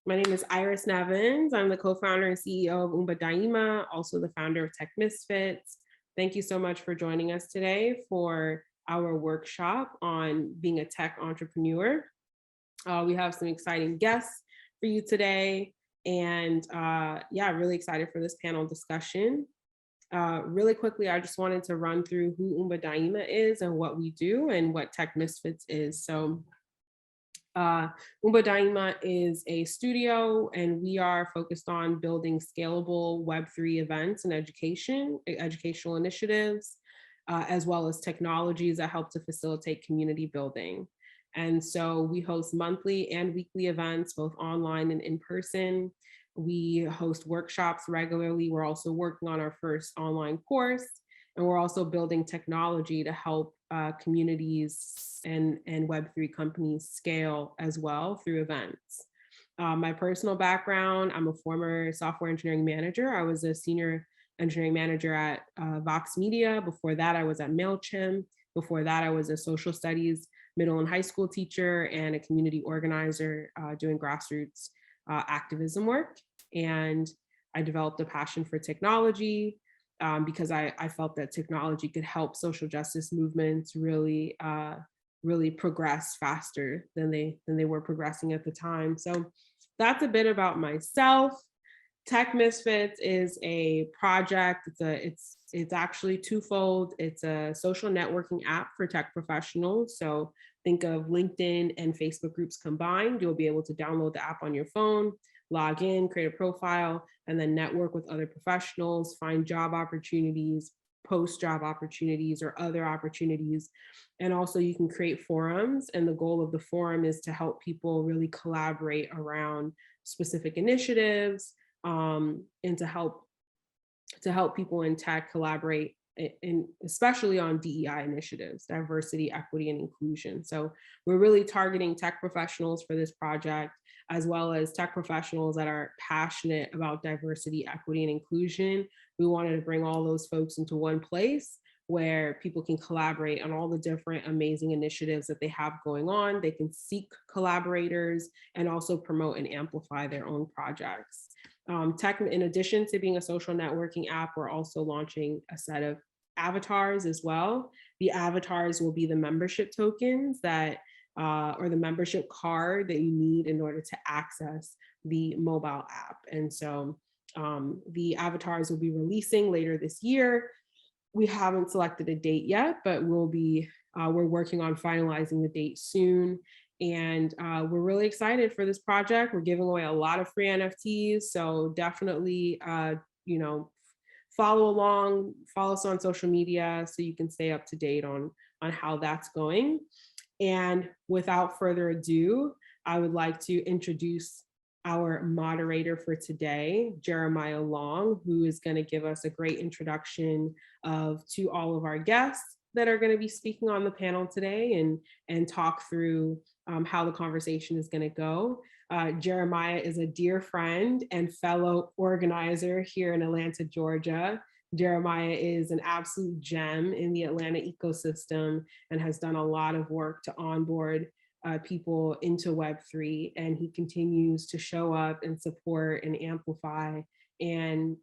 My name is Iris Nevins. I'm the co-founder and CEO of Daima, also the founder of Tech MISFITS. Thank you so much for joining us today for our workshop on being a tech entrepreneur. We have some exciting guests for you today, and really excited for this panel discussion. Really quickly, I just wanted to run through who Daima is and what we do and what Tech MISFITS is. So Daima is a studio, and we are focused on building scalable Web3 events and educational initiatives, as well as technologies that help to facilitate community building. And so we host monthly and weekly events, both online and in person. We host workshops regularly. We're also working on our first online course, and we're also building technology to help communities and Web3 companies scale as well through events. My personal background, I'm a former software engineering manager. I was a senior engineering manager at Vox Media. Before that, I was at MailChimp. Before that, I was a social studies middle and high school teacher and a community organizer doing grassroots activism work. And I developed a passion for technology because I felt that technology could help social justice movements really progress faster than they were progressing at the time. So that's a bit about myself. Tech MISFITS is a project. It's actually twofold. It's a social networking app for tech professionals. So think of LinkedIn and Facebook groups combined. You'll be able to download the app on your phone, log in, create a profile, and then network with other professionals, find job opportunities, post job opportunities or other opportunities. And also you can create forums. And the goal of the forum is to help people really collaborate around specific initiatives, and to help people in tech collaborate especially on DEI initiatives, diversity, equity, and inclusion. So we're really targeting tech professionals for this project, as well as tech professionals that are passionate about diversity, equity, and inclusion. We wanted to bring all those folks into one place where people can collaborate on all the different amazing initiatives that they have going on. They can seek collaborators and also promote and amplify their own projects. Tech, in addition to being a social networking app, we're also launching a set of avatars as well. The avatars will be the membership tokens that, or the membership card that you need in order to access the mobile app. And so the avatars will be releasing later this year. We haven't selected a date yet, but we're working on finalizing the date soon. And we're really excited for this project. We're giving away a lot of free NFTs. So definitely, follow along, follow us on social media so you can stay up to date on how that's going. And without further ado, I would like to introduce our moderator for today, Jeremiah Long, who is going to give us a great introduction to all of our guests that are going to be speaking on the panel today and talk through how the conversation is going to go. Jeremiah is a dear friend and fellow organizer here in Atlanta, Georgia. Jeremiah is an absolute gem in the Atlanta ecosystem and has done a lot of work to onboard people into Web3, and he continues to show up and support and amplify and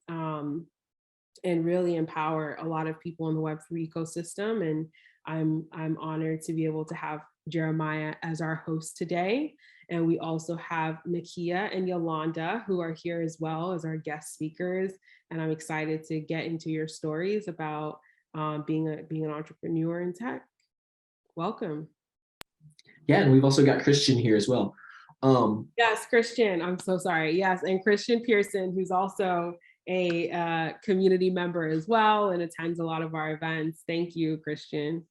really empower a lot of people in the Web3 ecosystem. And I'm honored to be able to have Jeremiah as our host today. And we also have Nakia and Yolanda, who are here as well as our guest speakers. And I'm excited to get into your stories about being an entrepreneur in tech. Welcome. Yeah, and we've also got Christian here as well. Yes, Christian, I'm so sorry. Yes, and Christian Pearson, who's also a community member as well and attends a lot of our events. Thank you, Christian.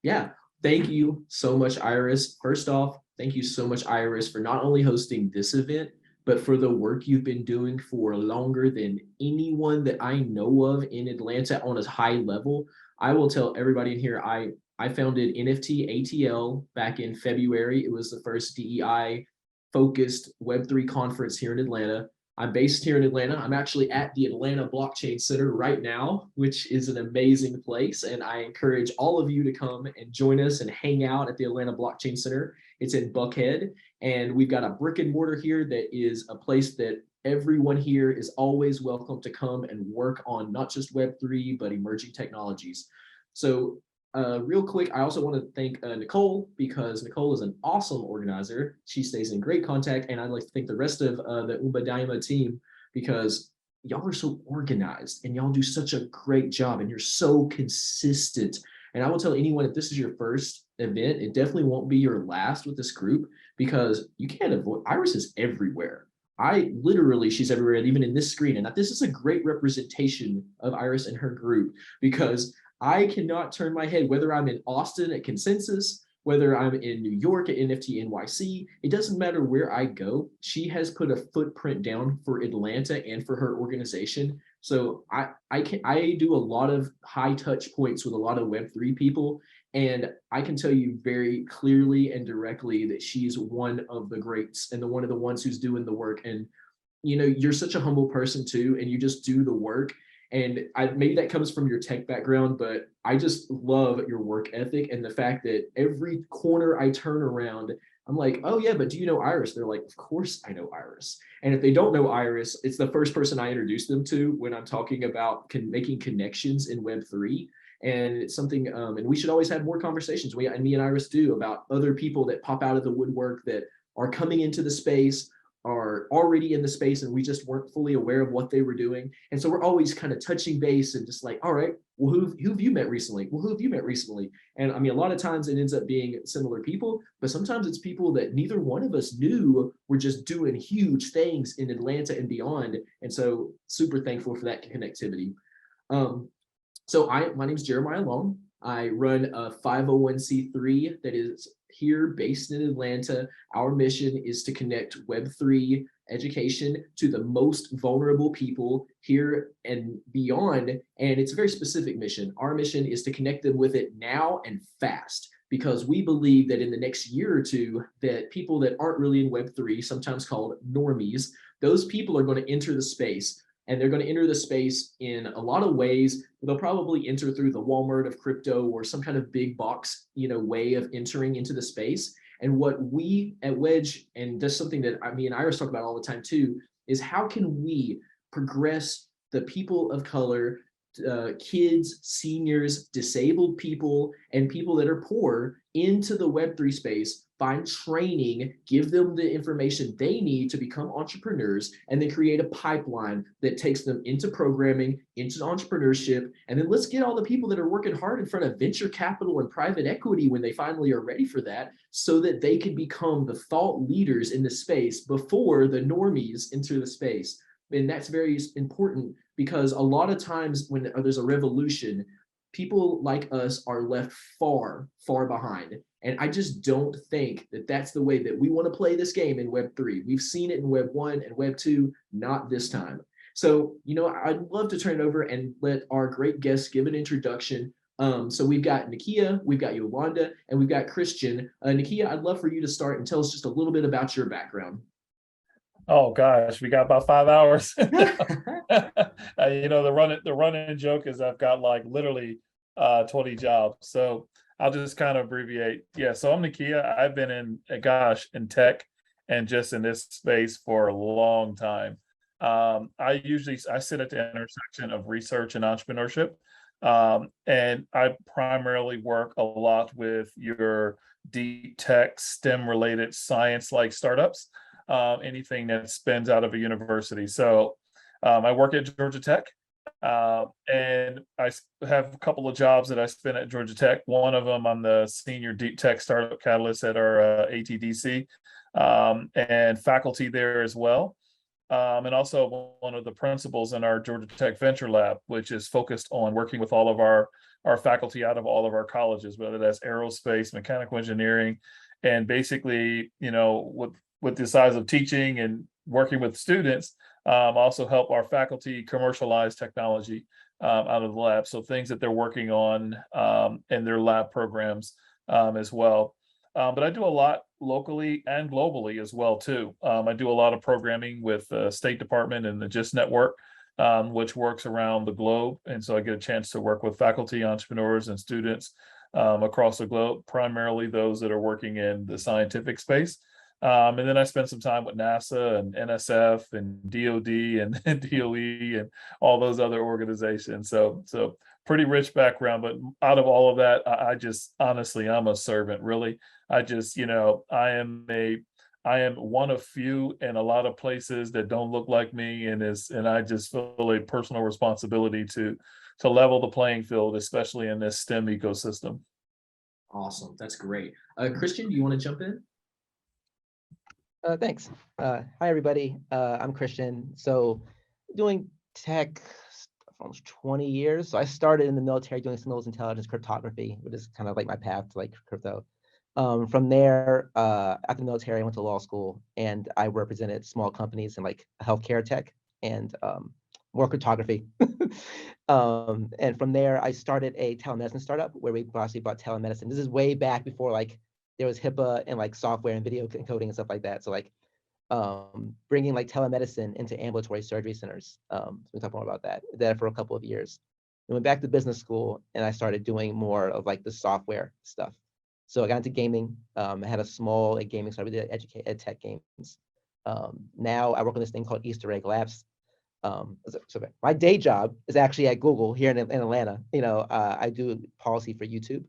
Yeah, thank you so much, Iris. First off, thank you so much, Iris, for not only hosting this event, but for the work you've been doing for longer than anyone that I know of in Atlanta on a high level. I will tell everybody in here, I founded NFT ATL back in February. It was the first DEI focused Web3 conference here in Atlanta. I'm based here in Atlanta. I'm actually at the Atlanta Blockchain Center right now, which is an amazing place. And I encourage all of you to come and join us and hang out at the Atlanta Blockchain Center. It's in Buckhead. And we've got a brick and mortar here that is a place that everyone here is always welcome to come and work on not just Web3, but emerging technologies. So real quick, I also want to thank Nicole, because Nicole is an awesome organizer. She stays in great contact. And I'd like to thank the rest of the Umbadaima team, because y'all are so organized and y'all do such a great job and you're so consistent. And I will tell anyone, if this is your first event, it definitely won't be your last with this group, because you can't avoid, Iris is everywhere. She's everywhere, even in this screen. And this is a great representation of Iris and her group, because I cannot turn my head, whether I'm in Austin at Consensus, whether I'm in New York at NFT NYC, it doesn't matter where I go. She has put a footprint down for Atlanta and for her organization. So I do a lot of high touch points with a lot of Web3 people. And I can tell you very clearly and directly that she's one of the greats and one of the ones who's doing the work. And you're such a humble person too, and you just do the work. And maybe that comes from your tech background, but I just love your work ethic and the fact that every corner I turn around, I'm like, oh yeah, but do you know Iris? They're like, of course I know Iris. And if they don't know Iris, it's the first person I introduce them to when I'm talking about making connections in Web3. And it's something, and we should always have more conversations. Me and Iris do, about other people that pop out of the woodwork that are coming into the space, are already in the space, and we just weren't fully aware of what they were doing. And so we're always kind of touching base and just like, all right, well, who have you met recently? Well, who have you met recently? And I mean, a lot of times it ends up being similar people, but sometimes it's people that neither one of us knew were just doing huge things in Atlanta and beyond. And so super thankful for that connectivity. My name is Jeremiah Long. I run a 501c3 that is here based in Atlanta. Our mission is to connect Web3 education to the most vulnerable people here and beyond. And it's a very specific mission. Our mission is to connect them with it now and fast, because we believe that in the next year or two, that people that aren't really in Web3, sometimes called normies, those people are going to enter the space. And they're going to enter the space in a lot of ways. They'll probably enter through the Walmart of crypto, or some kind of big box, way of entering into the space. And what we at Wedge, and that's something that me and Iris talk about all the time too, is how can we progress the people of color, kids, seniors, disabled people, and people that are poor into the Web3 space, find training, give them the information they need to become entrepreneurs, and then create a pipeline that takes them into programming, into entrepreneurship. And then let's get all the people that are working hard in front of venture capital and private equity when they finally are ready for that, so that they can become the thought leaders in the space before the normies enter the space. And that's very important, because a lot of times when there's a revolution, people like us are left far, far behind. And I just don't think that that's the way that we want to play this game in Web3. We've seen it in Web 1 and Web 2, not this time. So, I'd love to turn it over and let our great guests give an introduction. So we've got Nakia, we've got Yolanda, and we've got Christian. Nakia, I'd love for you to start and tell us just a little bit about your background. Oh gosh, we got about 5 hours. The running joke is I've got like literally 20 jobs. So I'll just kind of abbreviate. Yeah, so I'm Nakia. I've been in tech and just in this space for a long time. I sit at the intersection of research and entrepreneurship. And I primarily work a lot with your deep tech, STEM related science like startups. Anything that spins out of a university. So I work at Georgia Tech, and I have a couple of jobs that I spend at Georgia Tech. One of them, I'm the senior deep tech startup catalyst at our ATDC, and faculty there as well. And also one of the principals in our Georgia Tech Venture Lab, which is focused on working with all of our faculty out of all of our colleges, whether that's aerospace, mechanical engineering, and basically, with the size of teaching and working with students, also help our faculty commercialize technology out of the lab. So things that they're working on in their lab programs as well. But I do a lot locally and globally as well too. I do a lot of programming with the State Department and the GIST network, which works around the globe. And so I get a chance to work with faculty, entrepreneurs, and students across the globe, primarily those that are working in the scientific space. And then I spent some time with NASA and NSF and DOD and DOE and all those other organizations. So pretty rich background, but out of all of that, I just honestly, I'm a servant, really. I just, I am one of few in a lot of places that don't look like me, and I just feel a personal responsibility to level the playing field, especially in this STEM ecosystem. Awesome. That's great. Christian, do you want to jump in? Thanks. Hi, everybody. I'm Christian. So doing tech for almost 20 years. So I started in the military doing signals intelligence cryptography, which is kind of like my path to like crypto. From there, after the military, I went to law school and I represented small companies in like healthcare tech and more cryptography. And from there, I started a telemedicine startup where we actually bought telemedicine. This is way back before like there was HIPAA and like software and video encoding and stuff like that. So like bringing like telemedicine into ambulatory surgery centers. So we talk more about that. Did that for a couple of years. I went back to business school and I started doing more of like the software stuff. So I got into gaming. I had a small gaming startup. We did ed tech games. Now I work on this thing called Easter Egg Labs. So my day job is actually at Google here in Atlanta. I do policy for YouTube,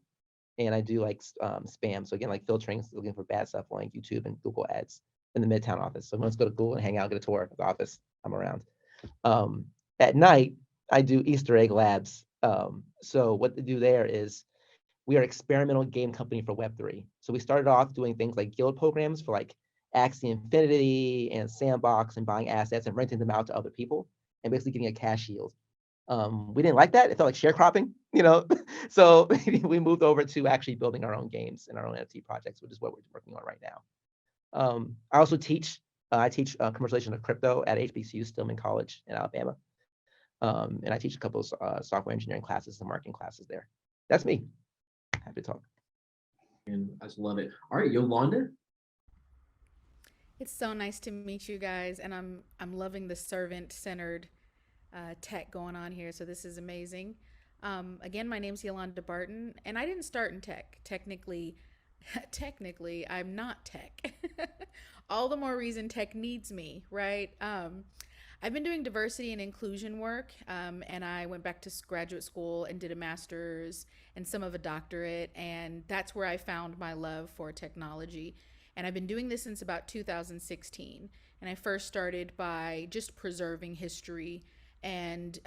and I do like spam. So again, like filtering, looking for bad stuff on like YouTube and Google ads in the Midtown office. So let's go to Google and hang out, get a tour of the office. I'm around. At night, I do Easter Egg Labs. So what they do there is we are an experimental game company for Web3. So we started off doing things like guild programs for like Axie Infinity and Sandbox and buying assets and renting them out to other people and basically getting a cash yield. We didn't like that. It felt like sharecropping, So we moved over to actually building our own games and our own NFT projects, which is what we're working on right now. I also teach. I teach commercialization of crypto at HBCU Stillman College in Alabama. And I teach a couple of software engineering classes and marketing classes there. That's me. Happy to talk. And I just love it. All right, Yolanda. It's so nice to meet you guys, and I'm loving the servant-centered tech going on here. So this is amazing. Again, my name's Yolanda Barton, and I didn't start in tech. Technically, I'm not tech. All the more reason tech needs me, right? I've been doing diversity and inclusion work, and I went back to graduate school and did a master's and some of a doctorate, and that's where I found my love for technology. And I've been doing this since about 2016. And I first started by just preserving history and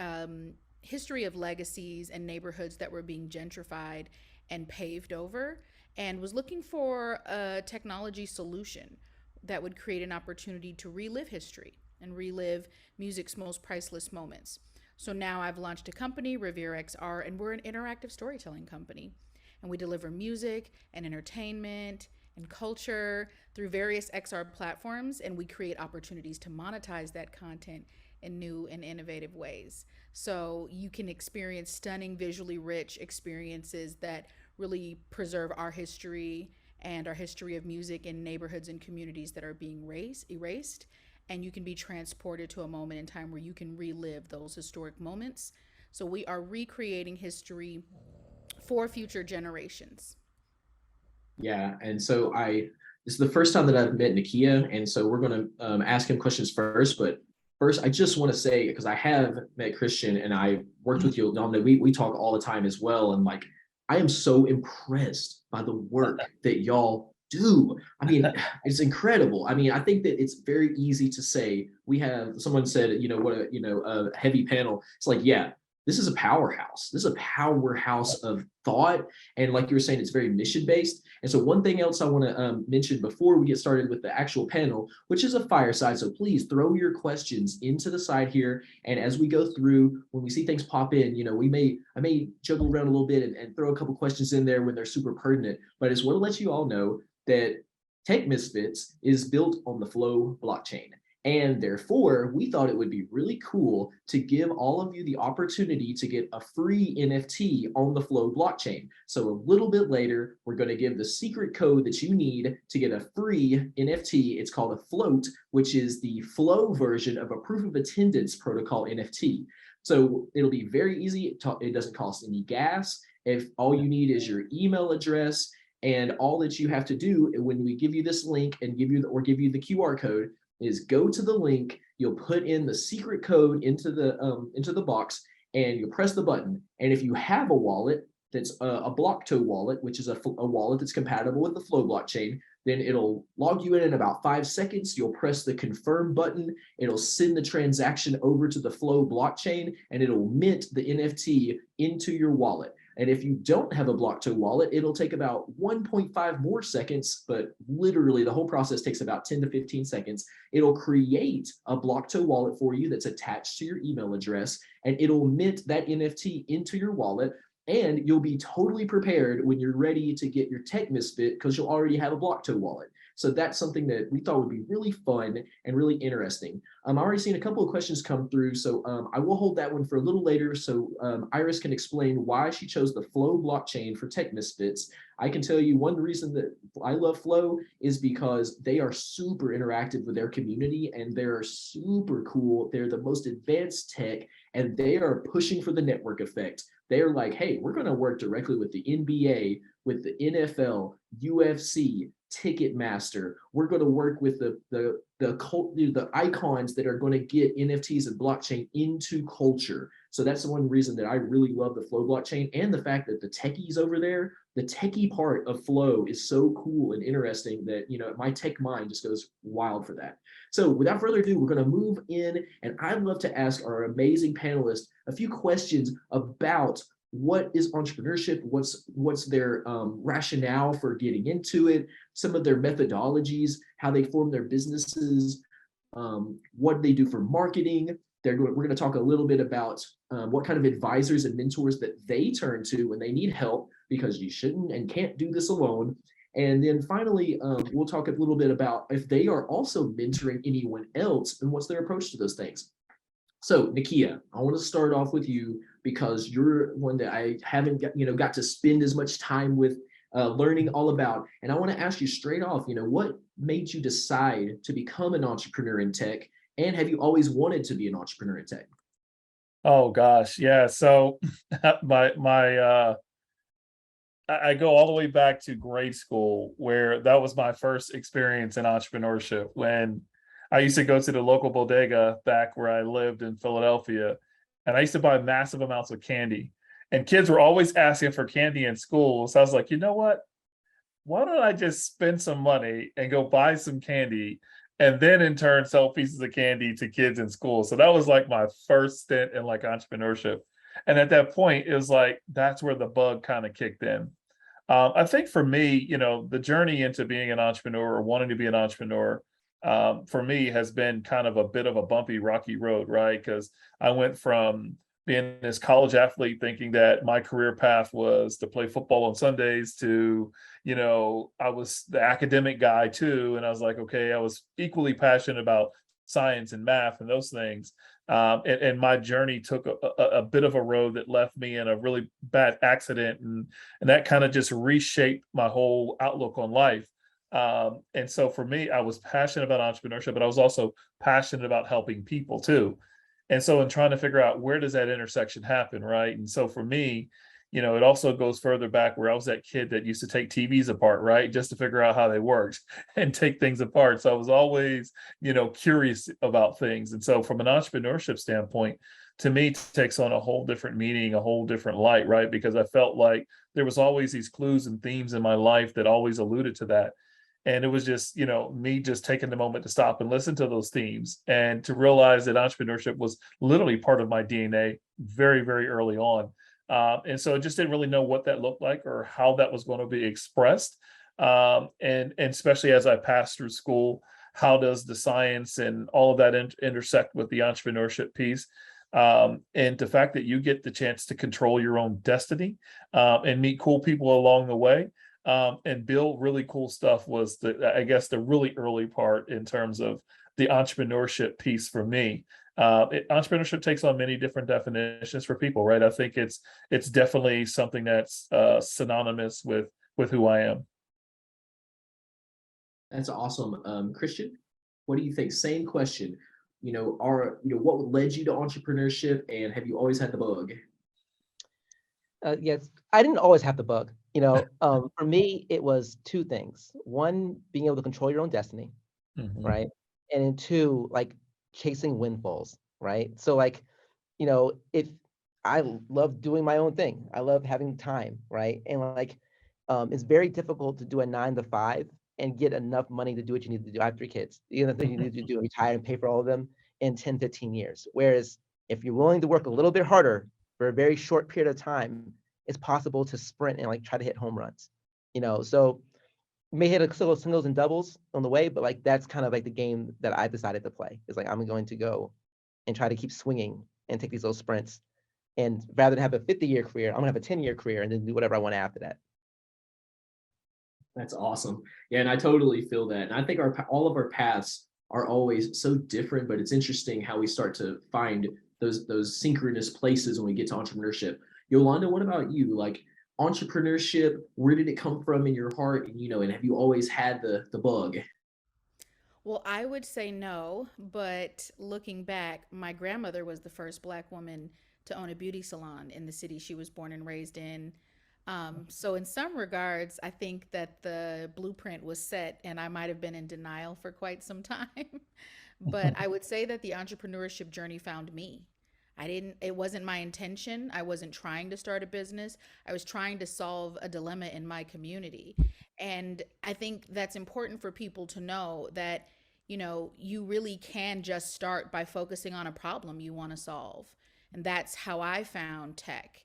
history of legacies and neighborhoods that were being gentrified and paved over, and was looking for a technology solution that would create an opportunity to relive history and relive music's most priceless moments. So now I've launched a company, Revere XR, and we're an interactive storytelling company. And we deliver music and entertainment and culture through various XR platforms, and we create opportunities to monetize that content in new and innovative ways. So you can experience stunning, visually rich experiences that really preserve our history and our history of music in neighborhoods and communities that are being erased. And you can be transported to a moment in time where you can relive those historic moments. So we are recreating history for future generations. Yeah, and so this is the first time that I've met Nakia, and so we're going to ask him questions first. But first, I just want to say, because I have met Christian and I worked with Yolanda, we talk all the time as well, and like I am so impressed by the work that y'all do. I mean, it's incredible. I mean, I think that it's very easy to say. Someone said, a heavy panel. It's like, yeah. This is a powerhouse. This is a powerhouse of thought. And like you were saying, it's very mission based. And so one thing else I want to mention before we get started with the actual panel, which is a fireside. So please throw your questions into the side here. And as we go through, when we see things pop in, I may juggle around a little bit and throw a couple questions in there when they're super pertinent. But I just want to let you all know that Tech Misfits is built on the Flow blockchain. And therefore, we thought it would be really cool to give all of you the opportunity to get a free NFT on the Flow blockchain. So a little bit later, we're going to give the secret code that you need to get a free NFT. It's called a float, which is the Flow version of a proof of attendance protocol NFT. So it'll be very easy. It doesn't cost any gas. If all you need is your email address And all that you have to do when we give you this link and give you the QR code is go to the link. You'll put in the secret code into the box, and you press the button. And if you have a wallet that's a Blockto wallet, which is a wallet that's compatible with the Flow blockchain, then it'll log you in about 5 seconds. You'll press the confirm button. It'll send the transaction over to the Flow blockchain, and it'll mint the NFT into your wallet. And if you don't have a Blockto wallet, it'll take about 1.5 more seconds, but literally the whole process takes about 10 to 15 seconds. It'll create a Blockto wallet for you that's attached to your email address, and it'll mint that NFT into your wallet. And you'll be totally prepared when you're ready to get your tech misfit because you'll already have a Blockto wallet. So that's something that we thought would be really fun and really interesting. I've already seen a couple of questions come through, so I will hold that one for a little later so Iris can explain why she chose the Flow blockchain for tech misfits. I can tell you one reason that I love Flow is because they are super interactive with their community and they're super cool. They're the most advanced tech and they are pushing for the network effect. They're like, hey, we're going to work directly with the NBA, with the NFL, UFC, Ticketmaster. We're going to work with the icons that are going to get NFTs and blockchain into culture. So that's the one reason that I really love the Flow blockchain, and the fact that the techies over there, the techie part of Flow is so cool and interesting that, you know, my tech mind just goes wild for that. So without further ado, we're going to move in, and I'd love to ask our amazing panelists a few questions about what is entrepreneurship, what's their rationale for getting into it, some of their methodologies, how they form their businesses, what they do for marketing. We're going to talk a little bit about what kind of advisors and mentors that they turn to when they need help, because you shouldn't and can't do this alone. And then finally, we'll talk a little bit about if they are also mentoring anyone else and what's their approach to those things. So Nakia, I want to start off with you because you're one that I haven't got to spend as much time with learning all about. And I want to ask you straight off, what made you decide to become an entrepreneur in tech? And have you always wanted to be an entrepreneur in tech? Oh gosh, yeah. So I go all the way back to grade school, where that was my first experience in entrepreneurship, when I used to go to the local bodega back where I lived in Philadelphia, and I used to buy massive amounts of candy. And kids were always asking for candy in school. So I was like, you know what? Why don't I just spend some money and go buy some candy, and then in turn sell pieces of candy to kids in school? So that was like my first stint in like entrepreneurship. And at that point, it was like, that's where the bug kind of kicked in. I think for me, the journey into being an entrepreneur or wanting to be an entrepreneur, for me has been kind of a bit of a bumpy, rocky road, right? Because I went from being this college athlete thinking that my career path was to play football on Sundays to, I was the academic guy too. And I was like, okay, I was equally passionate about science and math and those things. And my journey took a bit of a road that left me in a really bad accident. And that kind of just reshaped my whole outlook on life. And so for me, I was passionate about entrepreneurship, but I was also passionate about helping people too. And so in trying to figure out where does that intersection happen, right? And so for me, it also goes further back, where I was that kid that used to take TVs apart, right? Just to figure out how they worked and take things apart. So I was always, curious about things. And so from an entrepreneurship standpoint, to me, it takes on a whole different meaning, a whole different light, right? Because I felt like there was always these clues and themes in my life that always alluded to that. And it was just, me just taking the moment to stop and listen to those themes and to realize that entrepreneurship was literally part of my DNA very, very early on. And so I just didn't really know what that looked like or how that was going to be expressed. And especially as I passed through school, how does the science and all of that intersect with the entrepreneurship piece? And the fact that you get the chance to control your own destiny and meet cool people along the way. And build really cool stuff was the really early part in terms of the entrepreneurship piece for me. Entrepreneurship takes on many different definitions for people, right? I think it's definitely something that's synonymous with who I am. That's awesome. Christian, what do you think? Same question. What led you to entrepreneurship, and have you always had the bug? Yes, I didn't always have the bug. For me, it was two things. One, being able to control your own destiny, Mhm. right? And then two, like chasing windfalls, right? So like, if love doing my own thing, I love having time, right? And like, it's very difficult to do a 9 to 5 and get enough money to do what you need to do. I have 3 kids. You know, the thing you need to do, retire and pay for all of them in 10, 15 years. Whereas if you're willing to work a little bit harder for a very short period of time, it's possible to sprint and like try to hit home runs. So you may hit a couple of singles and doubles on the way, but like that's kind of like the game that I decided to play. Is like I'm going to go and try to keep swinging and take these little sprints. And rather than have a 50-year career, I'm gonna have a 10-year career and then do whatever I want after that. That's awesome. Yeah, and I totally feel that. And I think all of our paths are always so different, but it's interesting how we start to find those synchronous places when we get to entrepreneurship. Yolanda, what about you? Like entrepreneurship, where did it come from in your heart? And and have you always had the bug? Well, I would say no, but looking back, my grandmother was the first Black woman to own a beauty salon in the city she was born and raised in. So, in some regards, I think that the blueprint was set, and I might have been in denial for quite some time. But I would say that the entrepreneurship journey found me. It wasn't my intention. I wasn't trying to start a business. I was trying to solve a dilemma in my community. And I think that's important for people to know that, you really can just start by focusing on a problem you want to solve. And that's how I found tech.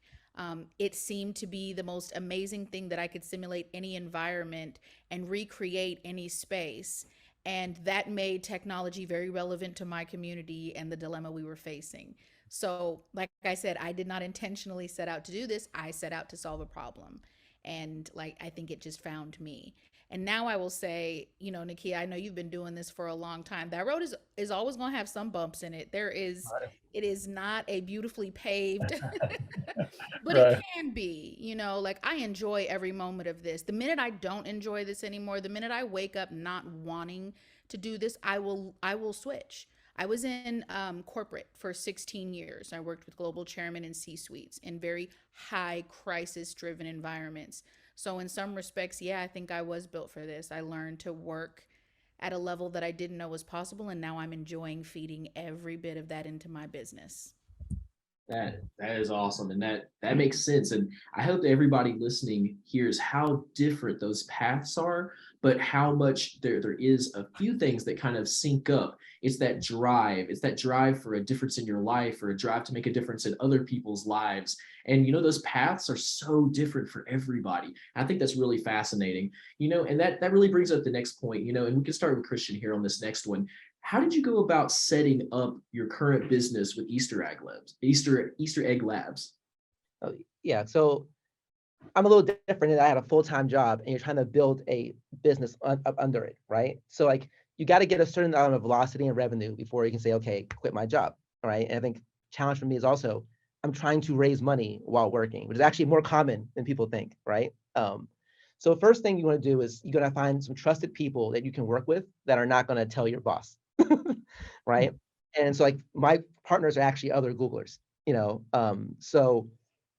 It seemed to be the most amazing thing that I could simulate any environment and recreate any space. And that made technology very relevant to my community and the dilemma we were facing. So, like I said, I did not intentionally set out to do this. I set out to solve a problem. And like, I think it just found me. And now I will say, Nakia, I know you've been doing this for a long time. That road is always going to have some bumps in it. Right. It is not a beautifully paved, but it Right. can be, like I enjoy every moment of this. The minute I don't enjoy this anymore, the minute I wake up not wanting to do this, I will switch. I was in corporate for 16 years. I worked with global chairmen and C suites in very high crisis driven environments. So, in some respects, yeah, I think I was built for this. I learned to work at a level that I didn't know was possible. And now I'm enjoying feeding every bit of that into my business. That is awesome, and that makes sense. And I hope that everybody listening hears how different those paths are, but how much there is a few things that kind of sync up. It's that drive. It's that drive for a difference in your life, or a drive to make a difference in other people's lives. And those paths are so different for everybody. I think that's really fascinating. And that really brings up the next point. And we can start with Christian here on this next one. How did you go about setting up your current business with Easter Egg Labs? Easter Egg Labs. Oh, yeah. So I'm a little different in that I had a full-time job and you're trying to build a business up under it, right? So like you got to get a certain amount of velocity and revenue before you can say, okay, quit my job, right? And I think challenge for me is also I'm trying to raise money while working, which is actually more common than people think, right? So first thing you want to do is you're going to find some trusted people that you can work with that are not going to tell your boss, right? And so like my partners are actually other Googlers, so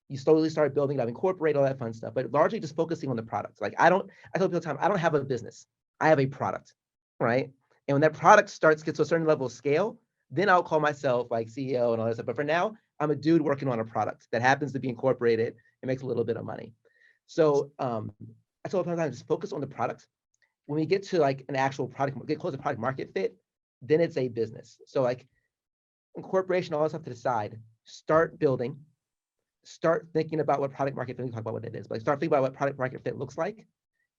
you slowly start building it up, incorporate all that fun stuff, but largely just focusing on the product. Like I tell people all the time, I don't have a business. I have a product, right? And when that product gets to a certain level of scale, then I'll call myself like CEO and all that stuff. But for now, I'm a dude working on a product that happens to be incorporated and makes a little bit of money. So I tell people all the time, just focus on the product. When we get to like an actual product, get close to product market fit, then it's a business. So like incorporation, all that stuff to the side, start building, start thinking about what product market fit, we talk about what it is, but start thinking about what product market fit looks like,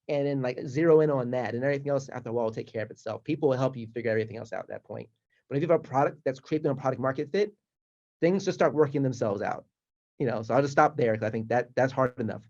and then like zero in on that, and everything else after a while will take care of itself. People will help you figure everything else out at that point. But if you have a product that's creating a product market fit, things just start working themselves out. So I'll just stop there because I think that's hard enough.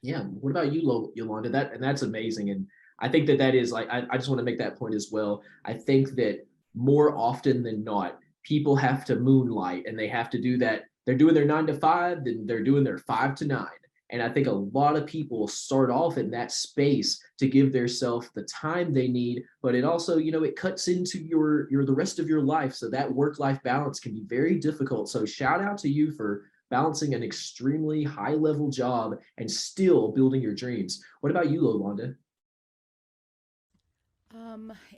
Yeah. What about you, Yolanda? That's amazing. And I think that is like, I just want to make that point as well. I think that more often than not, people have to moonlight and they have to do that. They're doing their 9 to 5, then they're doing their 5 to 9. And I think a lot of people start off in that space to give themselves the time they need, but it also, it cuts into the rest of your life. So that work-life balance can be very difficult. So shout out to you for balancing an extremely high level job and still building your dreams. What about you, Yolanda?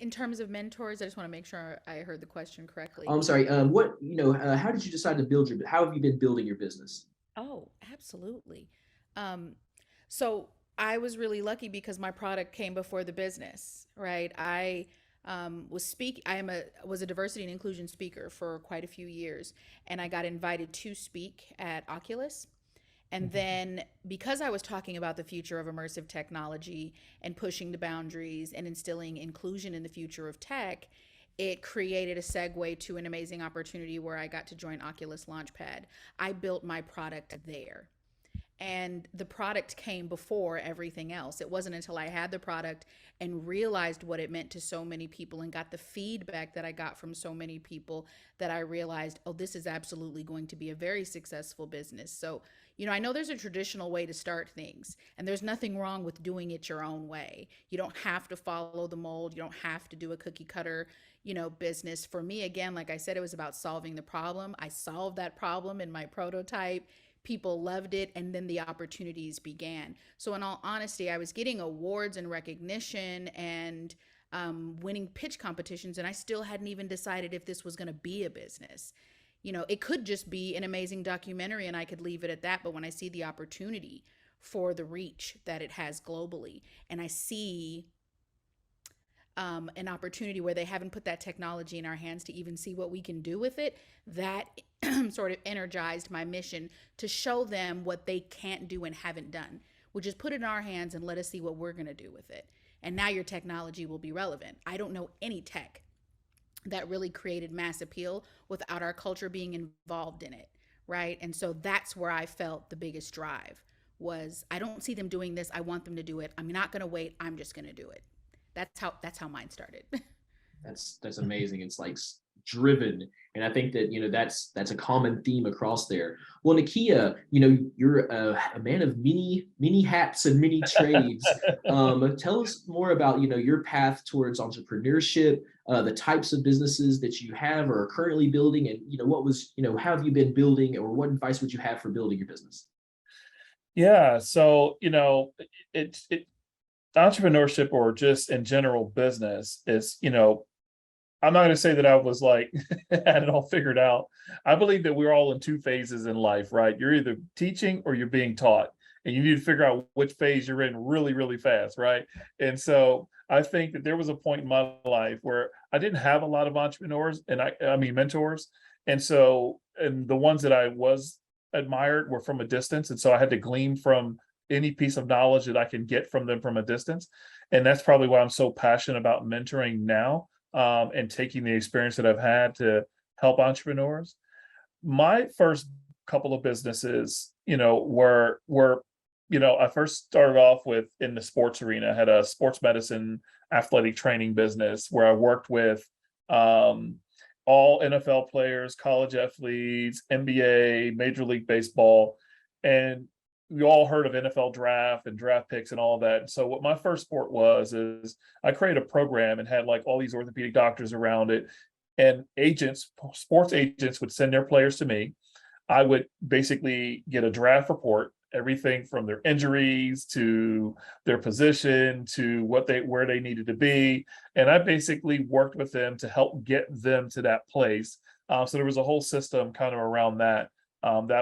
In terms of mentors, I just want to make sure I heard the question correctly. I'm sorry. How did you decide to how have you been building your business? Oh, absolutely. Um, so I was really lucky because my product came before the business, right? I was a diversity and inclusion speaker for quite a few years, and I got invited to speak at Oculus. And then because I was talking about the future of immersive technology and pushing the boundaries and instilling inclusion in the future of tech, it created a segue to an amazing opportunity where I got to join Oculus Launchpad. I built my product there. And the product came before everything else. It wasn't until I had the product and realized what it meant to so many people and got the feedback that I got from so many people that I realized, oh, this is absolutely going to be a very successful business. So, I know there's a traditional way to start things, and there's nothing wrong with doing it your own way. You don't have to follow the mold. You don't have to do a cookie cutter, business. For me, again, like I said, it was about solving the problem. I solved that problem in my prototype. People loved it, and then the opportunities began. So in all honesty, I was getting awards and recognition and winning pitch competitions, and I still hadn't even decided if this was going to be a business. It could just be an amazing documentary and I could leave it at that. But when I see the opportunity for the reach that it has globally, and I see an opportunity where they haven't put that technology in our hands to even see what we can do with it, that sort of energized my mission to show them what they can't do and haven't done, which is put it in our hands and let us see what we're going to do with it. And now your technology will be relevant. I don't know any tech that really created mass appeal without our culture being involved in it, right? And so that's where I felt the biggest drive was, I don't see them doing this. I want them to do it. I'm not going to wait. I'm just going to do it. That's how mine started. That's amazing. It's like driven, and I think that that's a common theme across there. Well, Nakia, you're a man of many hats and many trades. Tell us more about your path towards entrepreneurship, the types of businesses that you have or are currently building, and how have you been building, or what advice would you have for building your business? Yeah, so it entrepreneurship, or just in general business, is I'm not going to say that I was like had it all figured out. I believe that we're all in two phases in life, right? You're either teaching or you're being taught, and you need to figure out which phase you're in really, really fast, right? And so I think that there was a point in my life where I didn't have a lot of entrepreneurs, and I mean mentors, and the ones that I was admired were from a distance, and so I had to glean from any piece of knowledge that I can get from them from a distance. And that's probably why I'm so passionate about mentoring now, and taking the experience that I've had to help entrepreneurs. My first couple of businesses, I first started off with in the sports arena. I had a sports medicine athletic training business where I worked with all NFL players, college athletes, NBA, Major League Baseball, and we all heard of NFL draft and draft picks and all that. So what my first sport was is I created a program and had like all these orthopedic doctors around it, and sports agents would send their players to me. I would basically get a draft report, everything from their injuries to their position to where they needed to be. And I basically worked with them to help get them to that place. So there was a whole system kind of around that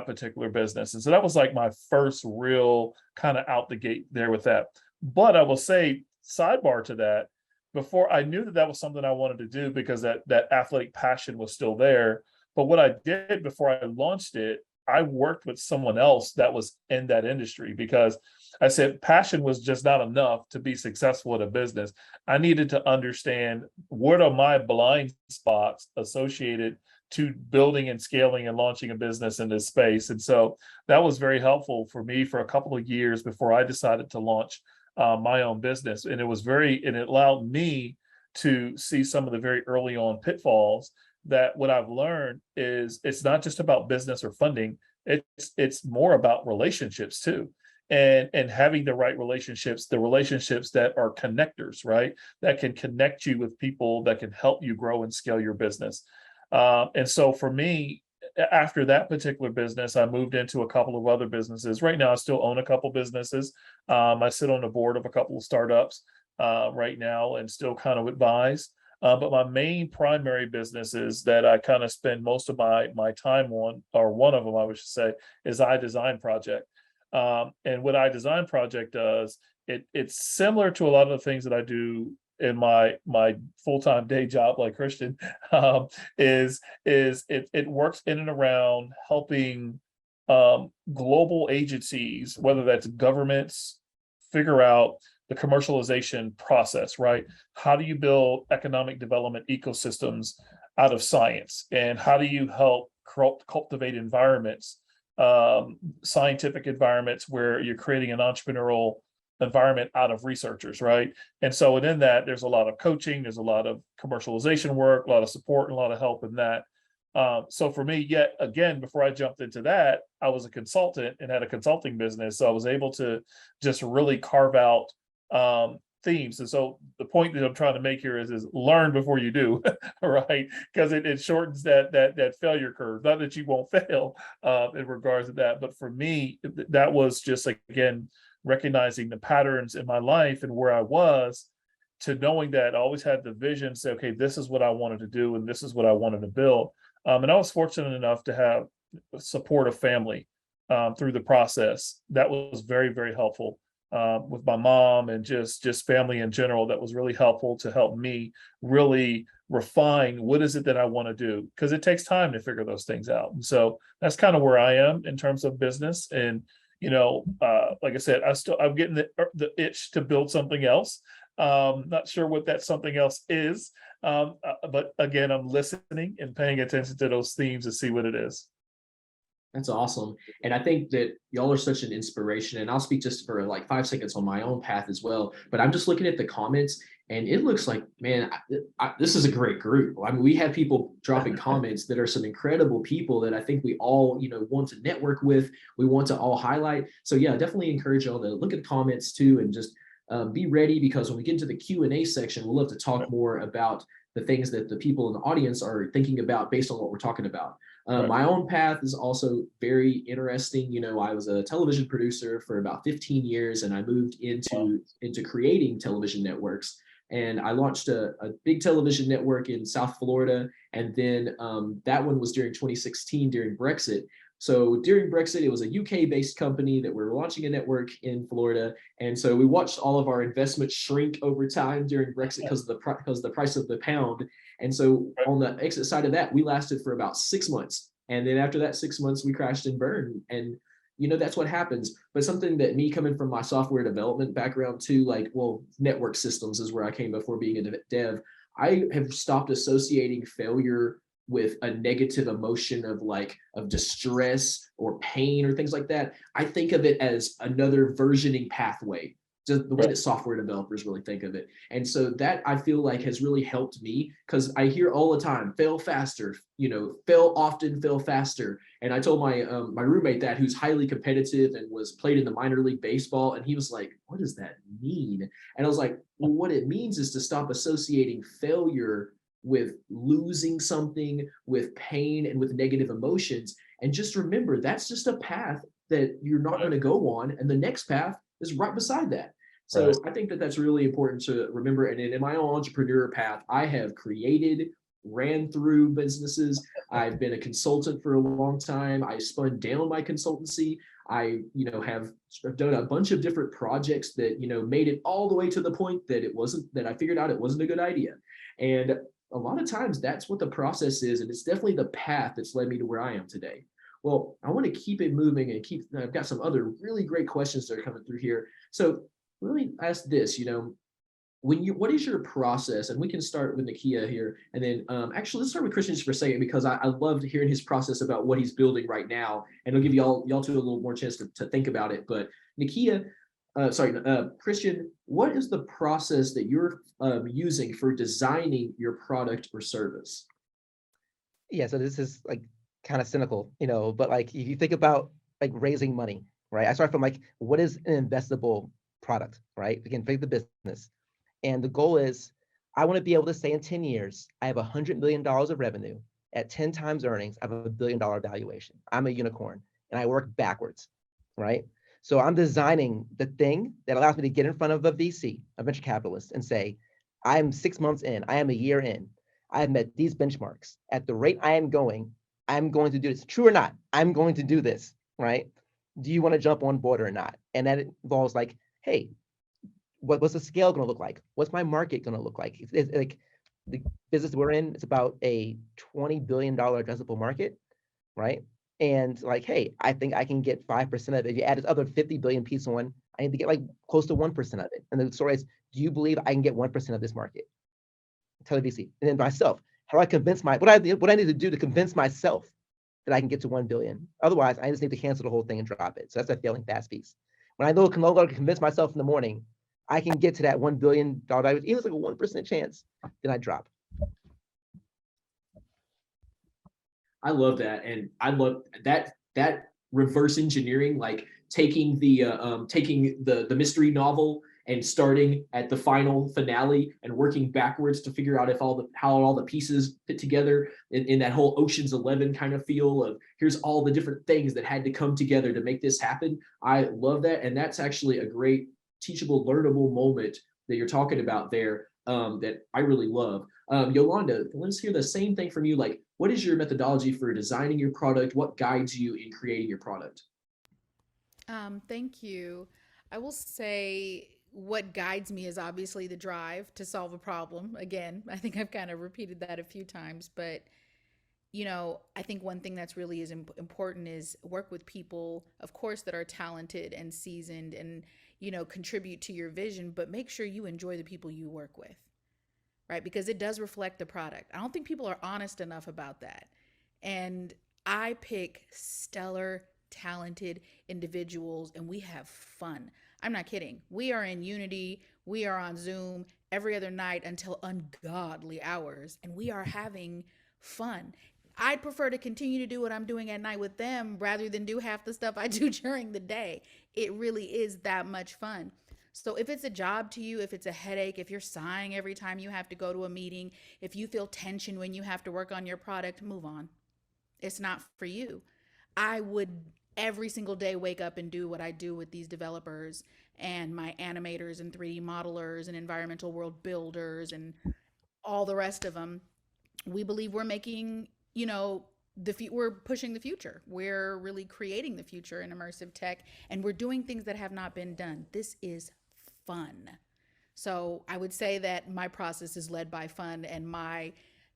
particular business. And so that was like my first real kind of out the gate there with that. But I will say, sidebar to that, before I knew that was something I wanted to do because that athletic passion was still there. But what I did before I launched it, I worked with someone else that was in that industry, because I said passion was just not enough to be successful in a business. I needed to understand what are my blind spots associated to building and scaling and launching a business in this space. And so that was very helpful for me for a couple of years before I decided to launch my own business. And it allowed me to see some of the very early on pitfalls that what I've learned is it's not just about business or funding. It's more about relationships too. And having the right relationships, the relationships that are connectors, right? That can connect you with people that can help you grow and scale your business. And so for me, after that particular business, I moved into a couple of other businesses. Right now, I still own a couple businesses. I sit on the board of a couple of startups right now and still kind of advise. But my main primary businesses that I kind of spend most of my time on, or one of them, I would say, is iDesign Project. And what iDesign Project does, it's similar to a lot of the things that I do in my full-time day job, like Christian, is it works in and around helping global agencies, whether that's governments, figure out the commercialization process, right? How do you build economic development ecosystems out of science? And how do you help cultivate environments, scientific environments where you're creating an entrepreneurial environment out of researchers, right? And so within that, there's a lot of coaching, there's a lot of commercialization work, a lot of support, and a lot of help in that. So for me, yet again, before I jumped into that, I was a consultant and had a consulting business. So I was able to just really carve out themes. And so the point that I'm trying to make here is learn before you do, right? Because it shortens that failure curve. Not that you won't fail in regards to that, but for me, that was just, again, recognizing the patterns in my life and where I was, to knowing that I always had the vision, say, okay, this is what I wanted to do and this is what I wanted to build. And I was fortunate enough to have support of family through the process. That was very, very helpful. With my mom and just family in general, that was really helpful to help me really refine what is it that I want to do, because it takes time to figure those things out. And so that's kind of where I am in terms of business. And like I said, I'm getting the itch to build something else. Not sure what that something else is, but again, I'm listening and paying attention to those themes to see what it is. That's awesome. And I think that y'all are such an inspiration. And I'll speak just for like 5 seconds on my own path as well. But I'm just looking at the comments and it looks like, man, this is a great group. I mean, we have people dropping comments that are some incredible people that I think we all, want to network with. We want to all highlight. So yeah, definitely encourage y'all to look at the comments too, and just be ready, because when we get into the Q&A section, we'll love to talk more about the things that the people in the audience are thinking about based on what we're talking about. My own path is also very interesting. I was a television producer for about 15 years, and I moved into creating television networks. And I launched a big television network in South Florida. And then that one was during 2016, during Brexit. So during Brexit, it was a UK-based company that we're launching a network in Florida. And so we watched all of our investments shrink over time during Brexit because of the price of the pound. And so on the exit side of that, we lasted for about 6 months. And then after that 6 months, we crashed and burned. And that's what happens. But something that me coming from my software development background too, network systems is where I came before being a dev. I have stopped associating failure with a negative emotion of distress or pain or things like that. I think of it as another versioning pathway, just the way that software developers really think of it. And so that, I feel like, has really helped me, because I hear all the time, fail faster, fail often, fail faster. And I told my my roommate that, who's highly competitive and played in the minor league baseball, and he was like, what does that mean? And I was like, well, what it means is to stop associating failure with losing something, with pain, and with negative emotions. And just remember, that's just a path that you're not going to go on, and the next path is right beside that. So I think that that's really important to remember. And in my own entrepreneur path, I have ran through businesses. I've been a consultant for a long time. I spun down my consultancy. I, have done a bunch of different projects that, made it all the way to the point that I figured out it wasn't a good idea. And a lot of times that's what the process is. And it's definitely the path that's led me to where I am today. Well, I want to keep it moving and I've got some other really great questions that are coming through here. So let me ask this, what is your process? And we can start with Nakia here. And then actually, let's start with Christian just for a second, because I loved hearing his process about what he's building right now. And it'll give y'all two a little more chance to think about it. But Nakia, Christian, what is the process that you're using for designing your product or service? Yeah, so this is kind of cynical, but if you think about raising money, right? I start from what is an investable product, right? Again, think the business. And the goal is, I want to be able to say in 10 years, I have $100 million of revenue. at 10 times earnings, I have a $1 billion valuation. I'm a unicorn and I work backwards, right? So I'm designing the thing that allows me to get in front of a VC, a venture capitalist, and say, I'm 6 months in, I am a year in, I have met these benchmarks. At the rate I am going, I'm going to do this. True or not, I'm going to do this, right? Do you want to jump on board or not? And that involves like, hey, what's the scale going to look like? What's my market going to look like? It's like the business we're in, it's about a $20 billion addressable market, right? And like, hey, I think I can get 5% of it. If you add this other 50 billion piece on, I need to get like close to 1% of it. And the story is, do you believe I can get 1% of this market? Tell the VC. And then myself, how do I convince what I need to do to convince myself that I can get to 1 billion? Otherwise, I just need to cancel the whole thing and drop it. So that's a failing fast piece. When I know I can no longer convince myself in the morning, I can get to that $1 billion value, even if it's like a 1% chance, then I drop. I love that, and I love that reverse engineering, like taking the mystery novel and starting at the final finale and working backwards to figure out how all the pieces fit together in that whole Ocean's 11 kind of feel of here's all the different things that had to come together to make this happen. I love that, and that's actually a great teachable, learnable moment that you're talking about there, that I really love. Yolanda, let's hear the same thing from you. Like, what is your methodology for designing your product? What guides you in creating your product? Thank you. I will say what guides me is obviously the drive to solve a problem. Again, I think I've kind of repeated that a few times, but I think one thing that's really is important is work with people, of course, that are talented and seasoned and, contribute to your vision, but make sure you enjoy the people you work with, right? Because it does reflect the product. I don't think people are honest enough about that. And I pick stellar, talented individuals and we have fun. I'm not kidding. We are in Unity. We are on Zoom every other night until ungodly hours, and we are having fun. I'd prefer to continue to do what I'm doing at night with them rather than do half the stuff I do during the day. It really is that much fun. So if it's a job to you, if it's a headache, if you're sighing every time you have to go to a meeting, if you feel tension when you have to work on your product, move on. It's not for you. I would every single day wake up and do what I do with these developers and my animators and 3D modelers and environmental world builders and all the rest of them. We believe we're making, we're pushing the future. We're really creating the future in immersive tech, and we're doing things that have not been done. This is fun. So I would say that my process is led by fun and my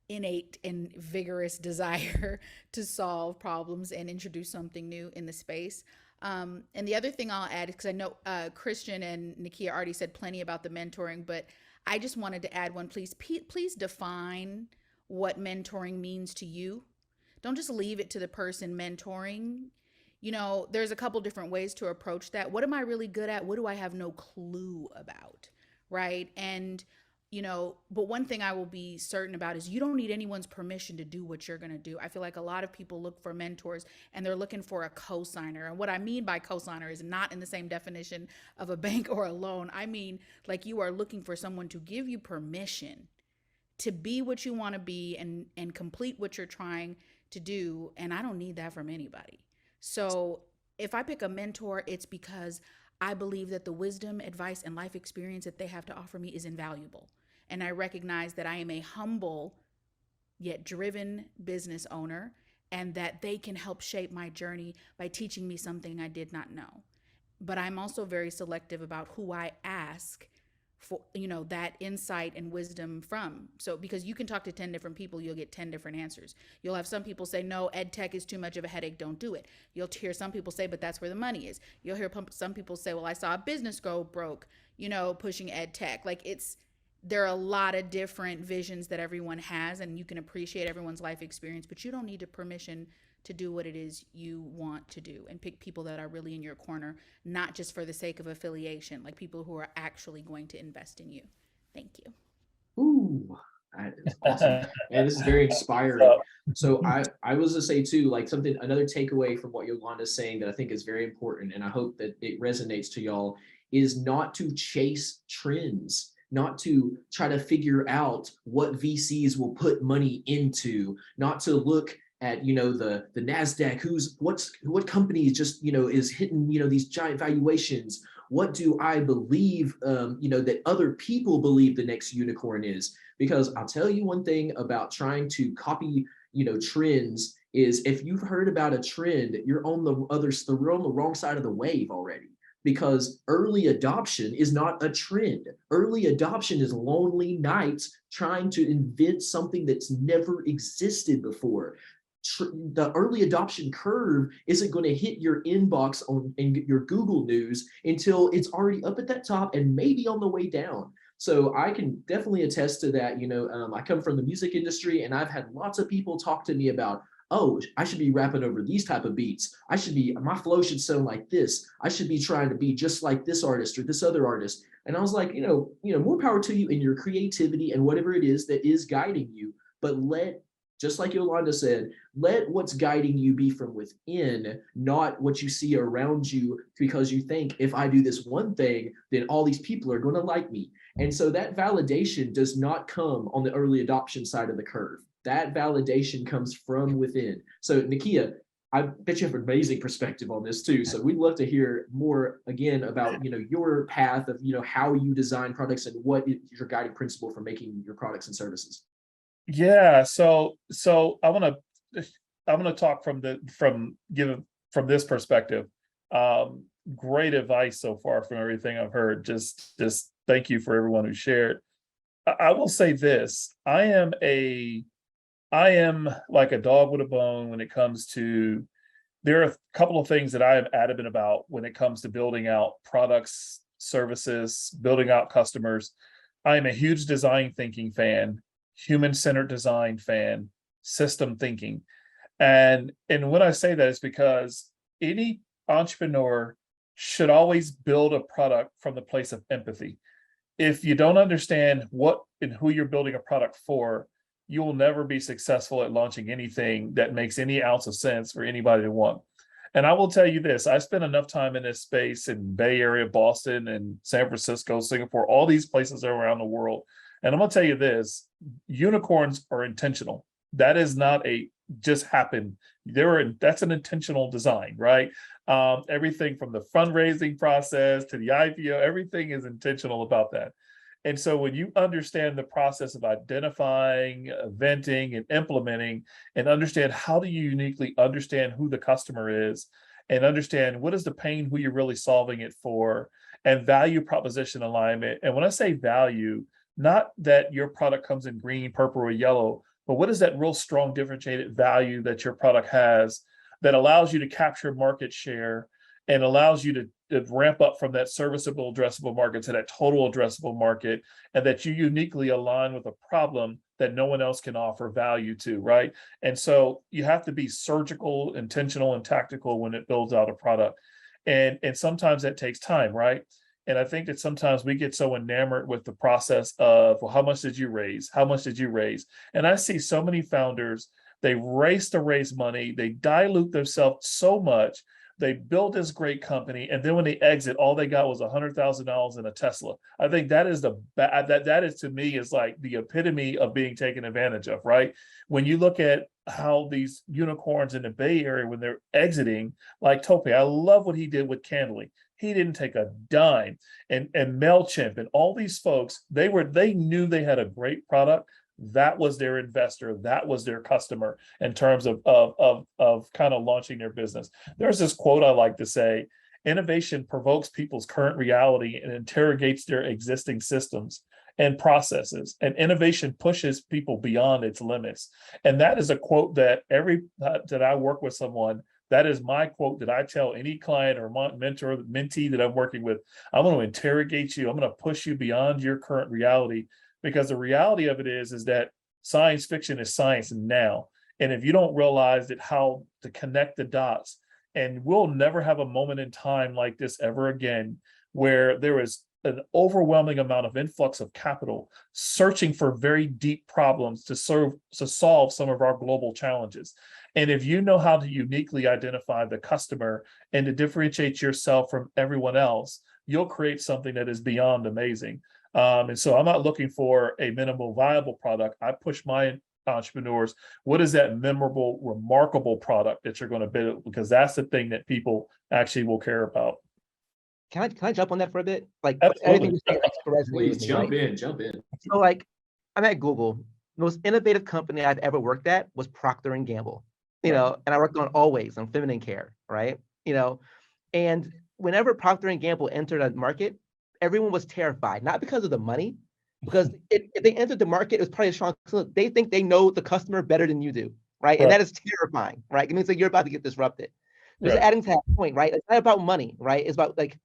innate and vigorous desire to solve problems and introduce something new in the space. And the other thing I'll add, because I know Christian and Nakia already said plenty about the mentoring, but I just wanted to add one, please define what mentoring means to you. Don't just leave it to the person mentoring. There's a couple different ways to approach that. What am I really good at? What do I have no clue about? Right. And but one thing I will be certain about is you don't need anyone's permission to do what you're going to do. I feel like a lot of people look for mentors and they're looking for a cosigner. And what I mean by cosigner is not in the same definition of a bank or a loan. I mean, like you are looking for someone to give you permission to be what you want to be and complete what you're trying to do. And I don't need that from anybody. So if I pick a mentor, it's because I believe that the wisdom, advice, and life experience that they have to offer me is invaluable. And I recognize that I am a humble yet driven business owner and that they can help shape my journey by teaching me something I did not know. But I'm also very selective about who I ask for, that insight and wisdom from. So because you can talk to 10 different people, you'll get 10 different answers. You'll have some people say, no, ed tech is too much of a headache, don't do it. You'll hear some people say, but that's where the money is. You'll hear some people say, well, I saw a business go broke, pushing ed tech. Like there are a lot of different visions that everyone has, and you can appreciate everyone's life experience, but you don't need permission to do what it is you want to do and pick people that are really in your corner, not just for the sake of affiliation, like people who are actually going to invest in you. Thank you. Ooh, that is awesome. And this is very inspiring. So I was to say too, like another takeaway from what Yolanda is saying that I think is very important, and I hope that it resonates to y'all, is not to chase trends. not to try to figure out what VCs will put money into, not to look at, the NASDAQ, what company just, is hitting, these giant valuations. What do I believe, that other people believe the next unicorn is? Because I'll tell you one thing about trying to copy, trends is, if you've heard about a trend, you're on the wrong side of the wave already. Because early adoption is not a trend. Early adoption is lonely nights trying to invent something that's never existed before. The early adoption curve isn't going to hit your inbox in your Google News until it's already up at that top and maybe on the way down. So I can definitely attest to that. I come from the music industry, and I've had lots of people talk to me about, oh, I should be rapping over these type of beats. My flow should sound like this. I should be trying to be just like this artist or this other artist. And I was like, more power to you in your creativity and whatever it is that is guiding you. But just like Yolanda said, let what's guiding you be from within, not what you see around you, because you think, if I do this one thing, then all these people are going to like me. And so that validation does not come on the early adoption side of the curve. That validation comes from within. So Nakia, I bet you have an amazing perspective on this too. So we'd love to hear more again about, your path of, how you design products and what is your guiding principle for making your products and services. Yeah, so I want to talk from this perspective. Great advice so far from everything I've heard. Just thank you for everyone who shared. I will say this: I am like a dog with a bone when it comes to. There are a couple of things that I am adamant about when it comes to building out products, services, building out customers. I am a huge design thinking fan. Human-centered design fan, system thinking. And when I say that, it's because any entrepreneur should always build a product from the place of empathy. If you don't understand what and who you're building a product for, you will never be successful at launching anything that makes any ounce of sense for anybody to want. And I will tell you this: I spent enough time in this space in Bay Area, Boston, and San Francisco, Singapore, all these places around the world. And I'm going to tell you this: unicorns are intentional. That is not a just happen. That's an intentional design, right? Everything from the fundraising process to the IPO, everything is intentional about that. And so when you understand the process of identifying, venting, and implementing, and understand how do you uniquely understand who the customer is, and understand what is the pain, who you're really solving it for, and value proposition alignment. And when I say value, not that your product comes in green, purple, or yellow, but what is that real strong differentiated value that your product has that allows you to capture market share and allows you to ramp up from that serviceable addressable market to that total addressable market, and that you uniquely align with a problem that no one else can offer value to, right? And so you have to be surgical, intentional, and tactical when it builds out a product. And sometimes that takes time, right? And I think that sometimes we get so enamored with the process of, well, how much did you raise? How much did you raise? And I see so many founders, they race to raise money, they dilute themselves so much, they build this great company, and then when they exit, all they got was $100,000 in a Tesla. I think that is that is, to me, is like the epitome of being taken advantage of, right? When you look at how these unicorns in the Bay Area, when they're exiting, like Tope, I love what he did with Candly. He didn't take a dime. And MailChimp and all these folks, they knew they had a great product. That was their investor. That was their customer in terms of kind of launching their business. There's this quote I like to say: innovation provokes people's current reality and interrogates their existing systems and processes, and innovation pushes people beyond its limits. And that is a quote that that I work with someone, that is my quote that I tell any client or mentor, mentee that I'm working with. I'm going to interrogate you. I'm going to push you beyond your current reality, because the reality of it is that science fiction is science now. And if you don't realize that, how to connect the dots, and we'll never have a moment in time like this ever again, where there is an overwhelming amount of influx of capital searching for very deep problems to solve some of our global challenges. And if you know how to uniquely identify the customer and to differentiate yourself from everyone else, you'll create something that is beyond amazing. And so I'm not looking for a minimal viable product. I push my entrepreneurs, what is that memorable, remarkable product that you're going to build? Because that's the thing that people actually will care about. Can I jump on that for a bit? Like Absolutely. everything you're saying, like, super resonated Please with me, jump right? in, jump in. So like I'm at Google. The most innovative company I've ever worked at was Procter and Gamble. You Right. know, and I worked on Always on feminine care, right? You know, and whenever Procter and Gamble entered a market, everyone was terrified, not because of the money, because if they entered the market, it was probably a strong. They think they know the customer better than you do, right? And Right. that is terrifying, right? It means like you're about to get disrupted. Just Right. adding to that point, right? It's not about money, right? It's about like,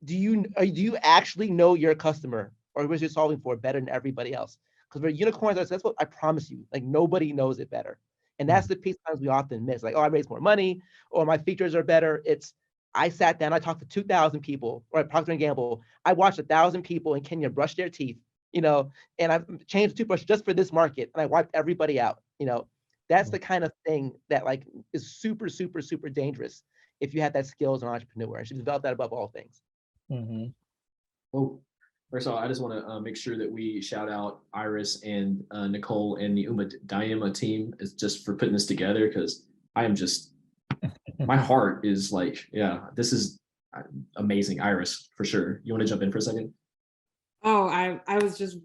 do you actually know your customer or what you're solving for better than everybody else? Because we're unicorns are successful, I promise you, like nobody knows it better. And that's the piece times we often miss. Like, oh, I raised more money, or my features are better. It's I sat down, I talked to 2,000 people, or at Procter and Gamble. I watched 1,000 people in Kenya brush their teeth, you know, and I've changed the toothbrush just for this market, and I wiped everybody out. You know, that's the kind of thing that like is super, super, super dangerous if you have that skill as an entrepreneur. And should develop that above all things. Mm-hmm. Well, first of all, I just want to make sure that we shout out Iris and Nicole and the Diema team is just for putting this together, because I am just, my heart is like, yeah, this is amazing. Iris, for sure. You want to jump in for a second? Oh, I was just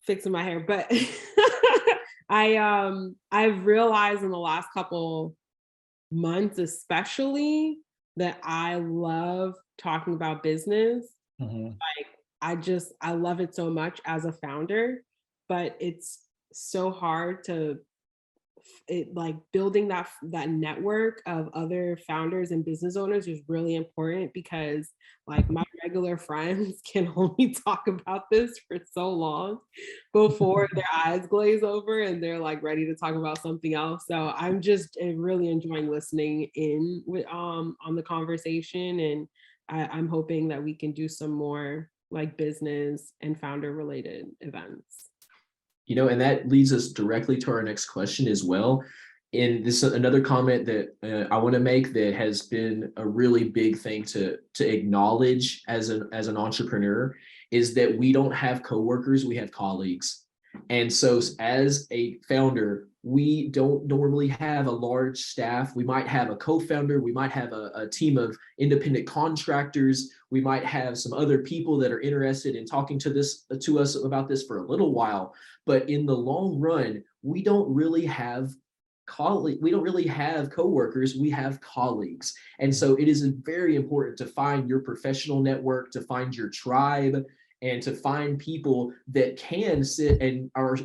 fixing my hair, but I've realized in the last couple months especially that I love talking about business. Mm-hmm. I love it so much as a founder, but it's so hard to like building that network of other founders and business owners is really important, because like my regular friends can only talk about this for so long before their eyes glaze over and they're like ready to talk about something else. So I'm just really enjoying listening in with on the conversation, and I'm hoping that we can do some more like business and founder related events. You know, and that leads us directly to our next question as well. And this is another comment that I want to make that has been a really big thing to acknowledge as an entrepreneur, is that we don't have coworkers, we have colleagues. And so as a founder, we don't normally have a large staff. We might have a co-founder, we might have a team of independent contractors, we might have some other people that are interested in talking to us about this for a little while. But in the long run, we don't really have coworkers, we have colleagues. And so it is very important to find your professional network, to find your tribe, and to find people that can sit and are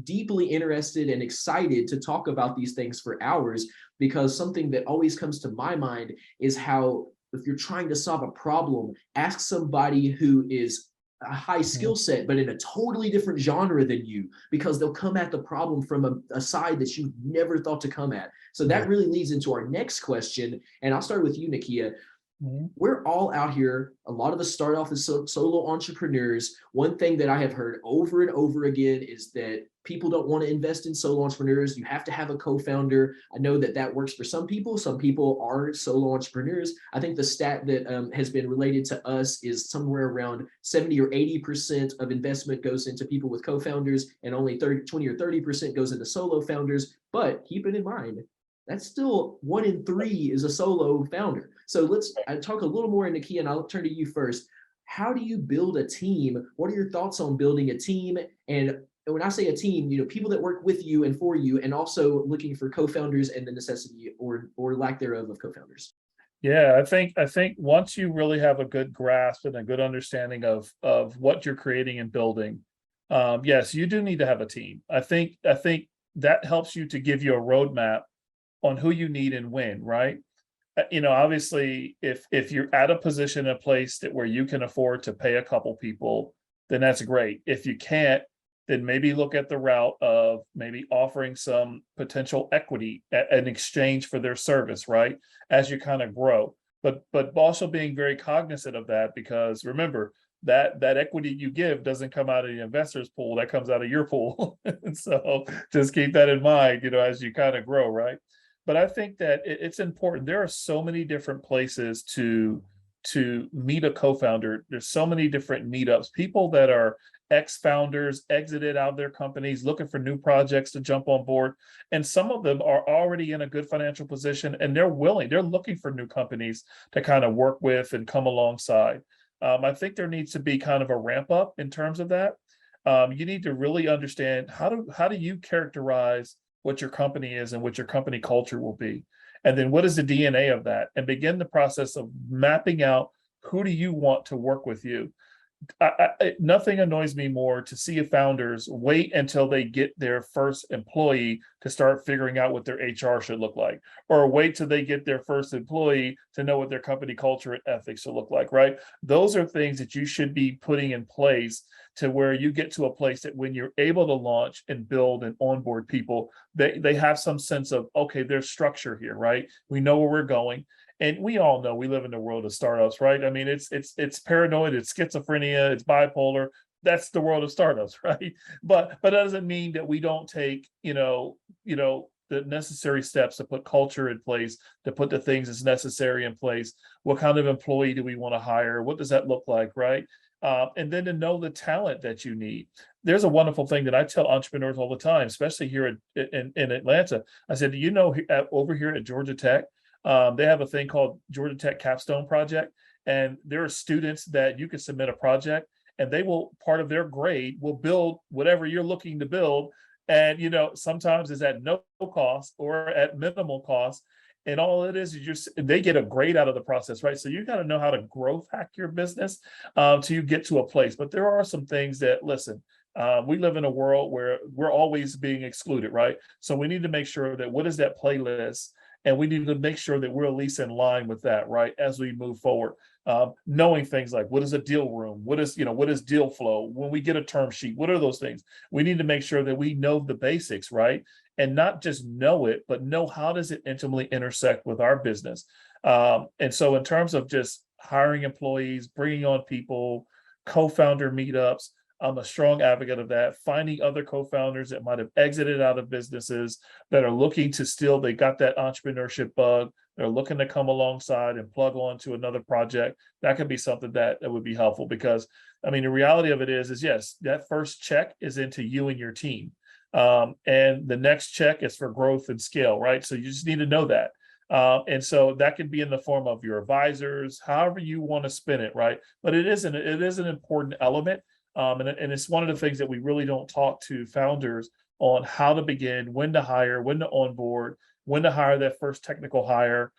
deeply interested and excited to talk about these things for hours. Because something that always comes to my mind is how, if you're trying to solve a problem, ask somebody who is a high skill set, but in a totally different genre than you, because they'll come at the problem from a side that you never thought to come at. So that really leads into our next question. And I'll start with you, Nakia. We're all out here. A lot of us start off as solo entrepreneurs. One thing that I have heard over and over again is that people don't want to invest in solo entrepreneurs. You have to have a co-founder. I know that works for some people. Some people are solo entrepreneurs. I think the stat that has been related to us is somewhere around 70 or 80% of investment goes into people with co-founders, and only 20 or 30% goes into solo founders. But keep it in mind, that's still 1 in 3 is a solo founder. So let's talk a little more, Nakia, and I'll turn to you first. How do you build a team? What are your thoughts on building a team? And when I say a team, you know, people that work with you and for you, and also looking for co-founders and the necessity or lack thereof of co-founders. Yeah, I think once you really have a good grasp and a good understanding of what you're creating and building, yes, you do need to have a team. I think that helps you to give you a roadmap on who you need and when, right? You know, obviously, if you're at a position, a place that where you can afford to pay a couple people, then that's great. If you can't, then maybe look at the route of maybe offering some potential equity in exchange for their service, right? As you kind of grow, but also being very cognizant of that, because remember that equity you give doesn't come out of the investor's pool, that comes out of your pool. And so just keep that in mind, you know, as you kind of grow, right? But I think that it's important. There are so many different places to to meet a co-founder. There's so many different meetups, people that are ex-founders exited out of their companies looking for new projects to jump on board, and some of them are already in a good financial position and they're looking for new companies to kind of work with and come alongside. I think there needs to be kind of a ramp up in terms of that. You need to really understand how do you characterize what your company is and what your company culture will be, and then what is the DNA of that, and begin the process of mapping out who do you want to work with you. Nothing annoys me more to see founders wait until they get their first employee to start figuring out what their HR should look like, or wait till they get their first employee to know what their company culture and ethics should look like, right? Those are things that you should be putting in place to where you get to a place that when you're able to launch and build and onboard people, they have some sense of, okay, there's structure here, right? We know where we're going. And we all know we live in the world of startups, right? I mean, it's paranoid, it's schizophrenia, it's bipolar. That's the world of startups, right? But that doesn't mean that we don't take, the necessary steps to put culture in place, to put the things that's necessary in place. What kind of employee do we want to hire? What does that look like, right? And then to know the talent that you need. There's a wonderful thing that I tell entrepreneurs all the time, especially here in Atlanta. I said, over here at Georgia Tech, they have a thing called Georgia Tech Capstone Project, and there are students that you can submit a project, and they will, part of their grade will build whatever you're looking to build, and sometimes it's at no cost or at minimal cost, and all it is they get a grade out of the process, right? So you got to know how to growth hack your business till you get to a place. But there are some things that, listen, we live in a world where we're always being excluded, right? So we need to make sure that what is that playlist. And we need to make sure that we're at least in line with that, right, as we move forward. Knowing things like what is a deal room, what is deal flow, when we get a term sheet, what are those things? We need to make sure that we know the basics, right, and not just know it, but know how does it intimately intersect with our business. And so, in terms of just hiring employees, bringing on people, co-founder meetups, I'm a strong advocate of that. Finding other co-founders that might have exited out of businesses that are looking to they got that entrepreneurship bug. They're looking to come alongside and plug on to another project. That could be something that would be helpful, because, I mean, the reality of it is yes, that first check is into you and your team. And the next check is for growth and scale, right? So you just need to know that. And so that could be in the form of your advisors, however you want to spin it, right? But it is an important element. And it's one of the things that we really don't talk to founders on, how to begin, when to hire, when to onboard, when to hire that first technical hire,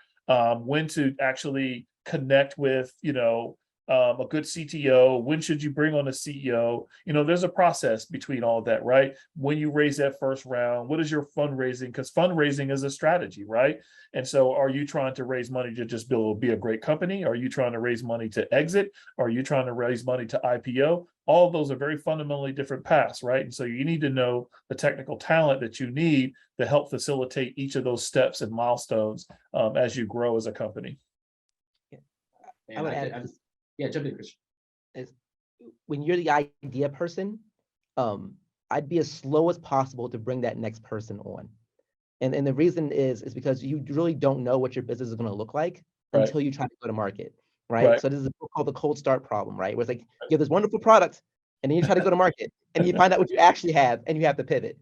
when to actually connect with, a good CTO, when should you bring on a CEO? There's a process between all of that, right? When you raise that first round, what is your fundraising? Because fundraising is a strategy, right? And so are you trying to raise money to just be a great company? Are you trying to raise money to exit? Are you trying to raise money to IPO? All of those are very fundamentally different paths, right? And so you need to know the technical talent that you need to help facilitate each of those steps and milestones as you grow as a company. I would add, jump in, Christian. When you're the idea person, I'd be as slow as possible to bring that next person on. And the reason is because you really don't know what your business is going to look like until you try to go to market, right? So this is a book called The Cold Start Problem, right? Where it's like you have this wonderful product, and then you try to go to market, and you find out what you actually have, and you have to pivot,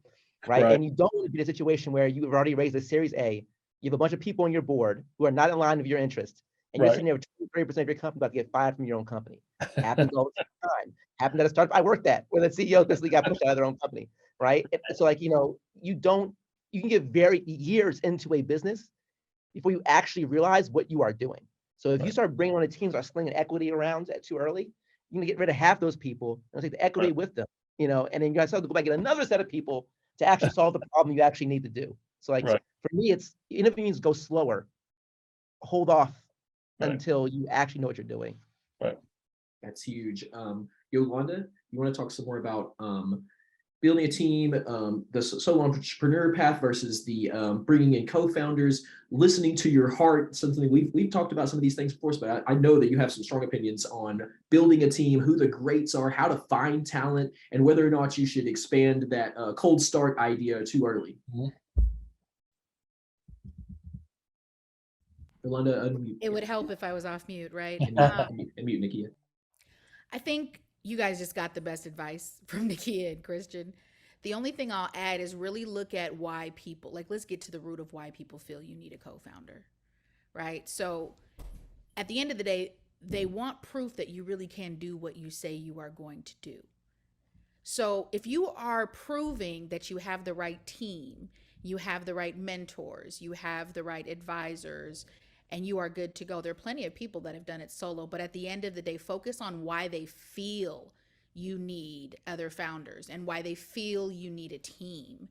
right? And you don't want to be in a situation where you've already raised a Series A, you have a bunch of people on your board who are not in line with your interest, and you're sitting there with 30% of your company about to get fired from your own company. Happens all the time. Happened at a startup I worked at, where the CEO basically got pushed out of their own company, right? So you can get very years into a business before you actually realize what you are doing. So if you start bringing on a team, start slinging equity around too early, you're gonna get rid of half those people and take the equity with them, and then you guys have to go back and get another set of people to actually solve the problem you actually need to do. So for me, it's, even if it means go slower, hold off until you actually know what you're doing. Right. That's huge. Yolanda, you want to talk some more about building a team, the solo entrepreneur path versus the bringing in co-founders, listening to your heart, something we've talked about some of these things before, but I know that you have some strong opinions on building a team, who the greats are, how to find talent, and whether or not you should expand that cold start idea too early. Yolanda, unmute. It would help if I was off mute, right? And mute Nakia. I think you guys just got the best advice from Nakia and Christian. The only thing I'll add is really look at why people, like, let's get to the root of why people feel you need a co-founder, right? So at the end of the day, they want proof that you really can do what you say you are going to do. So if you are proving that you have the right team, you have the right mentors, you have the right advisors, and you are good to go. There are plenty of people that have done it solo, but at the end of the day, focus on why they feel you need other founders and why they feel you need a team.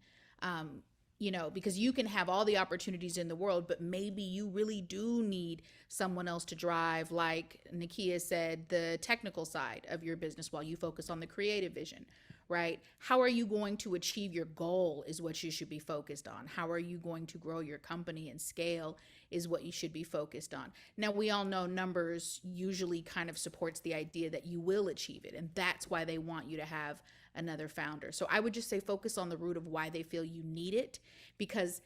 Because you can have all the opportunities in the world, but maybe you really do need someone else to drive, like Nakia said, the technical side of your business while you focus on the creative vision, right? How are you going to achieve your goal is what you should be focused on. How are you going to grow your company and scale is what you should be focused on. Now, we all know numbers usually kind of supports the idea that you will achieve it, and that's why they want you to have another founder. So I would just say focus on the root of why they feel you need it, because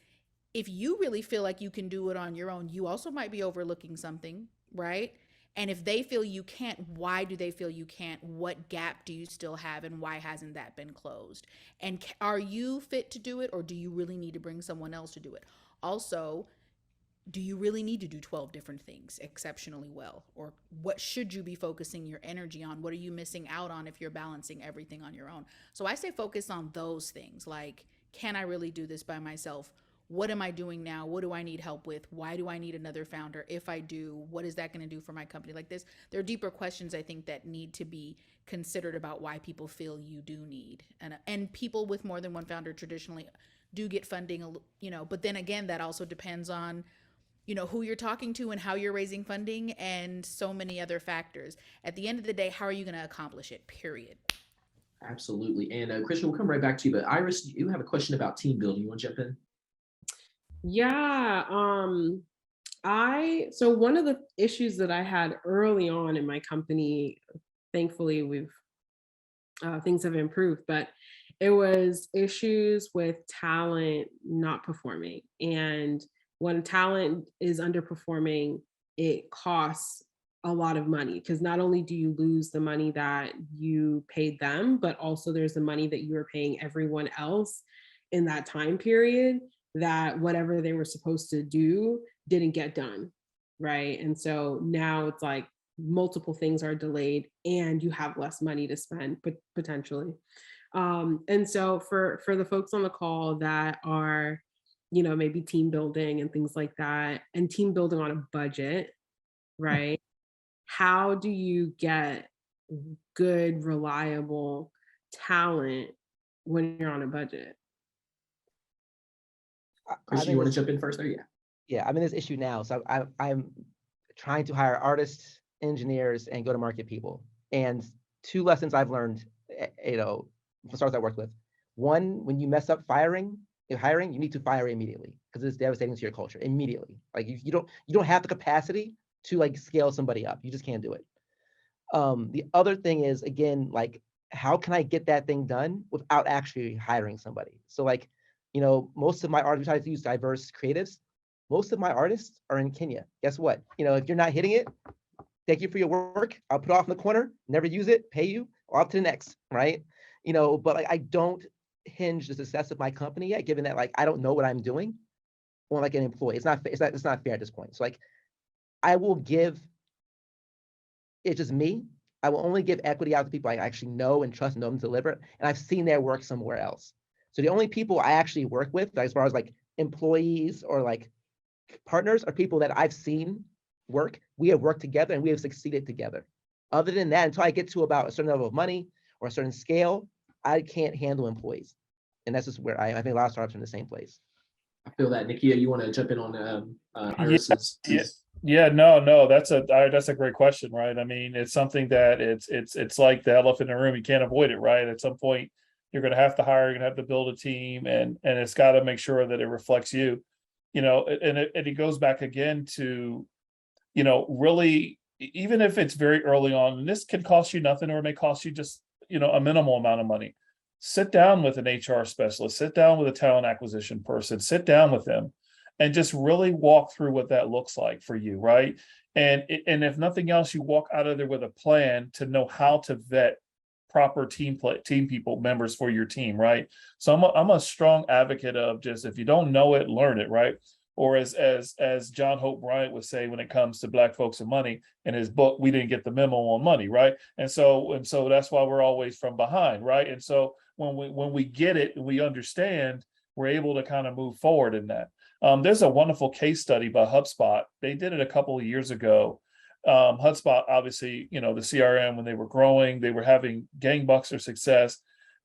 if you really feel like you can do it on your own, you also might be overlooking something, right? And if they feel you can't, why do they feel you can't? What gap do you still have, and why hasn't that been closed? And are you fit to do it, or do you really need to bring someone else to do it? Also, do you really need to do 12 different things exceptionally well? Or what should you be focusing your energy on? What are you missing out on if you're balancing everything on your own? So I say focus on those things, like, can I really do this by myself? What am I doing now? What do I need help with? Why do I need another founder? If I do, what is that going to do for my company? Like this, there are deeper questions I think that need to be considered about why people feel you do need. And people with more than one founder traditionally do get funding, but then again, that also depends on who you're talking to and how you're raising funding and so many other factors. At the end of the day, how are you going to accomplish it? Period. Absolutely. And Christian, we'll come right back to you. But Iris, you have a question about team building. You want to jump in? Yeah. So one of the issues that I had early on in my company, thankfully things have improved, but it was issues with talent not performing. And when talent is underperforming, it costs a lot of money, because not only do you lose the money that you paid them, but also there's the money that you were paying everyone else in that time period, that whatever they were supposed to do didn't get done, right? And so now it's like multiple things are delayed and you have less money to spend potentially. And so for the folks on the call that are, maybe team building and things like that, and team building on a budget, right? How do you get good, reliable talent when you're on a budget? Christian, you want to jump in first there? Yeah. Yeah, I'm in this issue now. So I'm trying to hire artists, engineers, and go-to-market people. And two lessons I've learned, from startups I worked with. One, when you mess up hiring, you need to fire immediately, because it's devastating to your culture immediately. Like you don't have the capacity to like scale somebody up. You just can't do it. The other thing is, again, like, how can I get that thing done without actually hiring somebody? So like, most of my artists, we try to use diverse creatives. Most of my artists are in Kenya. Guess what? If you're not hitting it, thank you for your work. I'll put it off in the corner, never use it, pay you, or up to the next, right? But like, I don't hinge the success of my company yet, given that like I don't know what I'm doing on like an employee. It's not fair at this point. So like, I will give, it's just me. I will only give equity out to people I actually know and trust and know them to deliver. And I've seen their work somewhere else. So the only people I actually work with, like, as far as like employees or like partners, are people that I've seen work. We have worked together and we have succeeded together. Other than that, until I get to about a certain level of money or a certain scale, I can't handle employees. And that's just where I think a lot of startups are in the same place. I feel that. Nakia, you want to jump in on Iris's? Yeah, no, that's a great question, right? I mean, it's something that it's like the elephant in the room. You can't avoid it, right? At some point, you're going to have to hire, you're going to have to build a team, and it's got to make sure that it reflects you, and it goes back again to, really, even if it's very early on, and this can cost you nothing, or it may cost you just, a minimal amount of money. Sit down with an HR specialist, sit down with a talent acquisition person, sit down with them and just really walk through what that looks like for you, right? And if nothing else, you walk out of there with a plan to know how to vet proper team people members for your team, right? So I'm a strong advocate of just, if you don't know it, learn it, right? Or as John Hope Bryant would say when it comes to Black folks and money in his book, we didn't get the memo on money, right? And so that's why we're always from behind, right? And so when we get it and we understand, we're able to kind of move forward in that. There's a wonderful case study by HubSpot. They did it a couple of years ago. HubSpot, obviously, the CRM, when they were growing, they were having gangbuster success,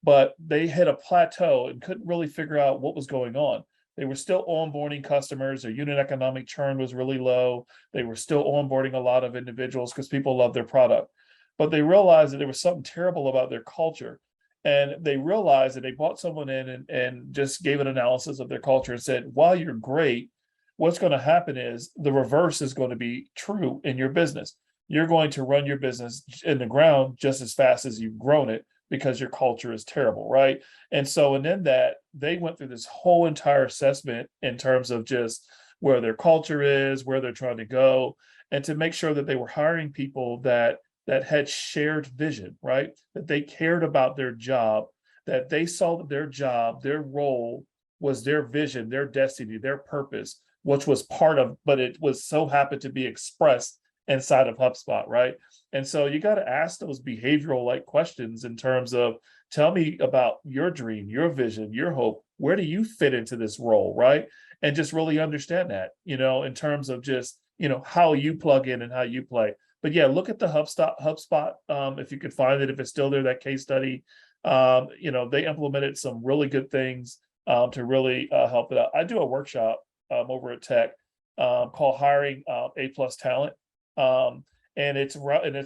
but they hit a plateau and couldn't really figure out what was going on. They were still onboarding customers. Their unit economic churn was really low. They were still onboarding a lot of individuals because people love their product. But they realized that there was something terrible about their culture. And they realized that they brought someone in and just gave an analysis of their culture and said, while you're great, what's going to happen is the reverse is going to be true in your business. You're going to run your business in the ground just as fast as you've grown it because your culture is terrible, right? And in that, they went through this whole entire assessment in terms of just where their culture is, where they're trying to go, and to make sure that they were hiring people that had shared vision, right? That they cared about their job, that they saw that their job, their role was their vision, their destiny, their purpose, which was part of, but it was so happened to be expressed inside of HubSpot, right? And so you got to ask those behavioral like questions in terms of, tell me about your dream, your vision, your hope. Where do you fit into this role, right? And just really understand that, in terms of just, how you plug in and how you play. But yeah, look at the HubSpot, if you could find it, if it's still there, that case study. They implemented some really good things to really help it out. I do a workshop over at Tech called Hiring A+ Talent. And it's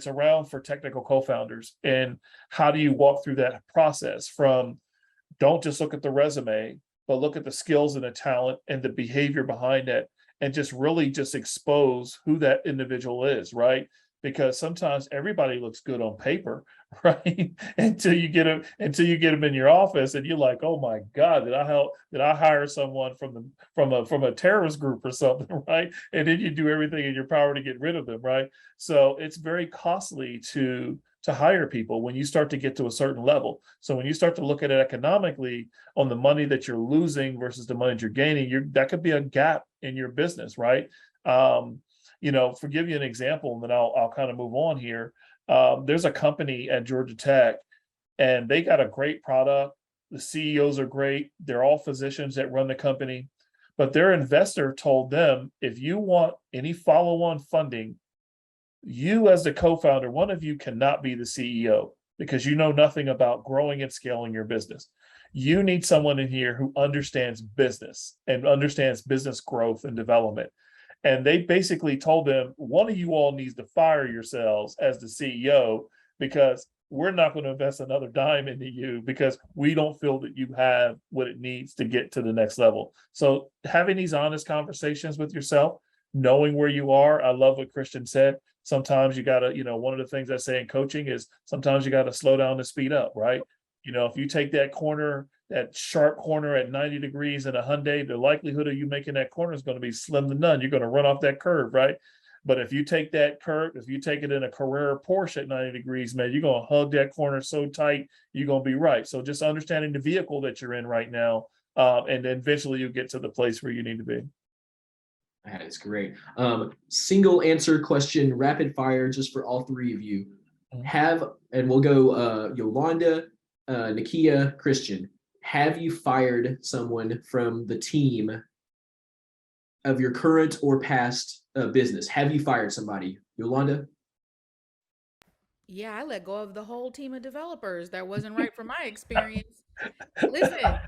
around for technical co-founders, and how do you walk through that process from, don't just look at the resume, but look at the skills and the talent and the behavior behind it, and just really just expose who that individual is, right? Because sometimes everybody looks good on paper, right? until you get them in your office, and you're like, oh my God, did I hire someone from a terrorist group or something, right? And then you do everything in your power to get rid of them, right? So it's very costly to hire people when you start to get to a certain level. So when you start to look at it economically on the money that you're losing versus the money that you're gaining, that could be a gap in your business, right? For give you an example, and then I'll kind of move on here. There's a company at Georgia Tech, and they got a great product. The CEOs are great. They're all physicians that run the company, but their investor told them, if you want any follow-on funding, you as the co-founder, one of you cannot be the CEO because you know nothing about growing and scaling your business. You need someone in here who understands business and understands business growth and development. And they basically told them, one of you all needs to fire yourselves as the CEO, because we're not going to invest another dime into you because we don't feel that you have what it needs to get to the next level. So having these honest conversations with yourself, knowing where you are. I love what Christian said. Sometimes you got to, one of the things I say in coaching is sometimes you got to slow down to speed up, right? If you take that sharp corner at 90 degrees in a Hyundai, the likelihood of you making that corner is going to be slim to none. You're going to run off that curve, right? But if you take that curve, if you take it in a Carrera Porsche at 90 degrees, man, you're going to hug that corner so tight, you're going to be right. So just understanding the vehicle that you're in right now, and then eventually you'll get to the place where you need to be. That is great. Single answer question, rapid fire, just for all three of you. And we'll go Yolanda, Nakia, Christian. Have you fired someone from the team of your current or past business? Have you fired somebody? Yolanda? Yeah, I let go of the whole team of developers. That wasn't right for my experience. Listen,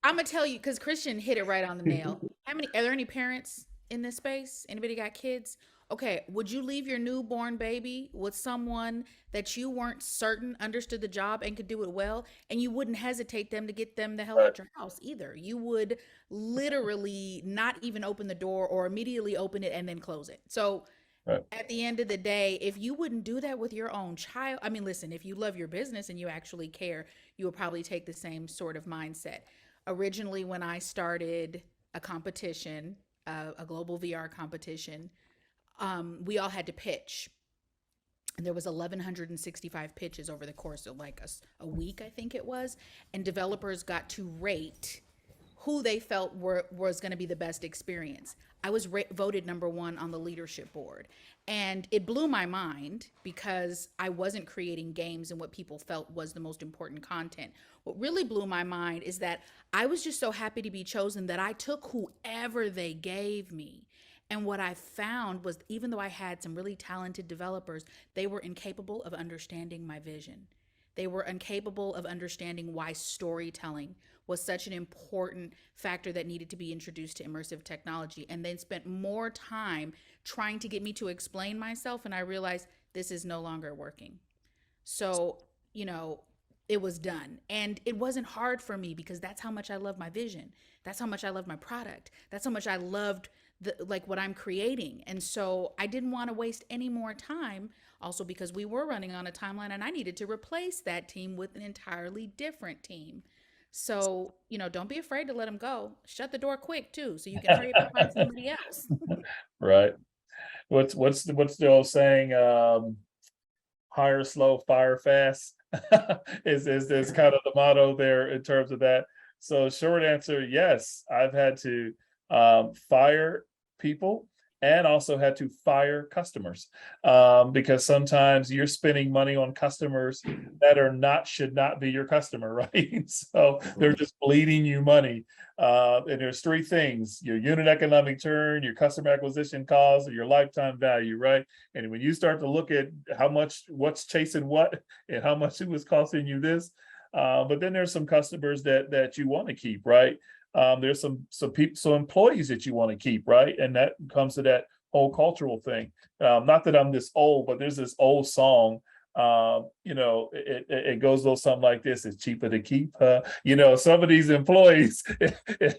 I'm gonna tell you, because Christian hit it right on the nail. Are there any parents in this space? Anybody got kids? Okay, would you leave your newborn baby with someone that you weren't certain understood the job and could do it well, and you wouldn't hesitate them to get them the hell out your house either? You would literally not even open the door, or immediately open it and then close it. So at the end of the day, if you wouldn't do that with your own child, I mean, listen, if you love your business and you actually care, you would probably take the same sort of mindset. Originally, when I started a competition, a global VR competition. We all had to pitch. And there was 1,165 pitches over the course of like a week, I think it was. And developers got to rate who they felt was going to be the best experience. I was voted number 1 on the leadership board. And it blew my mind because I wasn't creating games and what people felt was the most important content. What really blew my mind is that I was just so happy to be chosen that I took whoever they gave me. And what I found was, even though I had some really talented developers, they were incapable of understanding my vision. They were incapable of understanding why storytelling was such an important factor that needed to be introduced to immersive technology. And they spent more time trying to get me to explain myself. And I realized this is no longer working. So, it was done. And it wasn't hard for me because that's how much I love my vision. That's how much I love my product. That's how much I loved what I'm creating. And so I didn't want to waste any more time, also because we were running on a timeline and I needed to replace that team with an entirely different team. So, don't be afraid to let them go. Shut the door quick too, so you can hurry up and find somebody else. Right. What's the old saying? Hire slow, fire fast. is kind of the motto there in terms of that. So short answer, yes, I've had to fire people and also had to fire customers because sometimes you're spending money on customers that should not be your customer, right? So they're just bleeding you money. And there's 3 things: your unit economic turn, your customer acquisition cost, and your lifetime value, right? And when you start to look at what's chasing what and how much it was costing you this, but then there's some customers that you want to keep, right? There's some people, some employees that you want to keep, right? And that comes to that whole cultural thing. Not that I'm this old, but there's this old song. It goes a little something like this: "It's cheaper to keep." Some of these employees,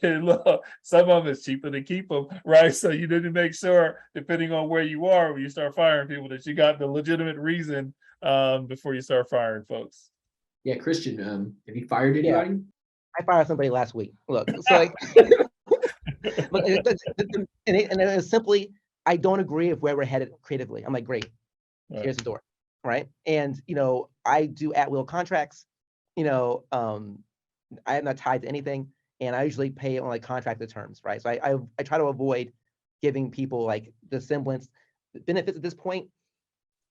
look, some of them it's cheaper to keep them, right? So you need to make sure, depending on where you are, when you start firing people, that you got the legitimate reason before you start firing folks. Yeah, Christian, have you fired Yeah. anybody? I fired somebody last week. Look, so like, look, and it's simply, I don't agree with where we're headed creatively. I'm like, great, Right. here's the door, right? And I do at-will contracts. I am not tied to anything, and I usually pay on like contracted terms, right? So I try to avoid giving people like the semblance benefits at this point.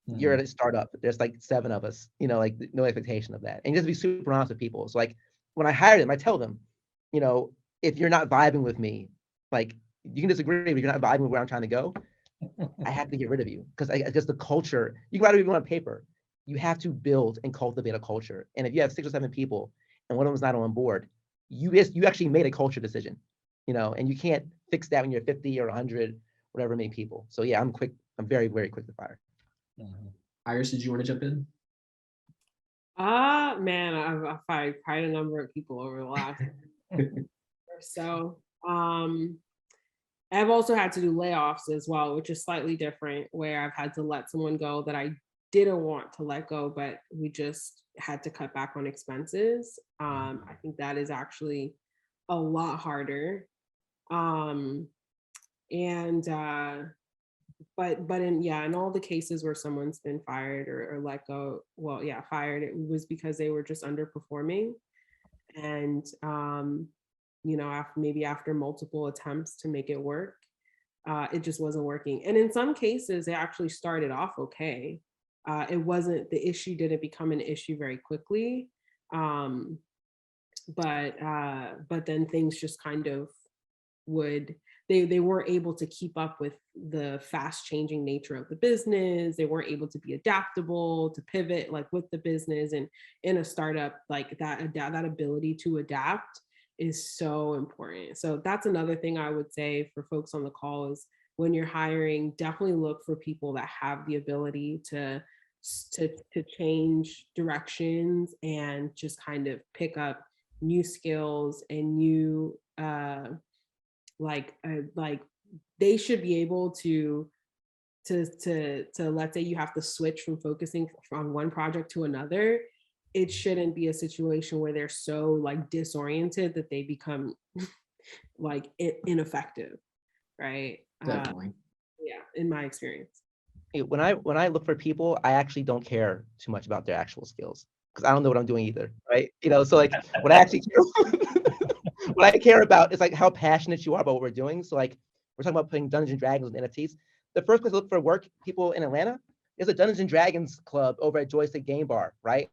You're at a startup. There's like 7 of us, like no expectation of that. And just be super honest with people. So like when I hire them, I tell them, if you're not vibing with me, like you can disagree, but you're not vibing with where I'm trying to go, I have to get rid of you. Because I guess the culture, you can write it on paper. You have to build and cultivate a culture. And if you have 6 or 7 people and one of them's not on board, you actually made a culture decision, and you can't fix that when you're 50 or 100, whatever many people. So yeah, I'm very, very quick to fire. Iris, did you want to jump in? Man, I've fired quite a number of people over the last or so. I've also had to do layoffs as well, which is slightly different, where I've had to let someone go that I didn't want to let go, but we just had to cut back on expenses. I think that is actually a lot harder. But in all the cases where someone's been fired or let go, fired, it was because they were just underperforming. And after multiple attempts to make it work, it just wasn't working. And in some cases, it actually started off okay. The issue didn't become an issue very quickly. But then things just kind of they weren't able to keep up with the fast changing nature of the business. They weren't able to be adaptable, to pivot like with the business. And in a startup, like that ability to adapt is so important. So that's another thing I would say for folks on the call is when you're hiring, definitely look for people that have the ability to change directions and just kind of pick up new skills and new they should be able to let's say you have to switch from focusing on one project to another. It shouldn't be a situation where they're so like disoriented that they become like ineffective, right? Definitely. Yeah, in my experience. When I look for people, I actually don't care too much about their actual skills because I don't know what I'm doing either, right? So like what I actually care, what I care about is like how passionate you are about what we're doing. So like we're talking about putting Dungeons and Dragons with NFTs. The first place to look for work, people in Atlanta, is a Dungeons and Dragons club over at Joystick Game Bar, right?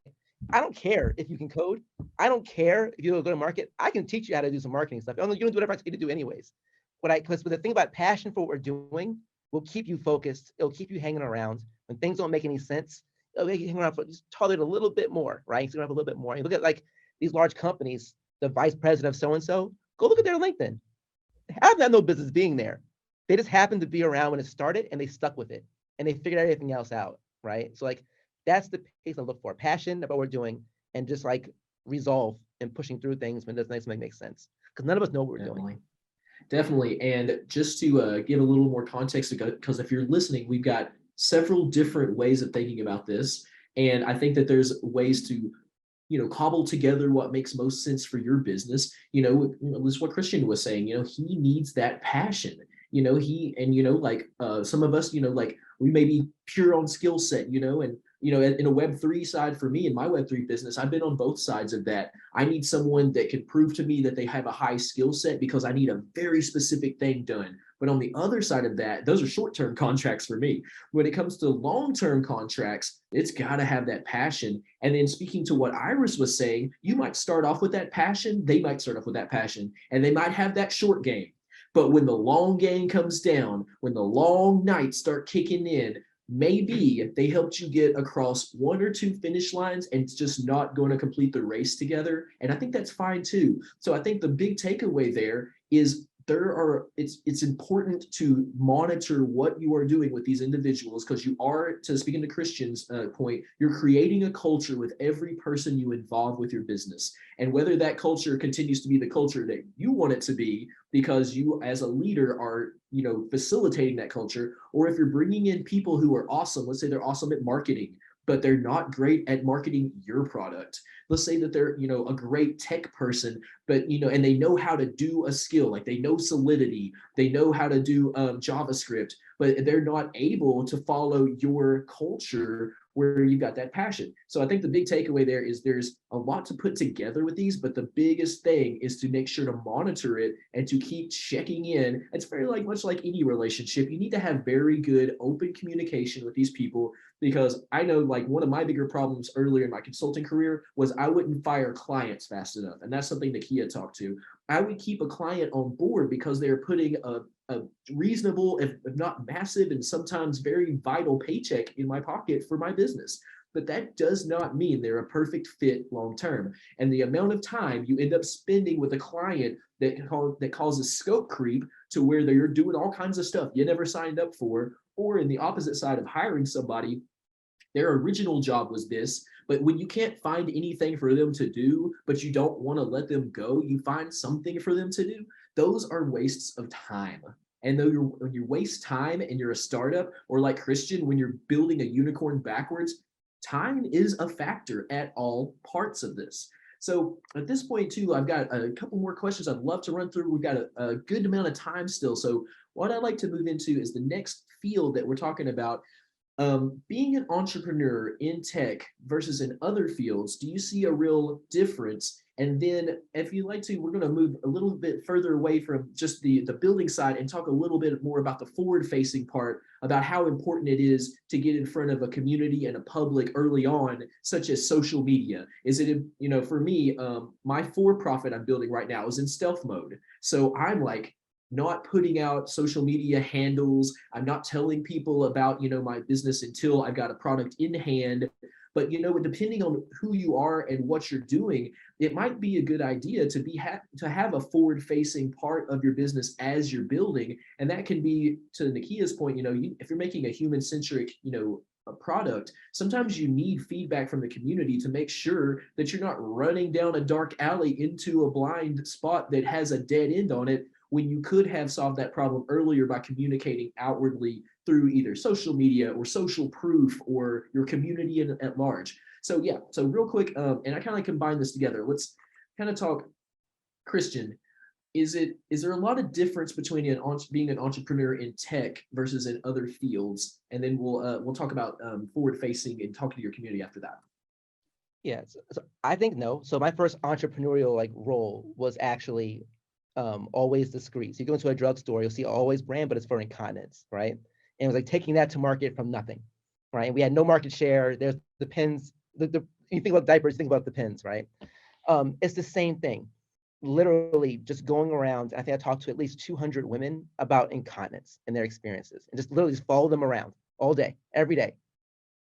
I don't care if you can code. I don't care if you go to market. I can teach you how to do some marketing stuff. You don't do whatever I tell you to do anyways. Because the thing about passion for what we're doing will keep you focused. It'll keep you hanging around when things don't make any sense. It'll make you hang around for just tolerate a little bit more, right? So you have a little bit more. You look at like these large companies, the vice president of so and so. Go look at their LinkedIn. Have that no business being there. They just happened to be around when it started, and they stuck with it, and they figured everything else out, right? So like that's the pace I look for: passion about what we're doing, and just like resolve and pushing through things when it doesn't make sense. Because none of us know what we're doing. Definitely. And just to give a little more context, because if you're listening, we've got several different ways of thinking about this. And I think that there's ways to, cobble together what makes most sense for your business. This is what Christian was saying, he needs that passion. Some of us, like we may be pure on skill set, and in a Web3 side for me in my Web3 business, I've been on both sides of that. I need someone that can prove to me that they have a high skill set because I need a very specific thing done. But on the other side of that, those are short-term contracts for me. When it comes to long-term contracts, it's got to have that passion. And then speaking to what Iris was saying, you might start off with that passion, they might start off with that passion, and they might have that short game. But when the long game comes down, when the long nights start kicking in, maybe they helped you get across one or two finish lines and it's just not going to complete the race together. And I think that's fine too. So I think the big takeaway there is it's important to monitor what you are doing with these individuals, because you are, to speaking to Christian's point, you're creating a culture with every person you involve with your business. And whether that culture continues to be the culture that you want it to be because you as a leader are facilitating that culture, or if you're bringing in people who are awesome, let's say they're awesome at marketing but they're not great at marketing your product. Let's say that they're, a great tech person, but, and they know how to do a skill, like they know Solidity, they know how to do JavaScript, but they're not able to follow your culture where you got that passion. So I think the big takeaway there is there's a lot to put together with these, but the biggest thing is to make sure to monitor it and to keep checking in. It's very much like any relationship. You need to have very good open communication with these people, because I know one of my bigger problems earlier in my consulting career was I wouldn't fire clients fast enough. And that's something Nakia talked to. I would keep a client on board because they're putting a reasonable, if not massive, and sometimes very vital paycheck in my pocket for my business. But that does not mean they're a perfect fit long term. And the amount of time you end up spending with a client that causes scope creep to where they're doing all kinds of stuff you never signed up for, or in the opposite side of hiring somebody, their original job was this, but when you can't find anything for them to do, but you don't want to let them go, you find something for them to do. Those are wastes of time. And when you waste time and you're a startup, or like Christian, when you're building a unicorn backwards, time is a factor at all parts of this. So at this point too, I've got a couple more questions I'd love to run through. We've got a good amount of time still. So what I'd like to move into is the next field that we're talking about. Being an entrepreneur in tech versus in other fields, do you see a real difference? And then if you'd like to, we're going to move a little bit further away from just the building side and talk a little bit more about the forward facing part, about how important it is to get in front of a community and a public early on, such as social media. Is it, for me, my for-profit I'm building right now is in stealth mode. So I'm not putting out social media handles. I'm not telling people about, my business until I've got a product in hand. But, depending on who you are and what you're doing, it might be a good idea to have a forward-facing part of your business as you're building. And that can be, to Nakia's point, if you're making a human-centric, a product, sometimes you need feedback from the community to make sure that you're not running down a dark alley into a blind spot that has a dead end on it, when you could have solved that problem earlier by communicating outwardly through either social media or social proof or your community at large. So yeah, so real quick, and I kind of combine this together. Let's kind of talk, Christian, is there a lot of difference between being an entrepreneur in tech versus in other fields? And then we'll talk about forward facing and talking to your community after that. Yeah, so I think no. So my first entrepreneurial like role was actually always discreet. So you go into a drugstore, you'll see always brand, but it's for incontinence, right? And it was like taking that to market from nothing, right? And we had no market share. There's the pins. You think about diapers, think about the pins, right? It's the same thing. Literally just going around. I think I talked to at least 200 women about incontinence and their experiences, and just literally just follow them around all day, every day,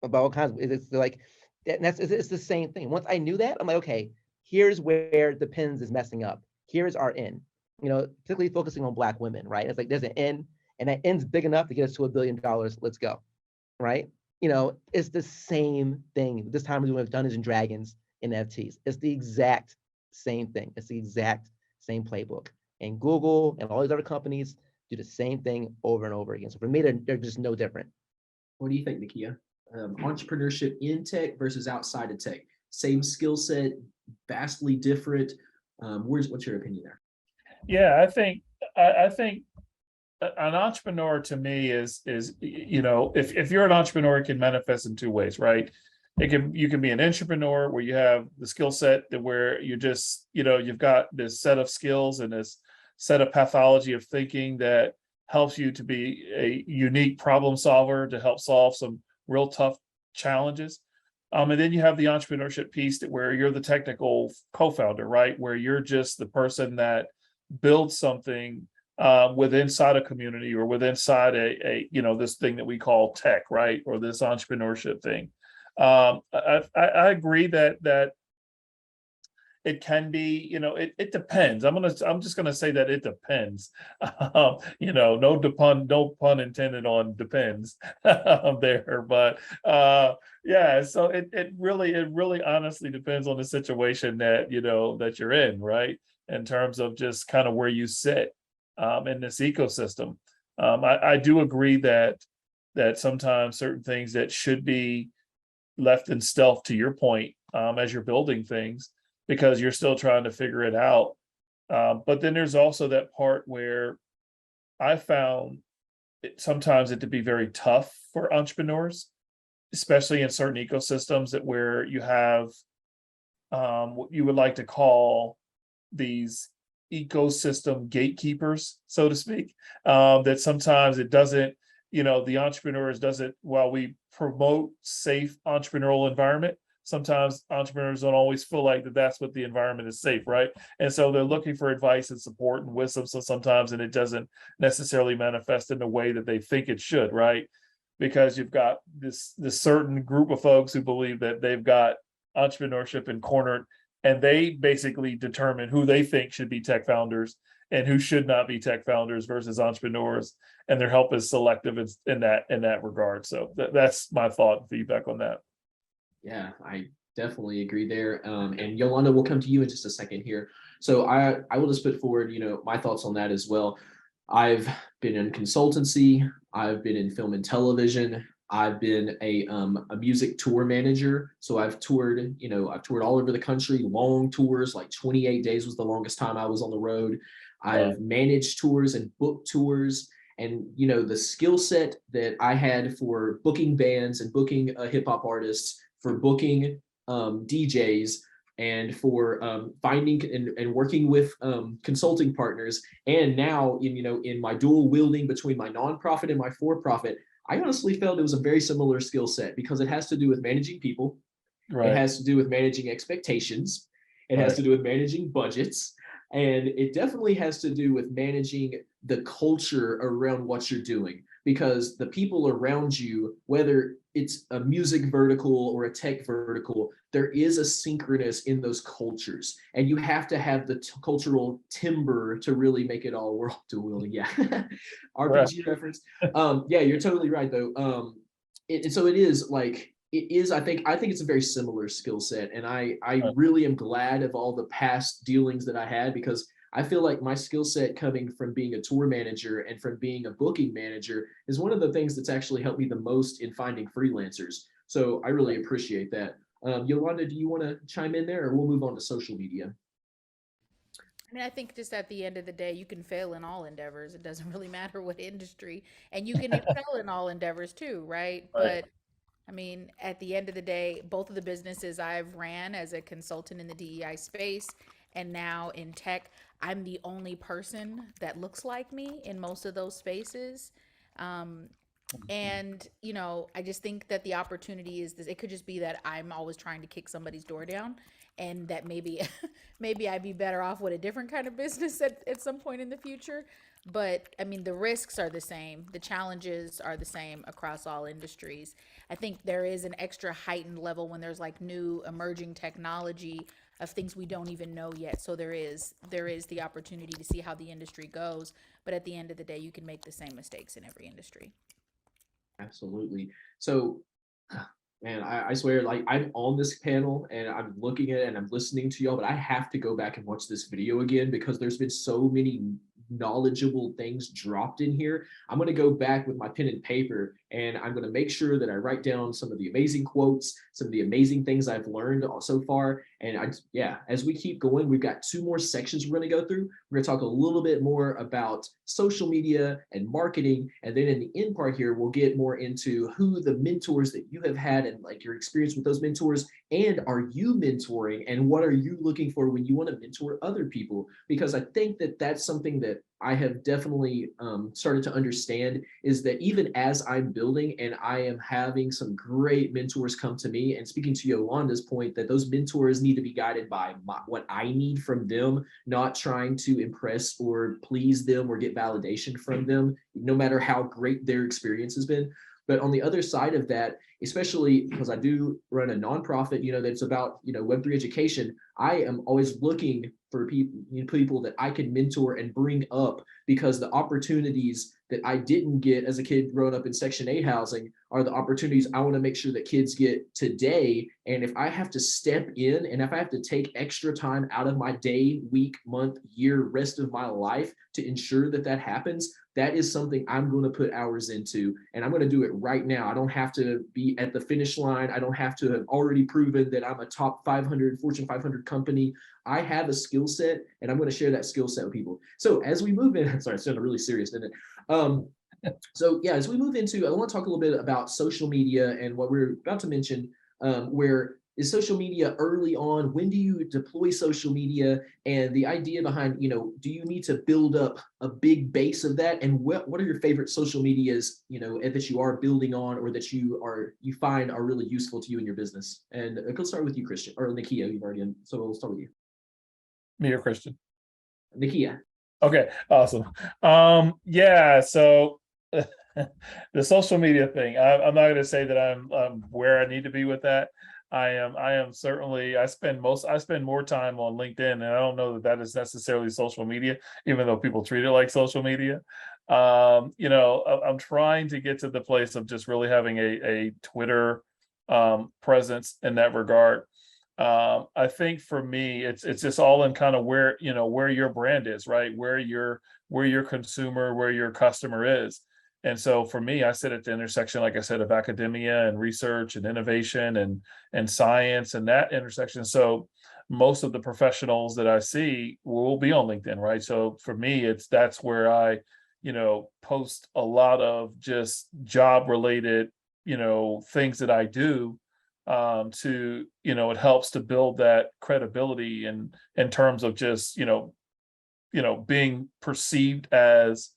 about all kinds of. It's like, and it's the same thing. Once I knew that, I'm like, okay, here's where the pins is messing up. Here's our in. You know, particularly focusing on Black women, right? It's like there's an in, and that in's big enough to get us to $1 billion. Let's go, right? You know, it's the same thing. This time we're doing Dungeons and Dragons and NFTs. It's the exact same thing. It's the exact same playbook. And Google and all these other companies do the same thing over and over again. So for me, they're just no different. What do you think, Nakia? Entrepreneurship in tech versus outside of tech, same skill set, vastly different. What's your opinion there? Yeah, I think an entrepreneur to me is you know, if you're an entrepreneur, it can manifest in two ways, right? You can be an entrepreneur where you have the skill set that where you just, you know, you've got this set of skills and this set of pathology of thinking that helps you to be a unique problem solver to help solve some real tough challenges. And then you have the entrepreneurship piece that where you're the technical co-founder, right? Where you're just the person that builds something with inside a community or with inside a you know, this thing that we call tech, right? Or this entrepreneurship thing. I agree that it can be, you know, it depends. I'm just gonna say that it depends. You know, no pun intended on depends there, but yeah. So it really honestly depends on the situation that, you know, that you're in, right? In terms of just kind of where you sit in this ecosystem. I do agree that sometimes certain things that should be left in stealth, to your point, as you're building things, because you're still trying to figure it out. But then there's also that part where I found sometimes it to be very tough for entrepreneurs, especially in certain ecosystems that where you have what you would like to call these ecosystem gatekeepers, so to speak, that sometimes it doesn't, you know, the entrepreneurs doesn't, while we promote safe entrepreneurial environment, sometimes entrepreneurs don't always feel like that's what the environment is safe, right? And so they're looking for advice and support and wisdom. So sometimes, and it doesn't necessarily manifest in the way that they think it should, right? Because you've got this certain group of folks who believe that they've got entrepreneurship in cornered, and they basically determine who they think should be tech founders and who should not be tech founders versus entrepreneurs, and their help is selective in that regard. So that's my thought and feedback on that. Yeah, I definitely agree there. And Yolanda, we'll come to you in just a second here. So I will just put forward, you know, my thoughts on that as well. I've been in consultancy. I've been in film and television. I've been a music tour manager. So I've toured, you know, I've toured all over the country, long tours, like 28 days was the longest time I was on the road. I've managed tours and booked tours. And, you know, the skill set that I had for booking bands and booking hip hop artists, for booking DJs, and for finding and working with consulting partners. And now, you know, in my dual wielding between my nonprofit and my for-profit, I honestly felt it was a very similar skill set because it has to do with managing people. Right. It has to do with managing expectations. It has to do with managing budgets. And it definitely has to do with managing the culture around what you're doing, because the people around you, whether it's a music vertical or a tech vertical, there is a synchronous in those cultures. And you have to have the cultural timber to really make it all work to willing. Yeah. RPG reference. Yeah, you're totally right though. So it is like, it is, I think it's a very similar skill set. And I really am glad of all the past dealings that I had, because I feel like my skill set coming from being a tour manager and from being a booking manager is one of the things that's actually helped me the most in finding freelancers. So I really appreciate that. Yolanda, do you want to chime in there, or we'll move on to social media? I mean, I think just at the end of the day, you can fail in all endeavors. It doesn't really matter what industry, and you can excel in all endeavors too, right? Right. But I mean, at the end of the day, both of the businesses I've ran as a consultant in the DEI space and now in tech, I'm the only person that looks like me in most of those spaces. Um, and, you know, I just think that the opportunity is this. It could just be that I'm always trying to kick somebody's door down and that maybe maybe I'd be better off with a different kind of business at some point in the future. But I mean, the risks are the same. The challenges are the same across all industries. I think there is an extra heightened level when there's like new emerging technology of things we don't even know yet. So there is the opportunity to see how the industry goes. But at the end of the day, you can make the same mistakes in every industry. Absolutely. So, man, I swear, like I'm on this panel and I'm looking at it and I'm listening to y'all, but I have to go back and watch this video again because there's been so many knowledgeable things dropped in here. I'm going to go back with my pen and paper and I'm going to make sure that I write down some of the amazing quotes, some of the amazing things I've learned so far. And yeah, as we keep going, we've got 2 more sections we're going to go through. We're going to talk a little bit more about social media and marketing. And then in the end part here, we'll get more into who the mentors that you have had and like your experience with those mentors. And are you mentoring and what are you looking for when you want to mentor other people? Because I think that that's something that I have definitely started to understand is that even as I'm building and I am having some great mentors come to me, and speaking to Yolanda's point that those mentors need to be guided by what I need from them, not trying to impress or please them or get validation from them, no matter how great their experience has been. But on the other side of that, especially because I do run a nonprofit, that's about, Web3 education, I am always looking for people that I can mentor and bring up because the opportunities that I didn't get as a kid growing up in Section 8 housing are the opportunities I want to make sure that kids get today. And if I have to step in and if I have to take extra time out of my day, week, month, year, rest of my life to ensure that that happens, that is something I'm going to put hours into, and I'm going to do it right now. I don't have to be at the finish line. I don't have to have already proven that I'm a top 500 Fortune 500 company. I have a skill set, and I'm going to share that skill set with people. So as we move in, sorry, it sounded really serious, didn't it? So yeah, as we move into, I want to talk a little bit about social media and what we're about to mention, where is social media early on? When do you deploy social media? And the idea behind, do you need to build up a big base of that? And what are your favorite social medias, that you are building on or that you find are really useful to you in your business? And let's start with you, Christian, or Nakia, you've already, so we'll start with you. Me or Christian? Nakia. Okay, awesome. Yeah, so the social media thing, I'm not going to say that I'm where I need to be with that. I am certainly, I spend more time on LinkedIn, and I don't know that is necessarily social media, even though people treat it like social media. I'm trying to get to the place of just really having a Twitter presence in that regard. I think for me, it's just all in kind of where your brand is, right? Where your consumer, where your customer is. And so for me, I sit at the intersection, like I said, of academia and research and innovation and science and that intersection. So most of the professionals that I see will be on LinkedIn, right? So for me, that's where I, post a lot of just job related, things that I do it helps to build that credibility in terms of just, being perceived as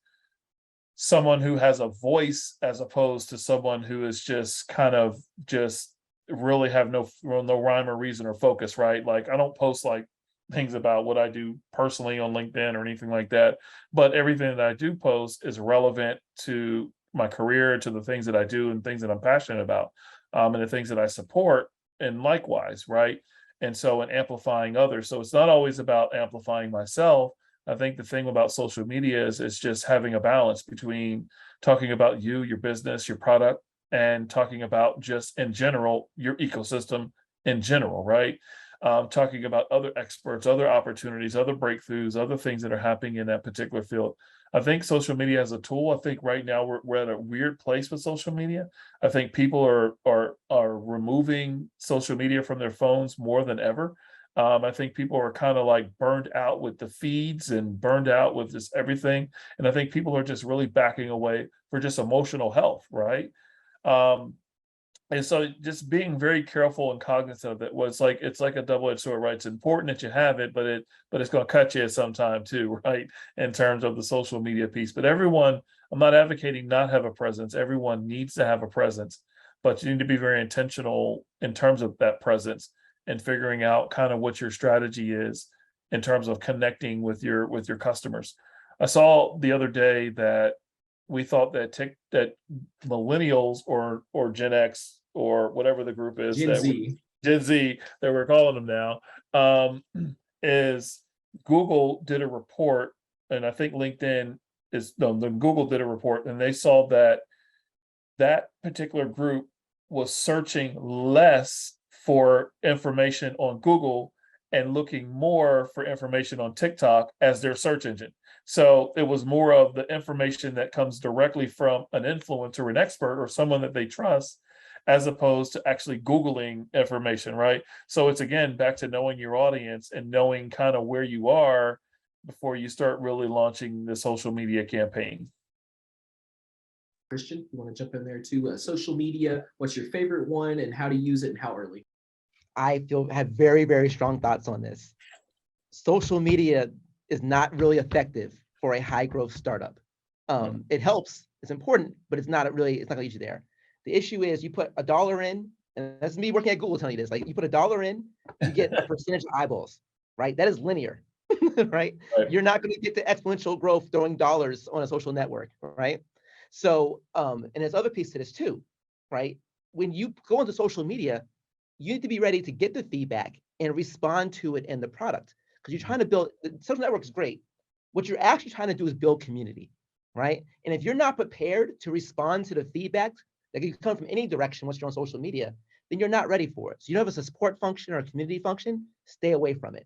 someone who has a voice as opposed to someone who is just kind of just really have no rhyme or reason or focus, right? Like I don't post like things about what I do personally on LinkedIn or anything like that, but everything that I do post is relevant to my career, to the things that I do and things that I'm passionate about, and the things that I support, and likewise, right? And so in amplifying others. So it's not always about amplifying myself. I think the thing about social media is just having a balance between talking about you, your business, your product, and talking about just in general, your ecosystem in general, right? Talking about other experts, other opportunities, other breakthroughs, other things that are happening in that particular field. I think social media as a tool, I think right now we're at a weird place with social media. I think people are removing social media from their phones more than ever. I think people are kind of like burned out with the feeds and burned out with just everything. And I think people are just really backing away for just emotional health, right? Um, and so just being very careful and cognizant of it was like, it's like a double-edged sword, right? It's important that you have it, but it's going to cut you at some time too, right? In terms of the social media piece. But everyone, I'm not advocating not have a presence. Everyone needs to have a presence, but you need to be very intentional in terms of that presence and figuring out kind of what your strategy is in terms of connecting with your customers. I saw the other day that we thought that millennials or Gen X or whatever the group is Gen Z. Gen Z that we're calling them now, is Google did a report, and I think LinkedIn is no, the Google did a report, and they saw that that particular group was searching less for information on Google and looking more for information on TikTok as their search engine. So it was more of the information that comes directly from an influencer, an expert, or someone that they trust, as opposed to actually Googling information, right? So it's again back to knowing your audience and knowing kind of where you are before you start really launching the social media campaign. Christian, you want to jump in there too? Social media, what's your favorite one and how to use it and how early? I have very, very strong thoughts on this. Social media is not really effective for a high growth startup. It helps, it's important, but it's not going to get you there. The issue is you put $1 in, and that's me working at Google telling you this, like you put $1 in, you get a percentage of eyeballs, right? That is linear, right? You're not going to get the exponential growth throwing dollars on a social network, right? So, and there's other piece to this too, right? When you go into social media, you need to be ready to get the feedback and respond to it in the product, because you're trying to build, the social network is great. What you're actually trying to do is build community, right? And if you're not prepared to respond to the feedback that can come from any direction once you're on social media, then you're not ready for it. So you don't have a support function or a community function, stay away from it.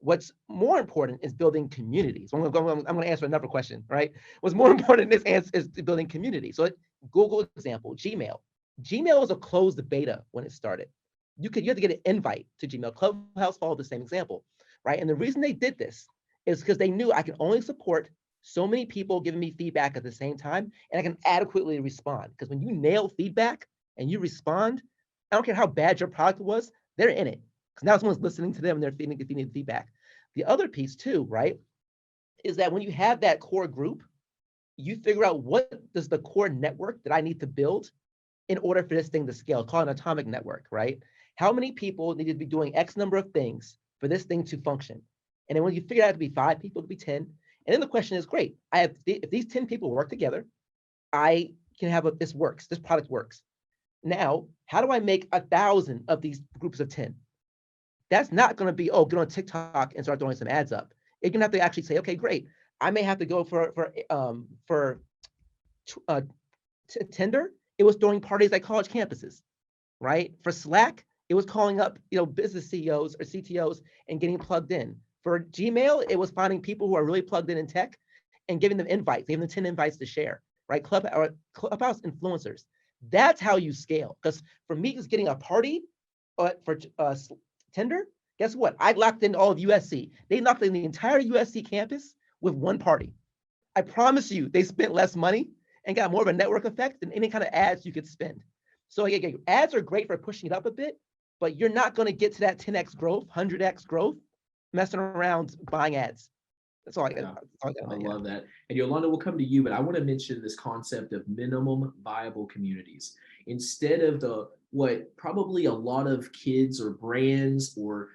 What's more important is building communities. I'm going to answer another question, right? What's more important in this answer is building community. So Google example, Gmail. Gmail was a closed beta when it started. You had to get an invite to Gmail. Clubhouse followed the same example, right? And the reason they did this is because they knew I can only support so many people giving me feedback at the same time, and I can adequately respond. Because when you nail feedback and you respond, I don't care how bad your product was, they're in it. Because now someone's listening to them and they're feeding the feedback. The other piece too, right, is that when you have that core group, you figure out what does the core network that I need to build in order for this thing to scale, call it an atomic network, right? How many people need to be doing X number of things for this thing to function? And then when you figure out to be 5 people, to be 10, and then the question is, great, if these 10 people work together, I can have this product works. Now, how do I make 1,000 of these groups of 10? That's not going to be, oh, get on TikTok and start throwing some ads up. You're going to have to actually say, okay, great. I may have to go for Tinder. It was throwing parties at college campuses, right? For Slack, it was calling up, business CEOs or CTOs and getting plugged in. For Gmail, it was finding people who are really plugged in tech and giving them invites, giving them 10 invites to share, right? Clubhouse influencers. That's how you scale. Because for me, just getting a party for Tinder, guess what? I locked in all of USC. They knocked in the entire USC campus with one party. I promise you, they spent less money and got more of a network effect than any kind of ads you could spend. So again, ads are great for pushing it up a bit, but you're not going to get to that 10x growth, 100x growth, messing around buying ads. That's all I got. I love that. And Yolanda, will come to you, but I want to mention this concept of minimum viable communities. Instead of what probably a lot of kids or brands or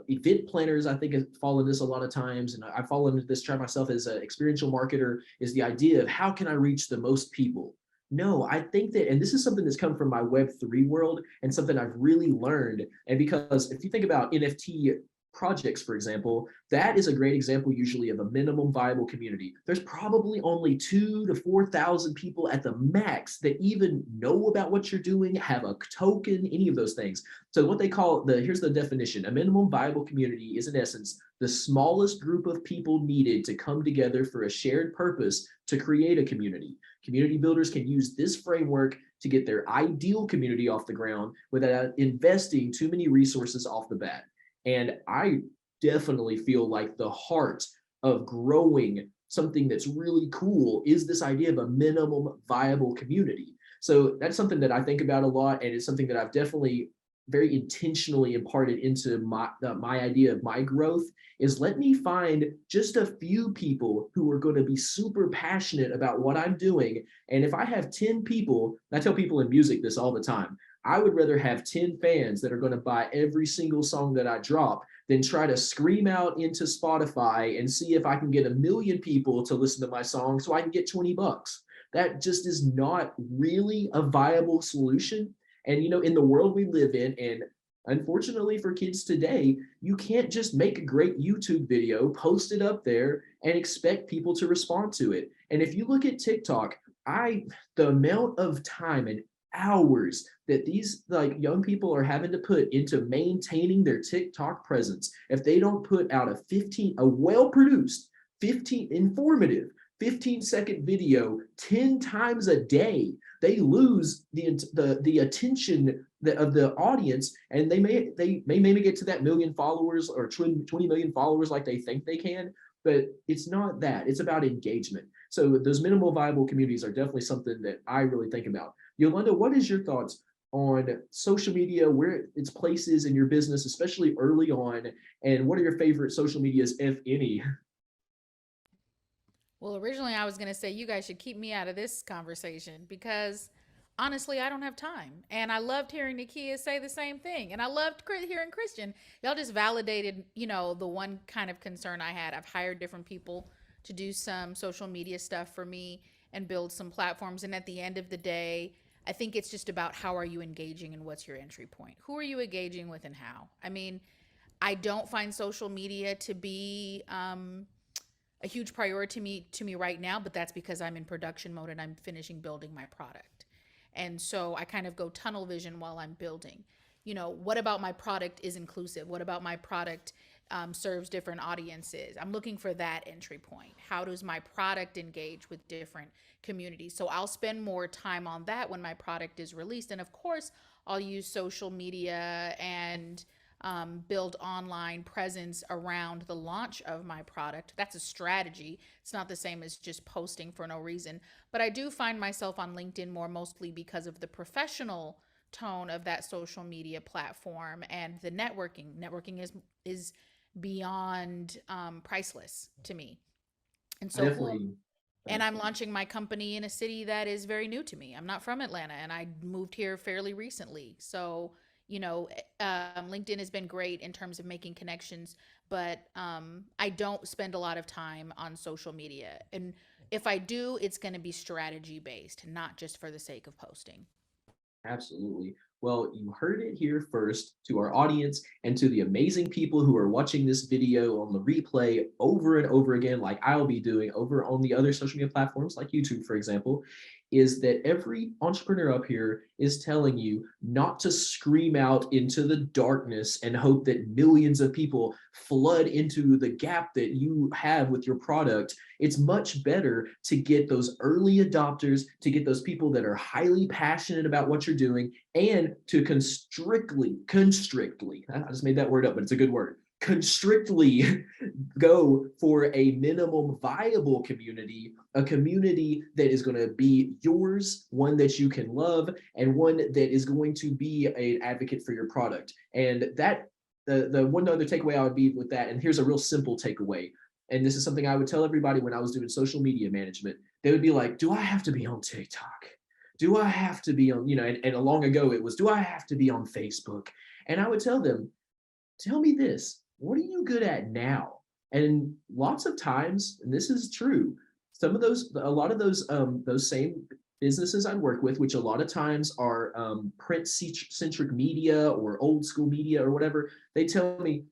event planners, I think, have fallen this a lot of times, and I fall into this trap myself as an experiential marketer, is the idea of how can I reach the most people? No, I think that, and this is something that's come from my Web3 world and something I've really learned. And because if you think about NFT projects, for example, that is a great example usually of a minimum viable community. There's probably only 2,000 to 4,000 people at the max that even know about what you're doing, have a token, any of those things. So what they call here's the definition: a minimum viable community is in essence the smallest group of people needed to come together for a shared purpose to create a community. Community builders can use this framework to get their ideal community off the ground without investing too many resources off the bat. And I definitely feel like the heart of growing something that's really cool is this idea of a minimum viable community. So that's something that I think about a lot, and it's something that I've definitely very intentionally imparted into my idea of my growth is let me find just a few people who are going to be super passionate about what I'm doing. And if I have 10 people, I tell people in music this all the time, I would rather have 10 fans that are going to buy every single song that I drop than try to scream out into Spotify and see if I can get 1 million people to listen to my song so I can get $20. That just is not really a viable solution. And, in the world we live in, and unfortunately for kids today, you can't just make a great YouTube video, post it up there, and expect people to respond to it. And if you look at TikTok, the amount of time and hours that these like young people are having to put into maintaining their TikTok presence, if they don't put out a well-produced, informative 15-second video 10 times a day, they lose the attention of the audience, and they may maybe get to that 1 million followers or 20 million followers like they think they can, but it's not that. It's about engagement. So those minimal viable communities are definitely something that I really think about. Yolanda, what is your thoughts on social media, where its places in your business, especially early on, and what are your favorite social medias, if any? Well, originally I was going to say you guys should keep me out of this conversation because honestly, I don't have time. And I loved hearing Nakia say the same thing. And I loved hearing Christian. Y'all just validated, the one kind of concern I had. I've hired different people to do some social media stuff for me and build some platforms. And at the end of the day, I think it's just about how are you engaging and what's your entry point? Who are you engaging with and how? I mean, I don't find social media to be a huge priority to me right now, but that's because I'm in production mode and I'm finishing building my product. And so I kind of go tunnel vision while I'm building. What about my product is inclusive? What about my product serves different audiences? I'm looking for that entry point. How does my product engage with different communities? So I'll spend more time on that when my product is released. And of course, I'll use social media and build online presence around the launch of my product. That's a strategy. It's not the same as just posting for no reason. But I do find myself on LinkedIn more mostly because of the professional tone of that social media platform and the networking. Networking is beyond priceless to me. And so and I'm launching my company in a city that is very new to me. I'm not from Atlanta and I moved here fairly recently. So LinkedIn has been great in terms of making connections, but I don't spend a lot of time on social media. And if I do, it's going to be strategy based, not just for the sake of posting. Absolutely. Well, you heard it here first to our audience and to the amazing people who are watching this video on the replay over and over again, like I'll be doing over on the other social media platforms like YouTube, for example, is that every entrepreneur up here is telling you not to scream out into the darkness and hope that millions of people flood into the gap that you have with your product. It's much better to get those early adopters, to get those people that are highly passionate about what you're doing, and to constrictly, I just made that word up, but it's a good word, constrictly go for a minimum viable community, a community that is going to be yours, one that you can love, and one that is going to be an advocate for your product. And that the one other takeaway I would be with that, and here's a real simple takeaway, and this is something I would tell everybody when I was doing social media management. They would be like, do I have to be on TikTok? Do I have to be on, and long ago it was, do I have to be on Facebook? And I would tell them, tell me this, what are you good at now? And lots of times, and this is true, a lot of those same businesses I work with, which a lot of times are print-centric media or old school media or whatever, they tell me,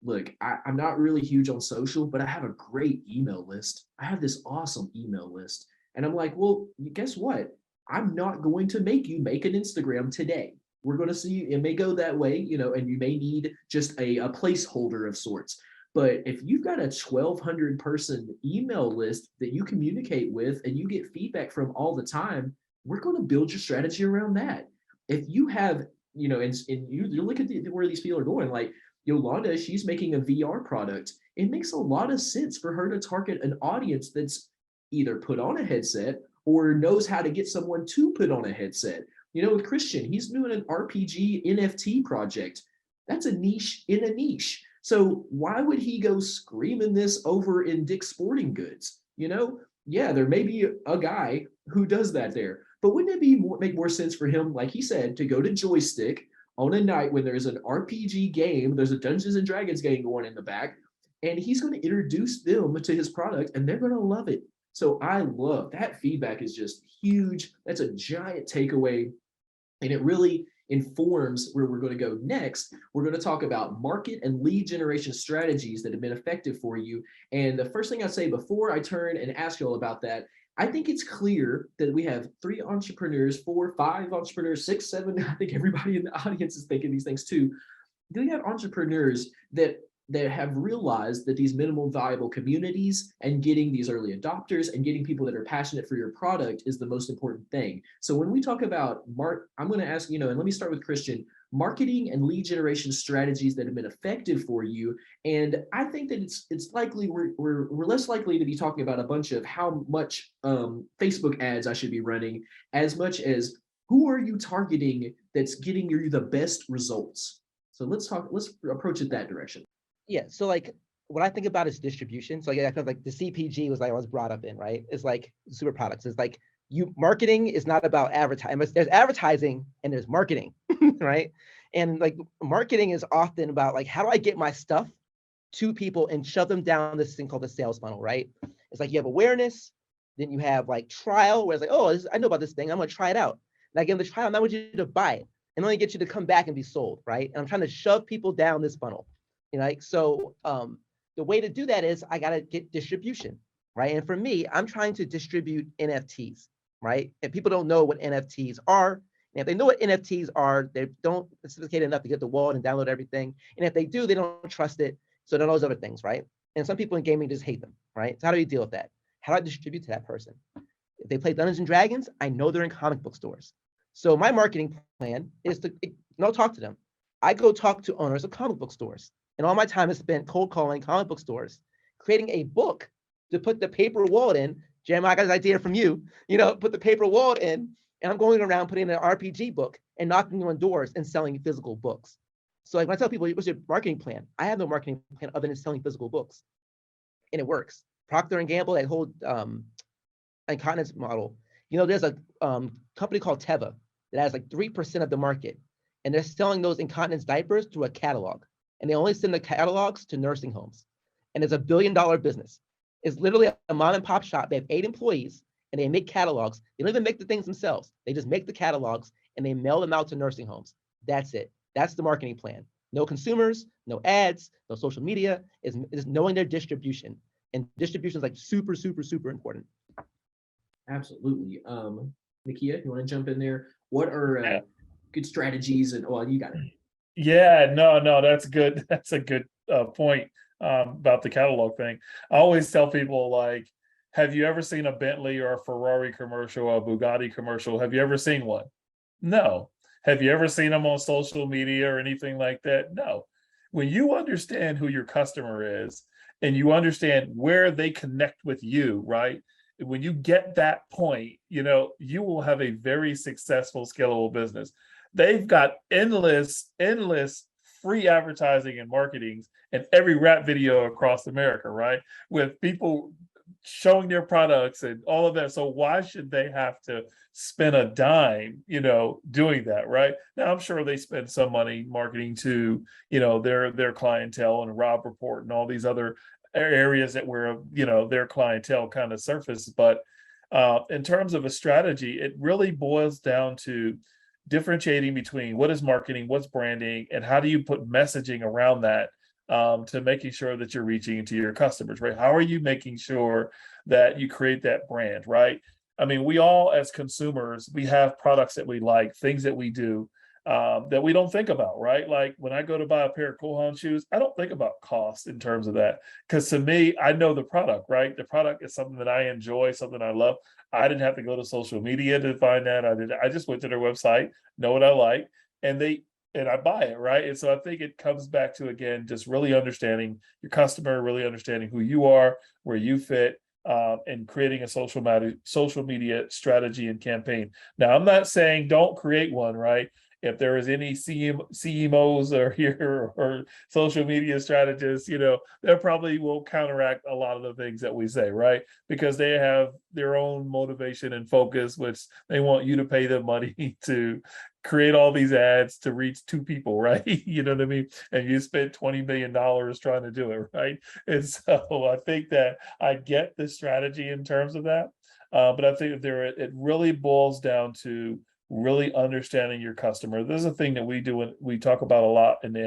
look, I'm not really huge on social, but I have a great email list. I have this awesome email list. And I'm like, well, guess what? I'm not going to make you make an Instagram today. We're going to see, it may go that way, and you may need just a placeholder of sorts. But if you've got a 1,200 person email list that you communicate with and you get feedback from all the time, we're going to build your strategy around that. If you have, and you look at where these people are going, like Yolanda, she's making a VR product. It makes a lot of sense for her to target an audience that's either put on a headset or knows how to get someone to put on a headset. With Christian, he's doing an RPG NFT project. That's a niche in a niche. So why would he go screaming this over in Dick's Sporting Goods? Yeah, there may be a guy who does that there, but wouldn't it make more sense for him, like he said, to go to Joystick on a night when there's an RPG game, there's a Dungeons and Dragons game going in the back, and he's going to introduce them to his product and they're going to love it. So I love that feedback is just huge. That's a giant takeaway. And it really informs where we're going to go next. We're going to talk about market and lead generation strategies that have been effective for you. And the first thing I say before I turn and ask you all about that, I think it's clear that we have 3 entrepreneurs, 4, 5 entrepreneurs, 6, 7. I think everybody in the audience is thinking these things too. Do we have entrepreneurs that have realized that these minimum viable communities and getting these early adopters and getting people that are passionate for your product is the most important thing? So when we talk about I'm going to ask, and let me start with Christian, marketing and lead generation strategies that have been effective for you. And I think that it's likely we're less likely to be talking about a bunch of how much Facebook ads I should be running, as much as who are you targeting that's getting you the best results. So let's approach it that direction. Yeah, so like what I think about is distribution. So I feel like the CPG was like I was brought up in, right? It's like super products. It's like marketing is not about advertising. There's advertising and there's marketing, right? And like marketing is often about like how do I get my stuff to people and shove them down this thing called the sales funnel, right? It's like you have awareness, then you have like trial, where it's like, oh, I know about this thing, I'm gonna try it out. And I give them the trial, and I want you to buy it and only get you to come back and be sold, right? And I'm trying to shove people down this funnel. So the way to do that is I got to get distribution, right? And for me, I'm trying to distribute NFTs, right? And people don't know what NFTs are. And if they know what NFTs are, they don't sophisticated enough to get the wallet and download everything. And if they do, they don't trust it. So then those other things, right? And some people in gaming just hate them, right? So how do we deal with that? How do I distribute to that person? If they play Dungeons and Dragons, I know they're in comic book stores. So my marketing plan is to talk to them. I go talk to owners of comic book stores. And all my time is spent cold calling comic book stores, creating a book to put the paper wallet in. Jeremiah, I got this idea from you, put the paper wallet in, and I'm going around putting in an RPG book and knocking on doors and selling physical books. So like when I tell people, what's your marketing plan? I have no marketing plan other than selling physical books. And it works. Procter & Gamble, that whole incontinence model, there's a company called Teva that has like 3% of the market. And they're selling those incontinence diapers through a catalog. And they only send the catalogs to nursing homes. And it's $1 billion business. It's literally a mom and pop shop. They have 8 employees and they make catalogs. They don't even make the things themselves. They just make the catalogs and they mail them out to nursing homes. That's it. That's the marketing plan. No consumers, no ads, no social media, is knowing their distribution. And distribution is like super, super, super important. Absolutely. Nakia, you want to jump in there? What are good strategies? And you got it. Yeah, no, that's good. That's a good point about the catalog thing. I always tell people, like, have you ever seen a Bentley or a Ferrari commercial or a Bugatti commercial? Have you ever seen one? No. Have you ever seen them on social media or anything like that? No. When you understand who your customer is and you understand where they connect with you, right? When you get that point, you will have a very successful, scalable business. They've got endless free advertising and marketing in every rap video across America, right? With people showing their products and all of that. So why should they have to spend a dime, doing that, right? Now, I'm sure they spend some money marketing to, their clientele and Rob Report and all these other areas that where, their clientele kind of surface. But in terms of a strategy, it really boils down to differentiating between what is marketing, what's branding, and how do you put messaging around that to making sure that you're reaching into your customers, right? How are you making sure that you create that brand, right? I mean, we all as consumers, we have products that we like, things that we do that we don't think about, right? Like when I go to buy a pair of Cool Hand shoes, I don't think about cost in terms of that. Because to me, I know the product, right? The product is something that I enjoy, something I love. I didn't have to go to social media to find that. I just went to their website, know what I like, and they and I buy it, right? And so I think it comes back to, again, just really understanding your customer, really understanding who you are, where you fit, and creating a social media strategy and campaign. Now, I'm not saying don't create one, right? If there is any CMOs or here or social media strategists, they probably will counteract a lot of the things that we say, right? Because they have their own motivation and focus, which they want you to pay them money to create all these ads to reach two people, right? You know what I mean? And you spent $20 million trying to do it, right? And so I think that I get the strategy in terms of that. But I think that it really boils down to really understanding your customer. This is a thing that we do and we talk about a lot in the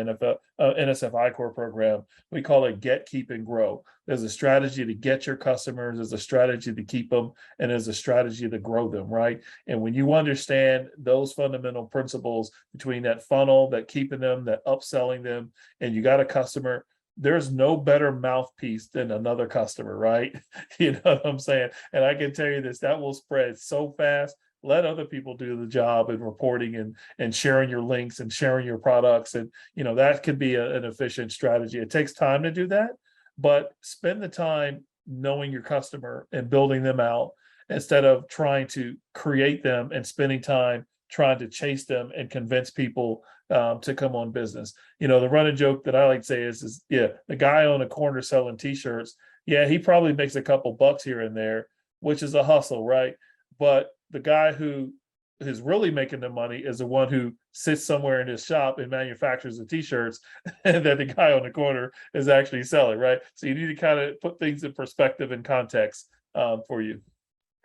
NSF Core program. We call it get, keep, and grow. There's a strategy to get your customers, there's a strategy to keep them, and there's a strategy to grow them, right? And when you understand those fundamental principles between that funnel, that keeping them, that upselling them, and you got a customer, there's no better mouthpiece than another customer, right? You know what I'm saying? And I can tell you this, that will spread so fast. Let other people do the job in reporting and sharing your links and sharing your products. And, that could be an efficient strategy. It takes time to do that, but spend the time knowing your customer and building them out instead of trying to create them and spending time trying to chase them and convince people to come on business. The running joke that I like to say is the guy on the corner selling t-shirts, he probably makes a couple bucks here and there, which is a hustle, right? But the guy who is really making the money is the one who sits somewhere in his shop and manufactures the t-shirts and that the guy on the corner is actually selling, right? So you need to kind of put things in perspective and context for you.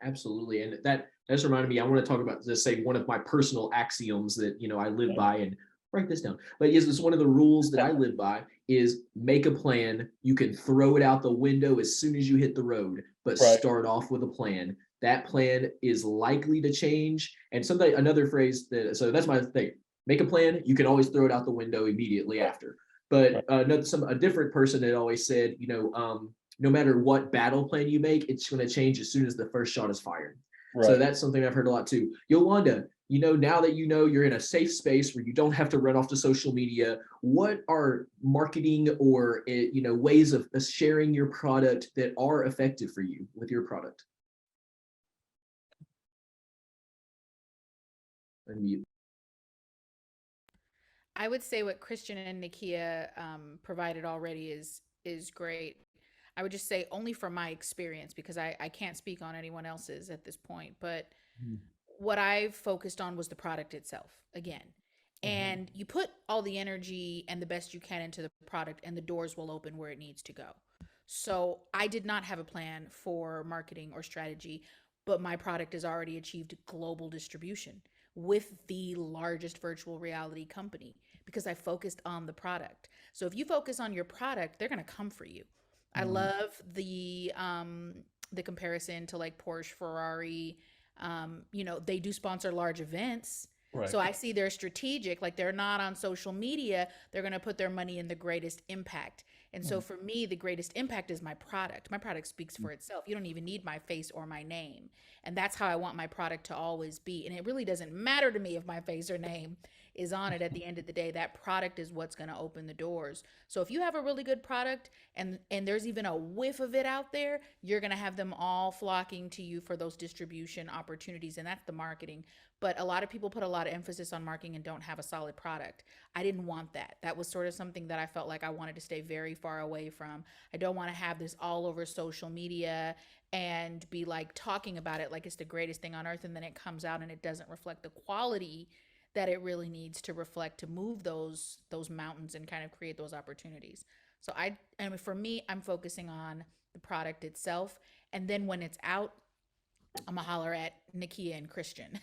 Absolutely. And that just reminded me, I want to talk about, just say, one of my personal axioms that, I live by, and write this down. But yes, it's one of the rules that I live by is make a plan. You can throw it out the window as soon as you hit the road, but Right. Start off with a plan. That plan is likely to change. And another phrase so that's my thing. Make a plan. You can always throw it out the window immediately after. But a different person had always said, no matter what battle plan you make, it's going to change as soon as the first shot is fired. Right. So that's something I've heard a lot too. Yolanda, now that you're in a safe space where you don't have to run off to social media, what are marketing or ways of sharing your product that are effective for you with your product? Unmute. I would say what Christian and Nakia provided already is great. I would just say only from my experience, because I can't speak on anyone else's at this point, but what I've focused on was the product itself again. And you put all the energy and the best you can into the product and the doors will open where it needs to go. So I did not have a plan for marketing or strategy, but my product has already achieved global distribution with the largest virtual reality company because I focused on the product. So if you focus on your product, they're going to come for you. I love the comparison to like Porsche, Ferrari. They do sponsor large events. Right. So I see they're strategic, like they're not on social media. They're going to put their money in the greatest impact. And so for me, the greatest impact is my product. My product speaks for itself. You don't even need my face or my name. And that's how I want my product to always be. And it really doesn't matter to me if my face or name is on it. At the end of the day, that product is what's going to open the doors. So if you have a really good product and there's even a whiff of it out there, you're going to have them all flocking to you for those distribution opportunities. And that's the marketing. But a lot of people put a lot of emphasis on marketing and don't have a solid product. I didn't want that. That was sort of something that I felt like I wanted to stay very far away from. I don't want to have this all over social media and be like talking about it like it's the greatest thing on earth, and then it comes out and it doesn't reflect the quality that it really needs to reflect to move those mountains and kind of create those opportunities. So for me, I'm focusing on the product itself, and then when it's out, I'm gonna holler at Nakia and Christian.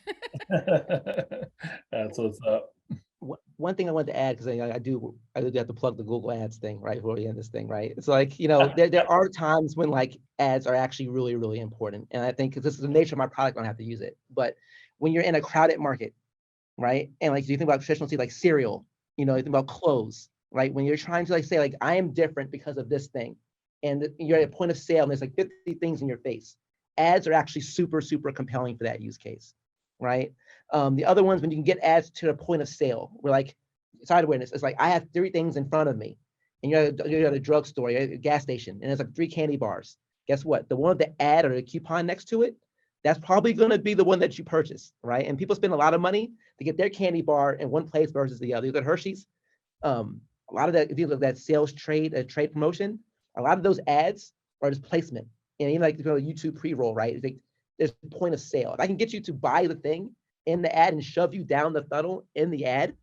That's what's up. One thing I wanted to add, because I do have to plug the Google Ads thing, right, before we end this thing, right? It's like, there are times when like ads are actually really, really important. And I think, because this is the nature of my product, I don't have to use it. But when you're in a crowded market, right? And like, you think about traditional, like cereal, you think about clothes, right? When you're trying to like say like, I am different because of this thing. And you're at a point of sale and there's like 50 things in your face. Ads are actually super, super compelling for that use case, right? The other ones, when you can get ads to the point of sale, where like side awareness. It's like I have 3 things in front of me, and you're at a drugstore, you're at a gas station, and there's like 3 candy bars. Guess what? The one with the ad or the coupon next to it, that's probably going to be the one that you purchase, right? And people spend a lot of money to get their candy bar in one place versus the other. You look at Hershey's, a lot of that, if you look at that sales trade promotion, a lot of those ads are just placement. And even like the YouTube pre-roll, right? It's like, there's point of sale. If I can get you to buy the thing in the ad and shove you down the funnel in the ad,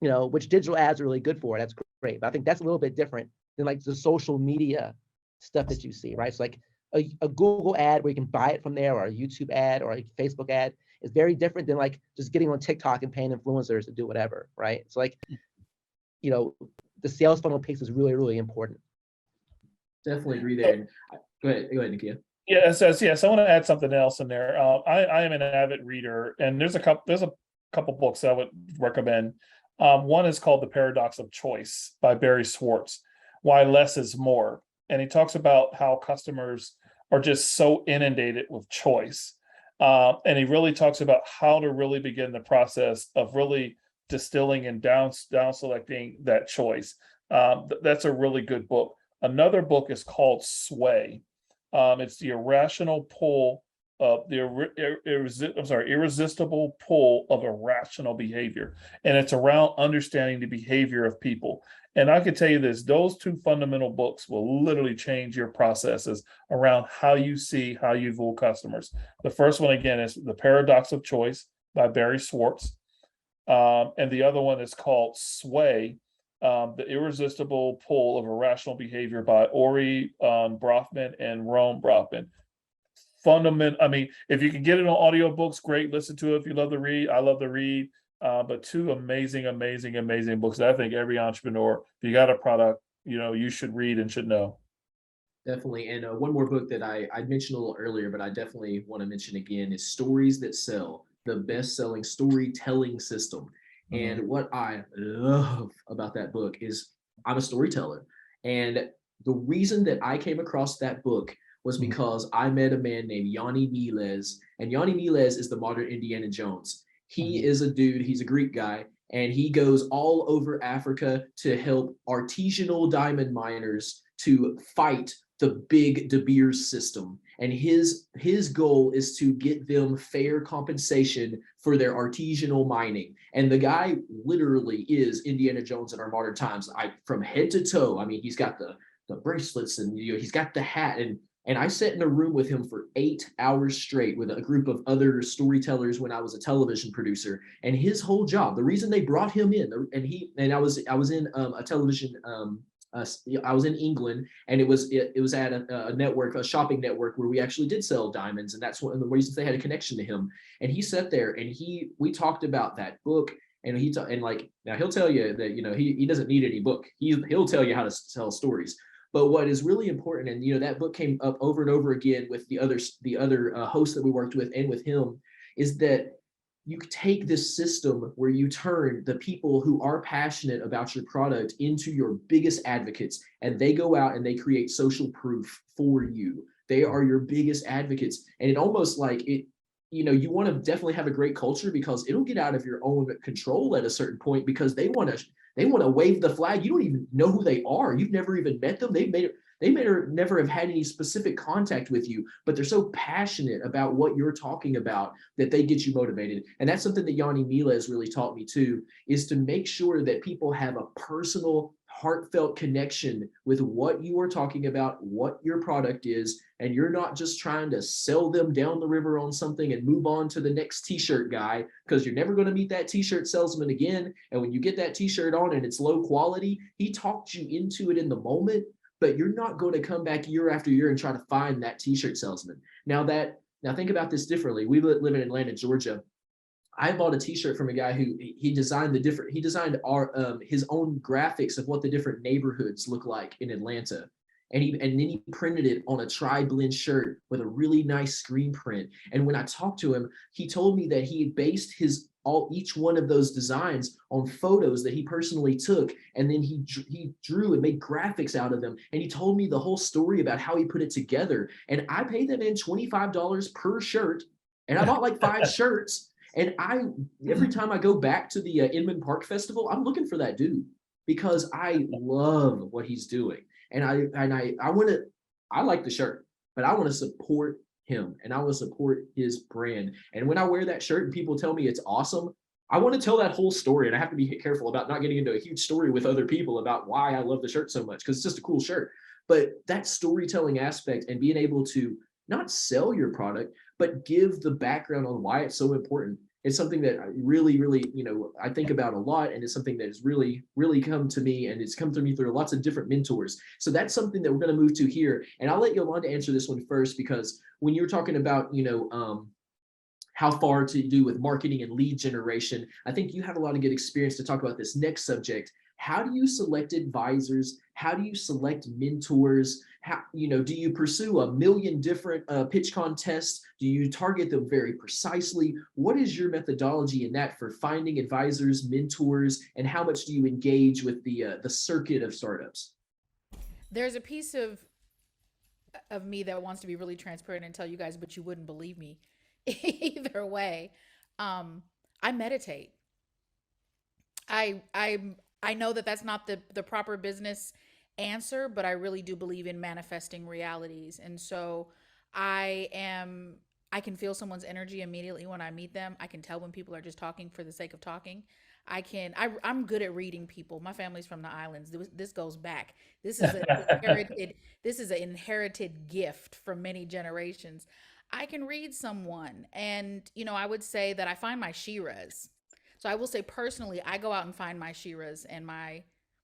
which digital ads are really good for, that's great. But I think that's a little bit different than like the social media stuff that you see, right? So like a Google ad where you can buy it from there, or a YouTube ad or a Facebook ad is very different than like just getting on TikTok and paying influencers to do whatever, right? So like, the sales funnel piece is really, really important. Definitely agree there. Go ahead, Nakia. Yes, I want to add something else in there. I am an avid reader, and there's a couple books I would recommend. One is called The Paradox of Choice by Barry Schwartz, Why Less is More. And he talks about how customers are just so inundated with choice. And he really talks about how to really begin the process of really distilling and down selecting that choice. That's a really good book. Another book is called Sway. It's the irrational pull of irresistible pull of irrational behavior. And it's around understanding the behavior of people. And I can tell you this, those 2 fundamental books will literally change your processes around how you view customers. The first one, again, is The Paradox of Choice by Barry Schwartz. And the other one is called Sway, The Irresistible Pull of Irrational Behavior by Ori Brofman and Rome Brofman. I mean, if you can get it on audiobooks, great. Listen to it if you love to read. I love to read. But 2 amazing books that I think every entrepreneur, if you got a product, you should read and should know. Definitely. And one more book that I mentioned a little earlier, but I definitely want to mention again, is Stories That Sell, the best-selling storytelling system. Mm-hmm. And what I love about that book is I'm a storyteller. And the reason that I came across that book was because I met a man named Yanni Miles. And Yanni Miles is the modern Indiana Jones. He is a dude, he's a Greek guy, and he goes all over Africa to help artisanal diamond miners to fight the big De Beers system. And his goal is to get them fair compensation for their artisanal mining. And the guy literally is Indiana Jones in our modern times. From head to toe, I mean, he's got the bracelets, and he's got the hat, and I sat in a room with him for 8 hours straight with a group of other storytellers when I was a television producer. And his whole job, the reason they brought him in, and I was in a television. I was in England, and it was at a network, a shopping network, where we actually did sell diamonds, and that's one of the reasons they had a connection to him. And he sat there, and we talked about that book, and now he'll tell you that he doesn't need any book. He'll tell you how to tell stories. But what is really important, and that book came up over and over again with the other hosts that we worked with and with him, is that you take this system where you turn the people who are passionate about your product into your biggest advocates, and they go out and they create social proof for you. They are your biggest advocates. And it almost like it, you want to definitely have a great culture, because it'll get out of your own control at a certain point, because they want to wave the flag. You don't even know who they are. You've never even met them. They may never have had any specific contact with you, but they're so passionate about what you're talking about that they get you motivated. And that's something that Yanni Miles really taught me too, is to make sure that people have a personal, heartfelt connection with what you are talking about, what your product is, and you're not just trying to sell them down the river on something and move on to the next t-shirt guy, because you're never going to meet that t-shirt salesman again. And when you get that t-shirt on and it's low quality, he talked you into it in the moment, but you're not going to come back year after year and try to find that t-shirt salesman. Now think about this differently. We live in Atlanta, Georgia. I bought a t-shirt from a guy who he designed his own graphics of what the different neighborhoods look like in Atlanta. And then he printed it on a tri-blend shirt with a really nice screen print. And when I talked to him, he told me that he had based each one of those designs on photos that he personally took, and then he drew and made graphics out of them. And he told me the whole story about how he put it together. And I paid that man $25 per shirt, and I bought like 5 shirts. And every time I go back to the Inman Park Festival, I'm looking for that dude because I love what he's doing. And I like the shirt, but I want to support him and I want to support his brand. And when I wear that shirt and people tell me it's awesome, I want to tell that whole story. And I have to be careful about not getting into a huge story with other people about why I love the shirt so much, because it's just a cool shirt. But that storytelling aspect and being able to not sell your product, but give the background on why it's so important. It's something that I really, really, I think about a lot, and it's something that has really, really come to me, and it's come to me through lots of different mentors. So that's something that we're going to move to here. And I'll let Yolanda answer this one first, because when you're talking about, how far to do with marketing and lead generation, I think you have a lot of good experience to talk about this next subject. How do you select advisors? How do you select mentors? How, do you pursue a million different pitch contests? Do you target them very precisely? What is your methodology in that for finding advisors, mentors, and how much do you engage with the circuit of startups? There's a piece of me that wants to be really transparent and tell you guys, but you wouldn't believe me either way. I meditate. I know that that's not the proper business answer, but I really do believe in manifesting realities. And so I can feel someone's energy immediately when I meet them. I can tell when people are just talking for the sake of talking. I'm good at reading people. My family's from the islands. This goes back. This is an inherited gift from many generations. I can read someone, and I would say that I find my Shiras. So I will say personally, I go out and find my Shiras and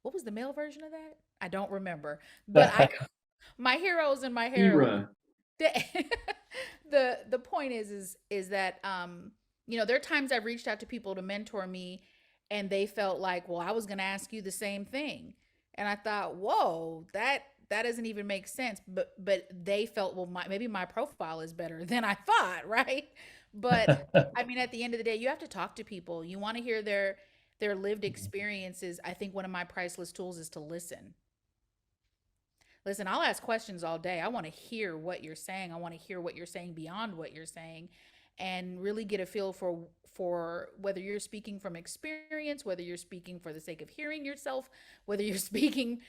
what was the male version of that? I don't remember, but my heroes and my heroines. The point is that there are times I've reached out to people to mentor me, and they felt like, well, I was going to ask you the same thing, and I thought, whoa, that doesn't even make sense. But they felt, well, maybe my profile is better than I thought, right? But I mean, at the end of the day, you have to talk to people. You want to hear their lived experiences. I think one of my priceless tools is to listen. Listen, I'll ask questions all day. I want to hear what you're saying. I want to hear what you're saying beyond what you're saying, and really get a feel for whether you're speaking from experience, whether you're speaking for the sake of hearing yourself, whether you're speaking,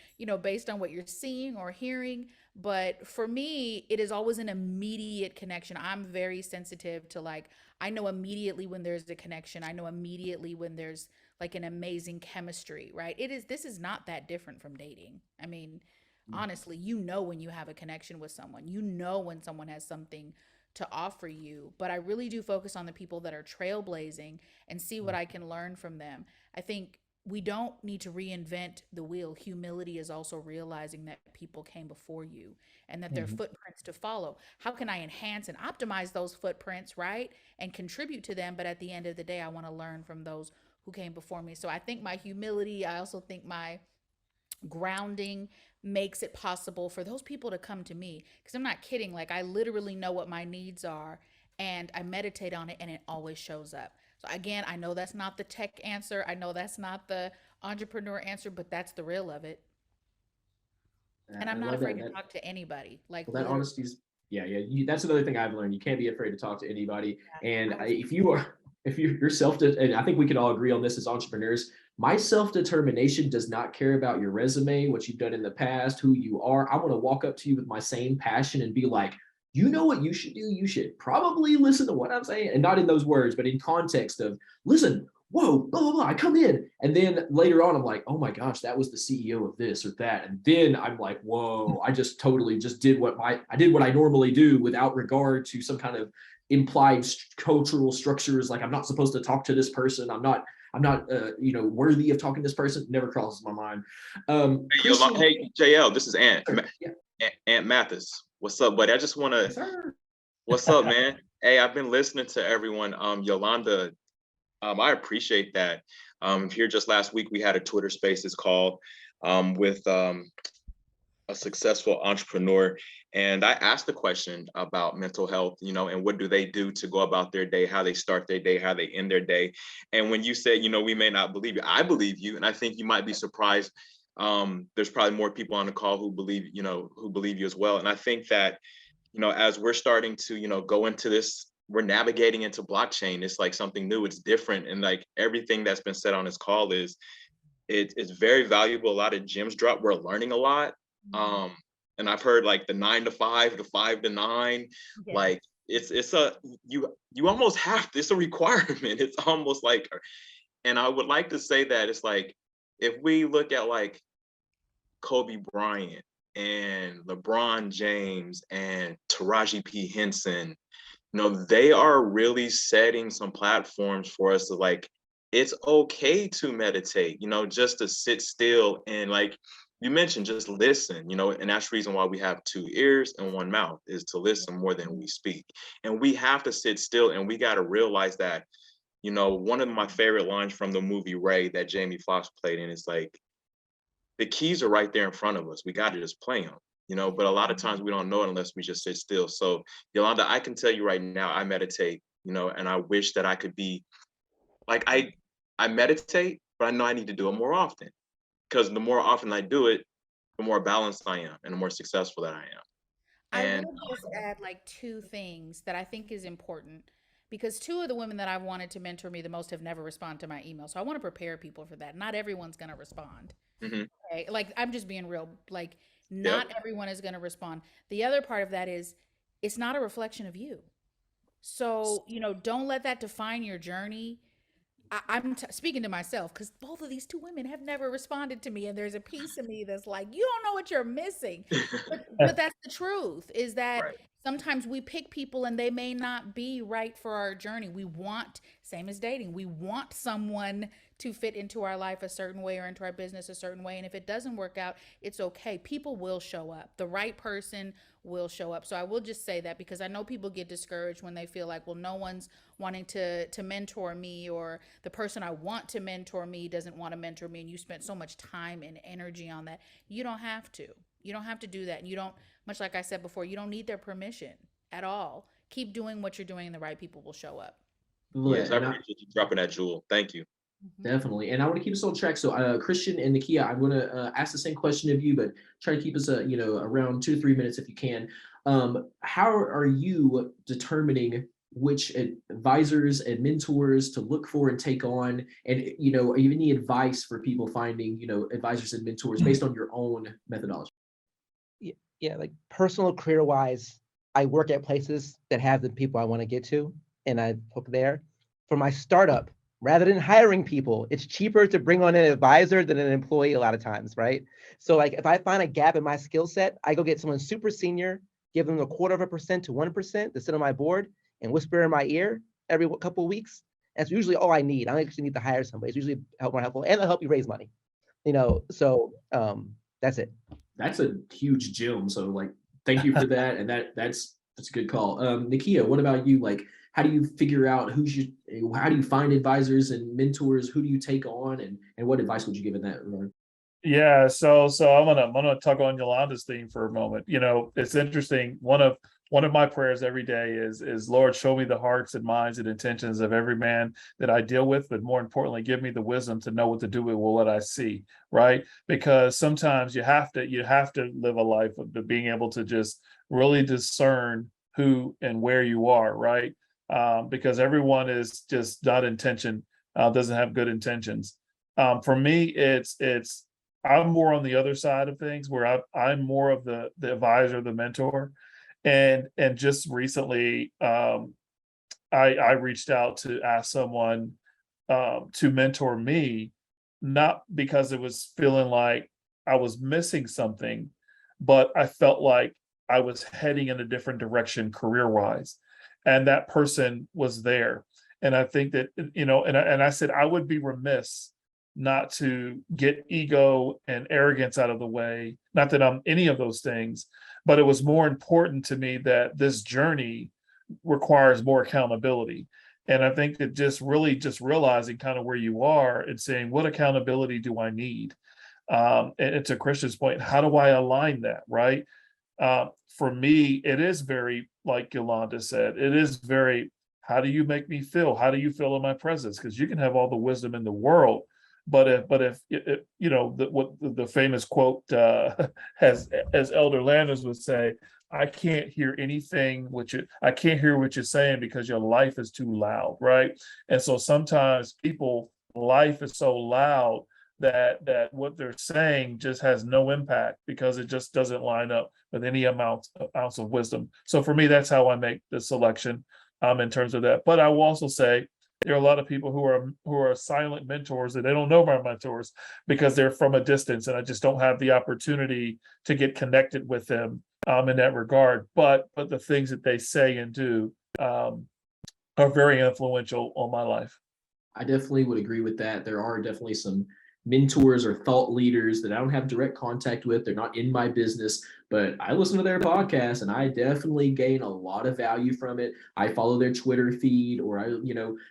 based on what you're seeing or hearing. But for me, it is always an immediate connection. I'm very sensitive to, I know immediately when there's a connection. I know immediately when there's like an amazing chemistry, right? This is not that different from dating. I mean, honestly, when you have a connection with someone, when someone has something to offer you. But I really do focus on the people that are trailblazing and see what I can learn from them. I think we don't need to reinvent the wheel. Humility is also realizing that people came before you and that there are footprints to follow. How can I enhance and optimize those footprints, right? And contribute to them. But at the end of the day, I want to learn from those who came before me. So I think my humility, I also think my grounding makes it possible for those people to come to me, because I'm not kidding. I literally know what my needs are, and I meditate on it, and it always shows up. So again, I know that's not the tech answer. I know that's not the entrepreneur answer, but that's the real of it. And I'm not afraid to talk to anybody. That honesty is, that's another thing I've learned. You can't be afraid to talk to anybody. Yeah, and if you're and I think we can all agree on this as entrepreneurs, my self-determination does not care about your resume, what you've done in the past, who you are. I want to walk up to you with my same passion and be like, you know what you should do? You should probably listen to what I'm saying. And not in those words, but in context of, listen, whoa, blah, blah, blah. I come in. And then later on, I'm like, oh my gosh, that was the CEO of this or that. And then I'm like, whoa, I just totally just did what I normally do without regard to some kind of implied cultural structures. Like, I'm not supposed to talk to this person. I'm not worthy of talking to this person. Never crosses my mind. Hey, JL, this is Ant. Yeah. Ant Mathis. What's up, buddy? I just want to. What's up, man? Hey, I've been listening to everyone. Yolanda, I appreciate that. Here just last week we had a Twitter Spaces call with a successful entrepreneur, and I asked the question about mental health, and what do they do to go about their day, how they start their day, how they end their day. And when you said, we may not believe you, I believe you, and I think you might be surprised. There's probably more people on the call who believe you as well. And I think that, as we're starting to, go into this we're navigating into blockchain. It's like something new, it's different. And like everything that's been said on this call is, it's very valuable. A lot of gems drop. We're learning a lot. And I've heard like the 9 to 5, the 5 to 9, Yeah. like it's a, you almost have to, it's a requirement. It's almost like, and I would like to say that it's like, if we look at like Kobe Bryant and LeBron James and Taraji P. Henson, they are really setting some platforms for us to like, it's okay to meditate, just to sit still and like you mentioned, just listen, and that's the reason why we have 2 ears and 1 mouth, is to listen more than we speak. And we have to sit still, and we got to realize that, one of my favorite lines from the movie Ray that Jamie Foxx played in is like, the keys are right there in front of us. We got to just play them. But a lot of times we don't know it unless we just sit still. So Yolanda, I can tell you right now, I meditate, and I wish that I could be like, I meditate, but I know I need to do it more often, because the more often I do it, the more balanced I am and the more successful that I am. And I will just add like 2 things that I think is important, because 2 of the women that I've wanted to mentor me the most have never responded to my email. So I want to prepare people for that. Not everyone's going to respond. Okay? Like, I'm just being real. Like, not everyone is going to respond. The other part of that is, it's not a reflection of you. So, don't let that define your journey. I'm speaking to myself, because both of these 2 women have never responded to me, and there's a piece of me that's like, you don't know what you're missing. But that's the truth, is that Right. sometimes we pick people and they may not be right for our journey. We want, same as dating, we want someone to fit into our life a certain way or into our business a certain way. And if it doesn't work out, it's okay. People will show up. The right person will show up. So I will just say that, because I know people get discouraged when they feel like, well, no one's wanting to mentor me, or the person I want to mentor me doesn't want to mentor me, and you spent so much time and energy on that. You don't have to. You don't have to do that. And you don't, much like I said before, you don't need their permission at all. Keep doing what you're doing, and the right people will show up. Yes, I appreciate you dropping that jewel. Thank you. Definitely. And I want to keep us on track. So Christian and Nakia, I'm going to ask the same question of you, but try to keep us, around 2 to 3 minutes if you can. How are you determining which advisors and mentors to look for and take on? And, any advice for people finding, advisors and mentors based on your own methodology? Yeah, like personal career wise, I work at places that have the people I want to get to, and I hook there. For my startup, rather than hiring people, it's cheaper to bring on an advisor than an employee a lot of times, right? So like, if I find a gap in my skill set, I go get someone super senior, give them 0.25% to 1% to sit on my board and whisper in my ear every couple of weeks. That's usually all I need. I don't actually need to hire somebody. It's usually more helpful, and they'll help you raise money. So that's it. That's a huge gem. So like, thank you for that. And that's a good call. Nakia, what about you? Like, how do you figure out how do you find advisors and mentors? Who do you take on, and what advice would you give in that regard? Yeah, so I'm gonna tug on Yolanda's theme for a moment. It's interesting. One of my prayers every day is Lord, show me the hearts and minds and intentions of every man that I deal with, but more importantly, give me the wisdom to know what to do with what I see, right? Because sometimes you have to live a life of being able to just really discern who and where you are, right? Because everyone is just not doesn't have good intentions. For me, it's I'm more on the other side of things, where I'm more of the advisor, the mentor, and just recently, I reached out to ask someone to mentor me, not because it was feeling like I was missing something, but I felt like I was heading in a different direction career-wise, and that person was there. And I think that, and I said, I would be remiss not to get ego and arrogance out of the way. Not that I'm any of those things, but it was more important to me that this journey requires more accountability. And I think that just realizing kind of where you are and saying, what accountability do I need? And to Christian's point, how do I align that, right? For me, it is very, like Yolanda said, it is very, how do you make me feel? How do you feel in my presence? Because you can have all the wisdom in the world, but if what the famous quote, as Elder Landers would say, I can't hear anything I can't hear what you're saying because your life is too loud, right? And so sometimes life is so loud that what they're saying just has no impact because it just doesn't line up with any ounce of wisdom. So for me, that's how I make the selection in terms of that. But I will also say there are a lot of people who are silent mentors that they don't know my mentors because they're from a distance, and I just don't have the opportunity to get connected with them in that regard. But the things that they say and do are very influential on my life. I definitely would agree with that. There are definitely some mentors or thought leaders that I don't have direct contact with. They're not in my business, but I listen to their podcast and I definitely gain a lot of value from it. I follow their Twitter feed, or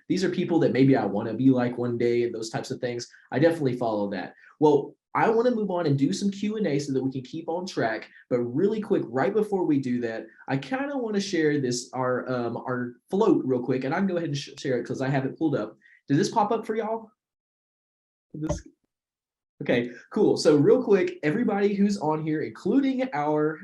these are people that maybe I want to be like one day and those types of things. I definitely follow that. Well, I want to move on and do some Q&A so that we can keep on track. But really quick, right before we do that, I kind of want to share our float real quick, and I can go ahead and share it because I have it pulled up. Did this pop up for y'all? Okay, cool. So real quick, everybody who's on here, including our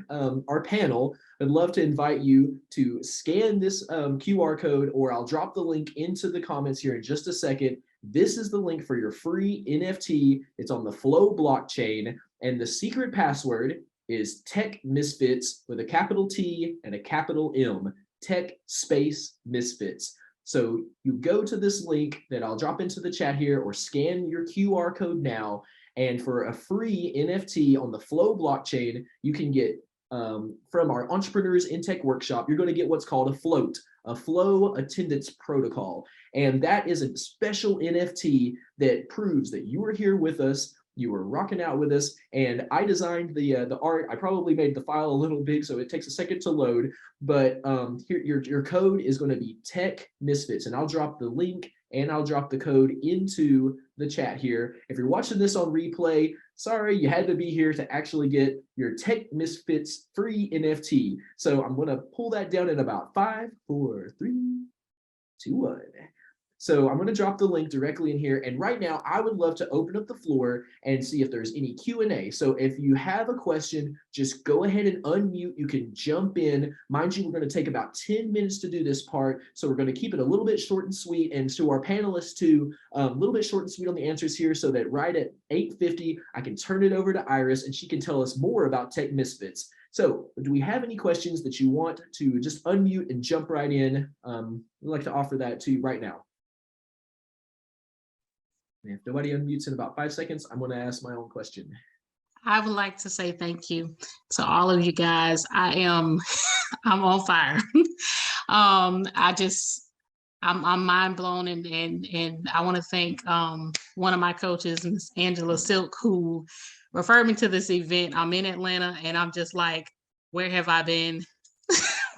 panel, I'd love to invite you to scan this QR code, or I'll drop the link into the comments here in just a second. This is the link for your free NFT. It's on the Flow blockchain, and the secret password is Tech Misfits with a capital T and a capital M, Tech space Misfits. So you go to this link that I'll drop into the chat here, or scan your QR code now. And for a free NFT on the Flow blockchain, you can get from our Entrepreneurs in Tech workshop, you're going to get what's called a float, a flow attendance protocol. And that is a special NFT that proves that you were here with us, you were rocking out with us, and I designed the art. I probably made the file a little big, so it takes a second to load, but here, your code is going to be Tech Misfits, and I'll drop the link and I'll drop the code into the chat here. If you're watching this on replay, sorry, you had to be here to actually get your Tech Misfits free NFT. So I'm going to pull that down in about 5, 4, 3, 2, 1. So I'm going to drop the link directly in here. And right now, I would love to open up the floor and see if there's any Q&A. So if you have a question, just go ahead and unmute. You can jump in. Mind you, we're going to take about 10 minutes to do this part. So we're going to keep it a little bit short and sweet. And to our panelists too, a little bit short and sweet on the answers here, so that right at 8:50, I can turn it over to Iris and she can tell us more about Tech Misfits. So do we have any questions that you want to just unmute and jump right in? I'd like to offer that to you right now. And if nobody unmutes in about 5 seconds, I'm going to ask my own question. I would like to say thank you to all of you guys. I'm on fire. I'm mind blown, and I want to thank one of my coaches, Ms. Angela Silk, who referred me to this event. I'm in Atlanta, and I'm just like, where have I been?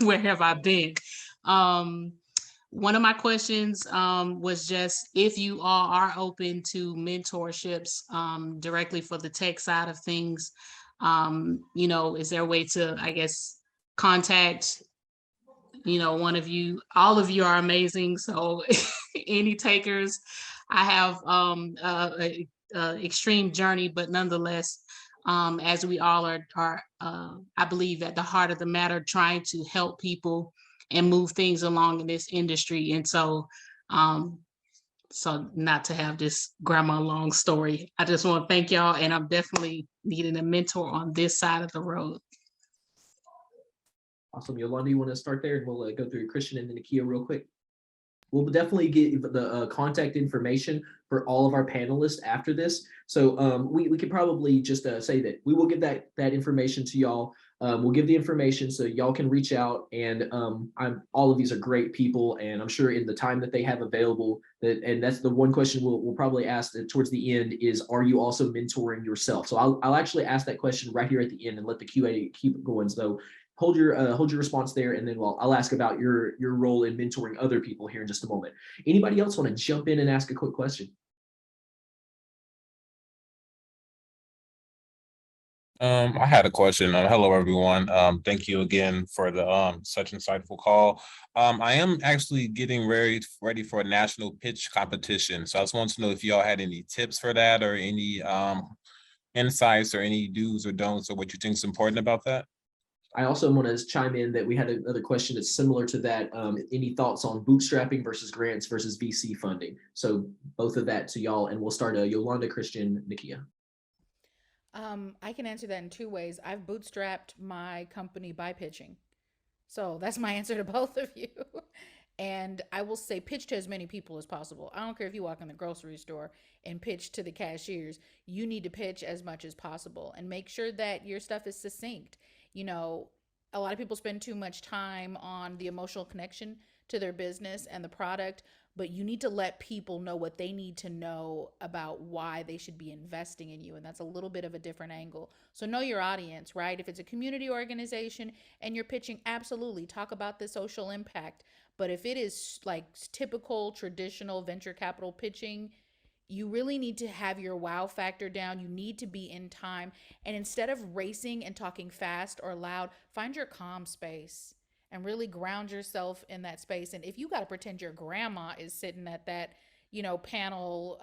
Where have I been? One of my questions was just if you all are open to mentorships directly for the tech side of things, is there a way to, I guess, contact, one of you? All of you are amazing. So any takers? I have a extreme journey, but nonetheless, as we all are I believe at the heart of the matter, trying to help people and move things along in this industry. And so not to have this grandma long story, I just want to thank y'all, and I'm definitely needing a mentor on this side of the road. Awesome. Yolanda, you want to start there, and we'll go through Christian and then Nakia real quick. We'll definitely get the contact information for all of our panelists after this. So we could probably just say that we will give that information to y'all. We'll give the information so y'all can reach out, and all of these are great people, and I'm sure in the time that they have available, and that's the one question we'll probably ask towards the end is, are you also mentoring yourself? So I'll actually ask that question right here at the end and let the Q&A keep going. So hold your response there, and then I'll ask about your role in mentoring other people here in just a moment. Anybody else want to jump in and ask a quick question? I had a question. Hello, everyone. Thank you again for the such insightful call. I am actually getting ready for a national pitch competition. So I just wanted to know if y'all had any tips for that, or any insights, or any do's or don'ts, or what you think is important about that. I also want to chime in that we had another question that's similar to that. Any thoughts on bootstrapping versus grants versus VC funding? So both of that to y'all, and we'll start Yolanda, Christian, Nakia. I can answer that in two ways. I've bootstrapped my company by pitching. So that's my answer to both of you. And I will say pitch to as many people as possible. I don't care if you walk in the grocery store and pitch to the cashiers. You need to pitch as much as possible and make sure that your stuff is succinct. You know, a lot of people spend too much time on the emotional connection to their business and the product, but you need to let people know what they need to know about why they should be investing in you. And that's a little bit of a different angle. So know your audience, right? If it's a community organization and you're pitching, absolutely talk about the social impact. But if it is like typical traditional venture capital pitching, you really need to have your wow factor down. You need to be in time. And instead of racing and talking fast or loud, find your calm space and really ground yourself in that space. And if you got to pretend your grandma is sitting at that, panel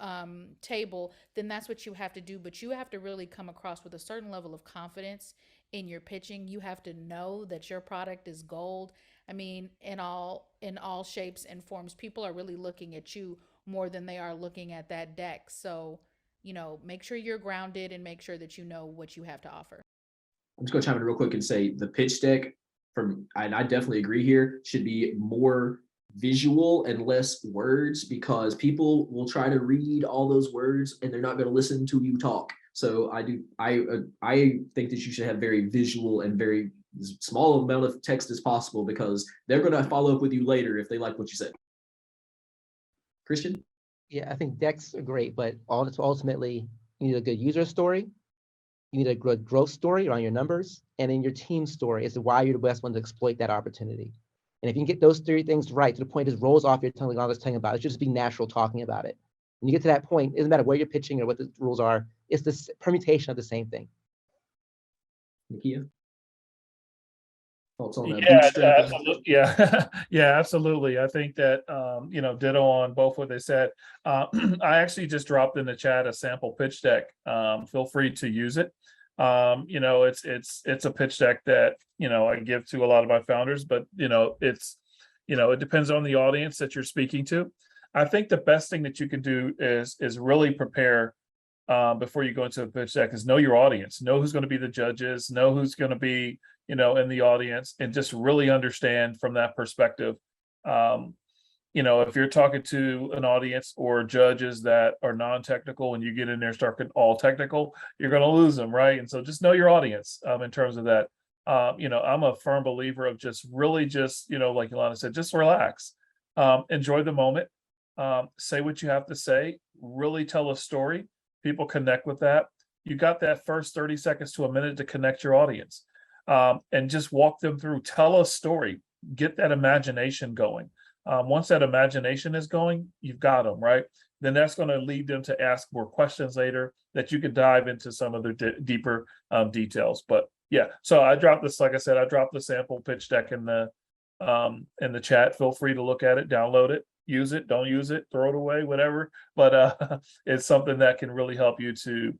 table, then that's what you have to do. But you have to really come across with a certain level of confidence in your pitching. You have to know that your product is gold. I mean, in all shapes and forms, people are really looking at you more than they are looking at that deck. So, make sure you're grounded and make sure that you know what you have to offer. I'm just going to chime in real quick and say the pitch deck and I definitely agree here, should be more visual and less words, because people will try to read all those words and they're not going to listen to you talk. So I think that you should have very visual and very small amount of text as possible, because they're going to follow up with you later if they like what you said. Christian? Yeah, I think decks are great, but ultimately you need a good user story. You need a good growth story around your numbers, and then your team story as to why you're the best one to exploit that opportunity. And if you can get those three things right, to the point it just rolls off your tongue like I was telling about, it should just be natural talking about it. When you get to that point, it doesn't matter where you're pitching or what the rules are, it's this permutation of the same thing. Nakia? Thoughts on that? Yeah, absolutely. Yeah, yeah, absolutely. I think that ditto on both what they said. I actually just dropped in the chat a sample pitch deck. Feel free to use it. It's a pitch deck that I give to a lot of my founders, but it depends on the audience that you're speaking to. I think the best thing that you can do is really prepare before you go into a pitch deck, is know your audience, know who's going to be the judges, know who's going to be in the audience, and just really understand from that perspective. If you're talking to an audience or judges that are non-technical and you get in there and start getting all technical, you're going to lose them, right? And so just know your audience in terms of that. I'm a firm believer of just like Yolanda said, just relax, enjoy the moment, say what you have to say, really tell a story. People connect with that. You got that first 30 seconds to a minute to connect your audience, and just walk them through, tell a story, get that imagination going. Once that imagination is going, you've got them, right? Then that's going to lead them to ask more questions later that you could dive into some of the deeper details. But yeah, so I dropped this, like I said, I dropped the sample pitch deck in the chat. Feel free to look at it, download it, use it, don't use it, throw it away, whatever. But it's something that can really help you to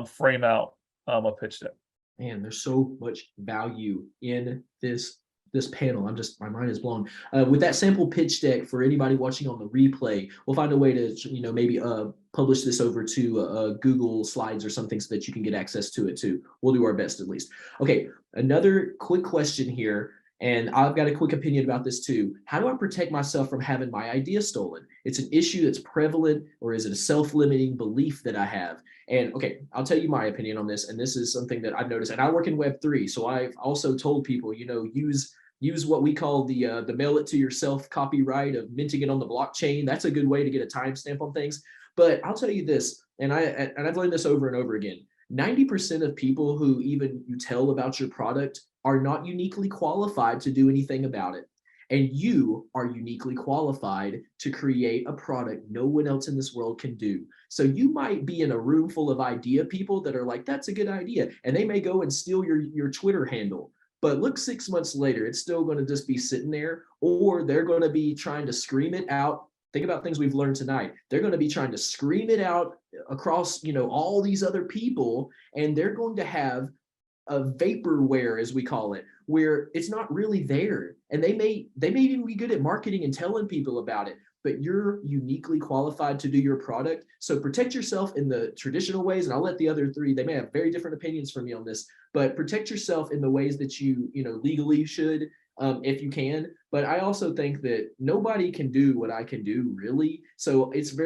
frame out a pitch deck. Man, there's so much value in this panel. My mind is blown. With that sample pitch deck, for anybody watching on the replay, we'll find a way to maybe publish this over to Google Slides or something so that you can get access to it too. We'll do our best at least. Okay, another quick question here, and I've got a quick opinion about this too. How do I protect myself from having my idea stolen? It's an issue that's prevalent, or is it a self-limiting belief that I have? And okay, I'll tell you my opinion on this, and this is something that I've noticed, and I work in Web3, so I've also told people, use what we call the mail it to yourself copyright of minting it on the blockchain. That's a good way to get a timestamp on things. But I'll tell you this, and I've learned this over and over again. 90% of people who even you tell about your product are not uniquely qualified to do anything about it. And you are uniquely qualified to create a product no one else in this world can do. So you might be in a room full of idea people that are like, that's a good idea. And they may go and steal your Twitter handle. But look, 6 months later, it's still going to just be sitting there, or they're going to be trying to scream it out. Think about things we've learned tonight. They're going to be trying to scream it out across, all these other people, and they're going to have vaporware, as we call it, where it's not really there. And they may even be good at marketing and telling people about it, but you're uniquely qualified to do your product. So protect yourself in the traditional ways. And I'll let the other three, they may have very different opinions from me on this, but protect yourself in the ways that you legally should, if you can. But I also think that nobody can do what I can do, really. So it's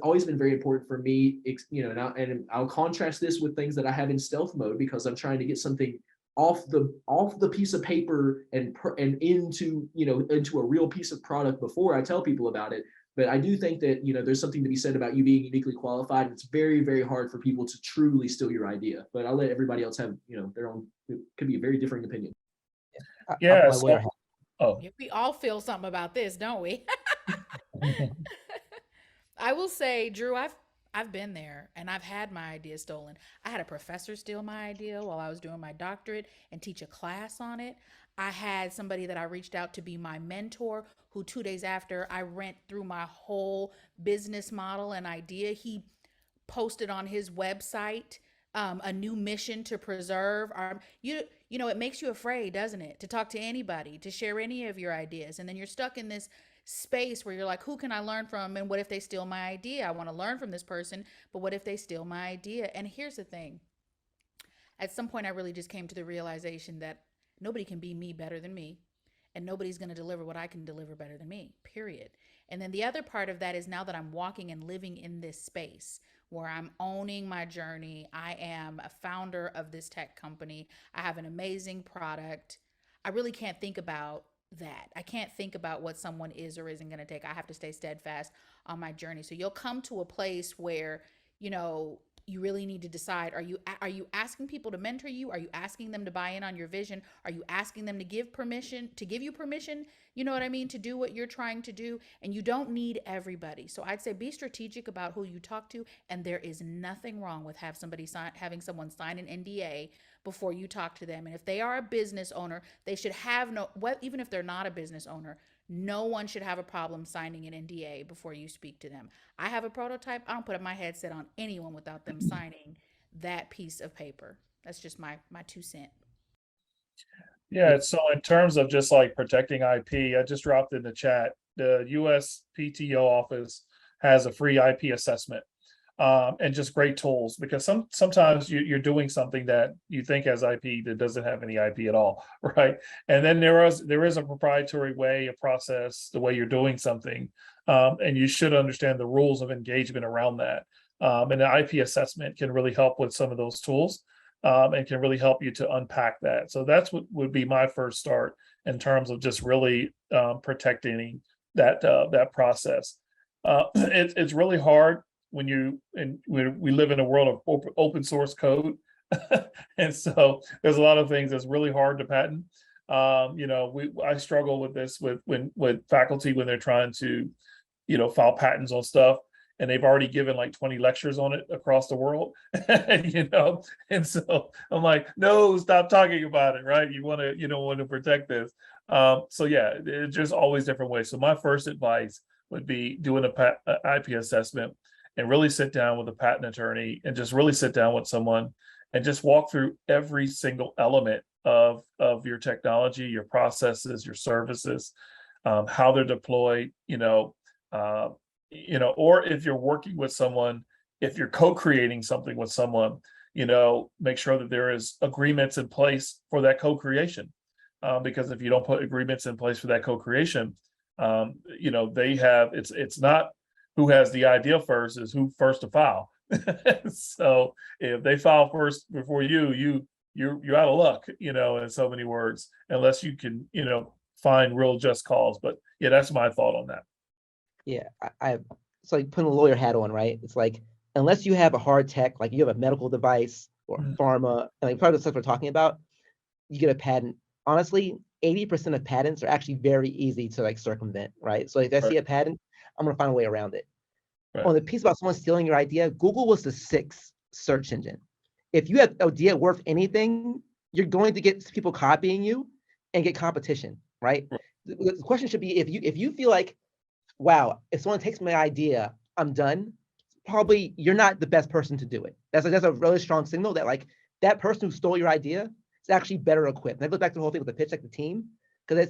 always been very important for me, and I'll contrast this with things that I have in stealth mode, because I'm trying to get something off the piece of paper and into a real piece of product before I tell people about it. But I do think that there's something to be said about you being uniquely qualified. It's very, very hard for people to truly steal your idea. But I'll let everybody else have their own. It could be a very differing opinion. Yeah. My lawyer hat. Oh, We all feel something about this, don't we? I will say, Drew, I've been there and I've had my idea stolen. I had a professor steal my idea while I was doing my doctorate and teach a class on it. I had somebody that I reached out to be my mentor who 2 days after I went through my whole business model and idea, he posted on his website a new mission to preserve our it makes you afraid, doesn't it, to talk to anybody, to share any of your ideas. And then you're stuck in this space where you're like, who can I learn from? And what if they steal my idea? I want to learn from this person, but what if they steal my idea? And here's the thing. At some point, I really just came to the realization that nobody can be me better than me. And nobody's going to deliver what I can deliver better than me, period. And then the other part of that is, now that I'm walking and living in this space where I'm owning my journey, I am a founder of this tech company, I have an amazing product, I really can't think about that. I can't think about what someone is or isn't going to take. I have to stay steadfast on my journey. So you'll come to a place where, you really need to decide, are you asking people to mentor you? Are you asking them to buy in on your vision? Are you asking them to give you permission, you know what I mean, to do what you're trying to do? And you don't need everybody. So I'd say be strategic about who you talk to, and there is nothing wrong with having someone sign an NDA before you talk to them. And if they are a business owner, they should have even if they're not a business owner, no one should have a problem signing an NDA before you speak to them. I have a prototype. I don't put up my headset on anyone without them signing that piece of paper. That's just my 2 cents. yeah. So in terms of just like protecting IP, I just dropped in the chat, the USPTO office has a free IP assessment. And just great tools, because sometimes you're doing something that you think has IP that doesn't have any IP at all, right? And then there is a proprietary way, a process, the way you're doing something, and you should understand the rules of engagement around that. And the IP assessment can really help with some of those tools, and can really help you to unpack that. So that's what would be my first start in terms of just really protecting that process. It's really hard when we live in a world of open source code. And so there's a lot of things that's really hard to patent. I struggle with this with faculty when they're trying to, file patents on stuff, and they've already given like 20 lectures on it across the world. And so I'm like, no, stop talking about it, right? You want to protect this. So yeah, it's just always different ways. So my first advice would be doing a IP assessment, and really sit down with a patent attorney, and just really sit down with someone and just walk through every single element of your technology, your processes, your services, how they're deployed, or if you're working with someone, if you're co-creating something with someone, make sure that there is agreements in place for that co-creation. Because if you don't put agreements in place for that co-creation, it's not who has the idea first, is who first to file. So if they file first before you're out of luck, in so many words, unless you can, find real just cause. But yeah, that's my thought on that. Yeah, it's like putting a lawyer hat on, right? It's like, unless you have a hard tech, like you have a medical device or pharma, and like part of the stuff we're talking about, you get a patent. Honestly, 80% of patents are actually very easy to like circumvent, right? So if I see a patent, I'm gonna find a way around it. Right. On the piece about someone stealing your idea, Google was the 6th search engine. If you have an idea worth anything, you're going to get people copying you and get competition, right? The question should be, if you feel like, wow, if someone takes my idea, I'm done, probably you're not the best person to do it. That's a really strong signal that like that person who stole your idea is actually better equipped. And I go back to the whole thing with the pitch, like the team, because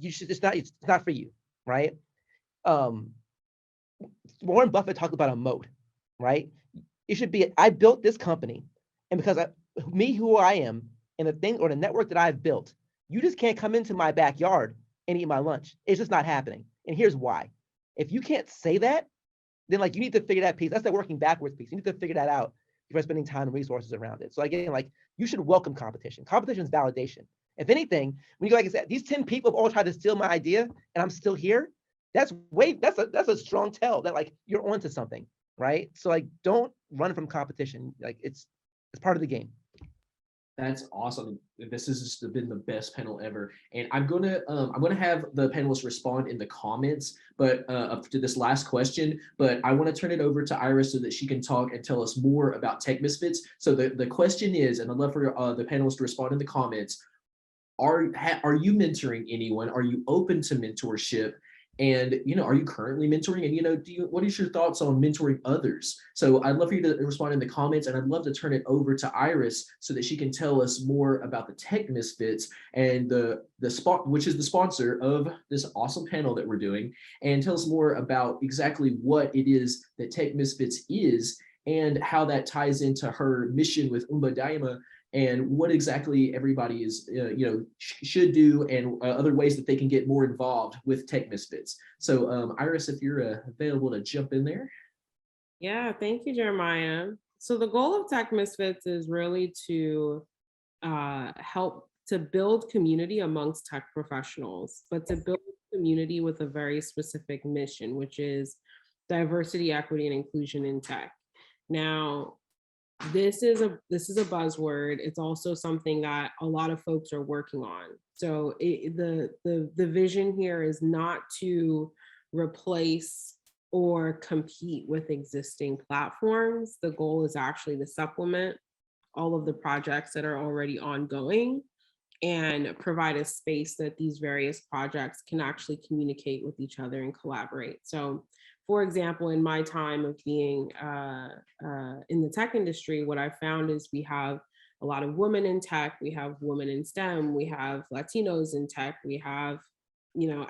it's not for you, right? Warren Buffett talked about a moat, right? It should be, I built this company, and because who I am, and the thing or the network that I've built, you just can't come into my backyard and eat my lunch. It's just not happening. And here's why. If you can't say that, then like you need to figure that piece. That's the working backwards piece. You need to figure that out before spending time and resources around it. So again, like you should welcome competition. Competition is validation. If anything, when you go, like I said, these 10 people have all tried to steal my idea and I'm still here, that's a strong tell that like you're onto something, right? So like don't run from competition. Like it's part of the game. That's awesome. This has just been the best panel ever. And I'm gonna have the panelists respond in the comments, but up to this last question. But I want to turn it over to Iris so that she can talk and tell us more about Tech Misfits. So the question is, and I'd love for the panelists to respond in the comments. Are you mentoring anyone? Are you open to mentorship? And are you currently mentoring? And what is your thoughts on mentoring others? So I'd love for you to respond in the comments, and I'd love to turn it over to Iris so that she can tell us more about the Tech Misfits and the spot, which is the sponsor of this awesome panel that we're doing, and tell us more about exactly what it is that Tech Misfits is and how that ties into her mission with Umba Daima, and what exactly everybody is, should do, and other ways that they can get more involved with Tech Misfits. So Iris, if you're available to jump in there. Yeah, thank you, Jeremiah. So the goal of Tech Misfits is really to help to build community amongst tech professionals, but to build community with a very specific mission, which is diversity, equity, and inclusion in tech. Now, this is a buzzword. It's also something that a lot of folks are working on. So the vision here is not to replace or compete with existing platforms. The goal is actually to supplement all of the projects that are already ongoing and provide a space that these various projects can actually communicate with each other and collaborate. So for example, in my time of being in the tech industry, what I found is we have a lot of women in tech, we have women in STEM, we have Latinos in tech, we have,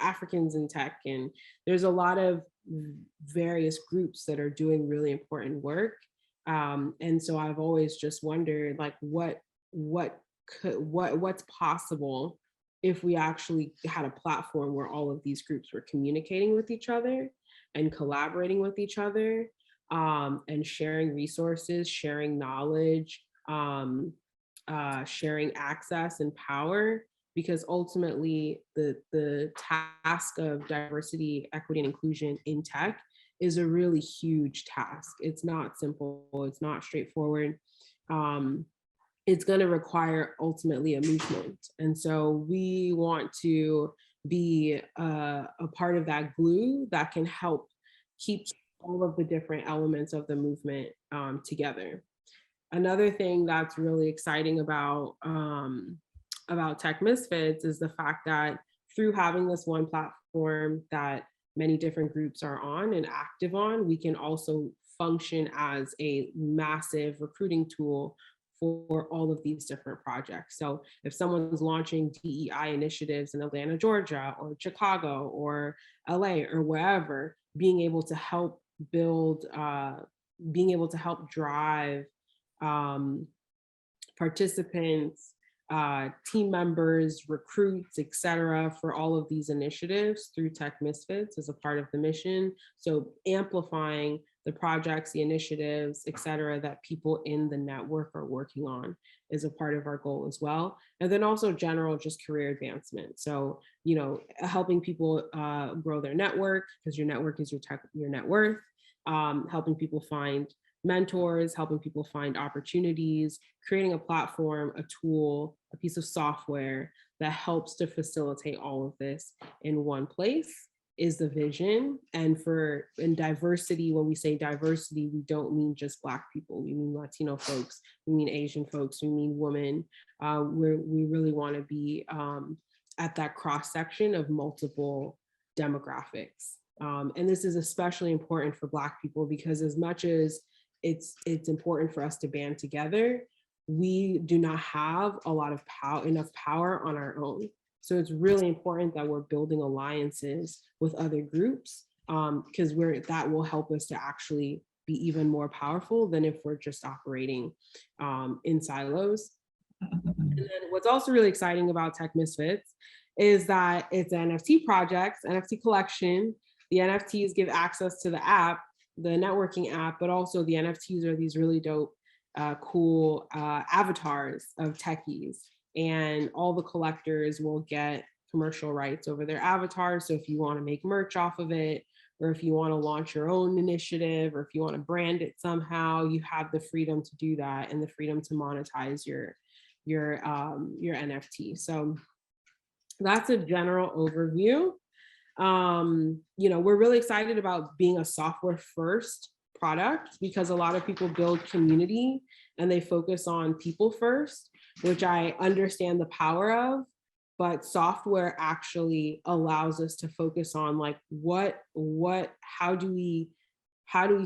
Africans in tech, and there's a lot of various groups that are doing really important work. And so I've always just wondered, like, what's possible if we actually had a platform where all of these groups were communicating with each other and collaborating with each other, and sharing resources, sharing knowledge, sharing access and power, because ultimately the task of diversity, equity, and inclusion in tech is a really huge task. It's not simple, it's not straightforward. It's going to require ultimately a movement. And so we want to be a part of that glue that can help keep all of the different elements of the movement together. Another thing that's really exciting about Tech Misfits is the fact that through having this one platform that many different groups are on and active on, we can also function as a massive recruiting tool for all of these different projects. So if someone's launching DEI initiatives in Atlanta, Georgia, or Chicago, or LA, or wherever, being able to help build, being able to help drive participants, team members, recruits, et cetera, for all of these initiatives through Tech Misfits as a part of the mission. So amplifying the projects, the initiatives, et cetera, that people in the network are working on is a part of our goal as well. And then also general just career advancement. So, helping people grow their network, because your network is your net worth, helping people find mentors, helping people find opportunities, creating a platform, a tool, a piece of software that helps to facilitate all of this in one place is the vision. And in diversity, when we say diversity, we don't mean just Black people. We mean Latino folks, we mean Asian folks, we mean women. We really want to be at that cross section of multiple demographics. And this is especially important for Black people, because as much as it's important for us to band together, we do not have a lot of enough power on our own. So it's really important that we're building alliances with other groups, because that will help us to actually be even more powerful than if we're just operating in silos. And then what's also really exciting about Tech Misfits is that it's an NFT project, NFT collection. The NFTs give access to the app, the networking app, but also the NFTs are these really dope, cool avatars of techies. And all the collectors will get commercial rights over their avatars. So if you want to make merch off of it, or if you want to launch your own initiative, or if you want to brand it somehow, you have the freedom to do that and the freedom to monetize your NFT. So that's a general overview. We're really excited about being a software first product because a lot of people build community and they focus on people first, which I understand the power of, but software actually allows us to focus on like how do we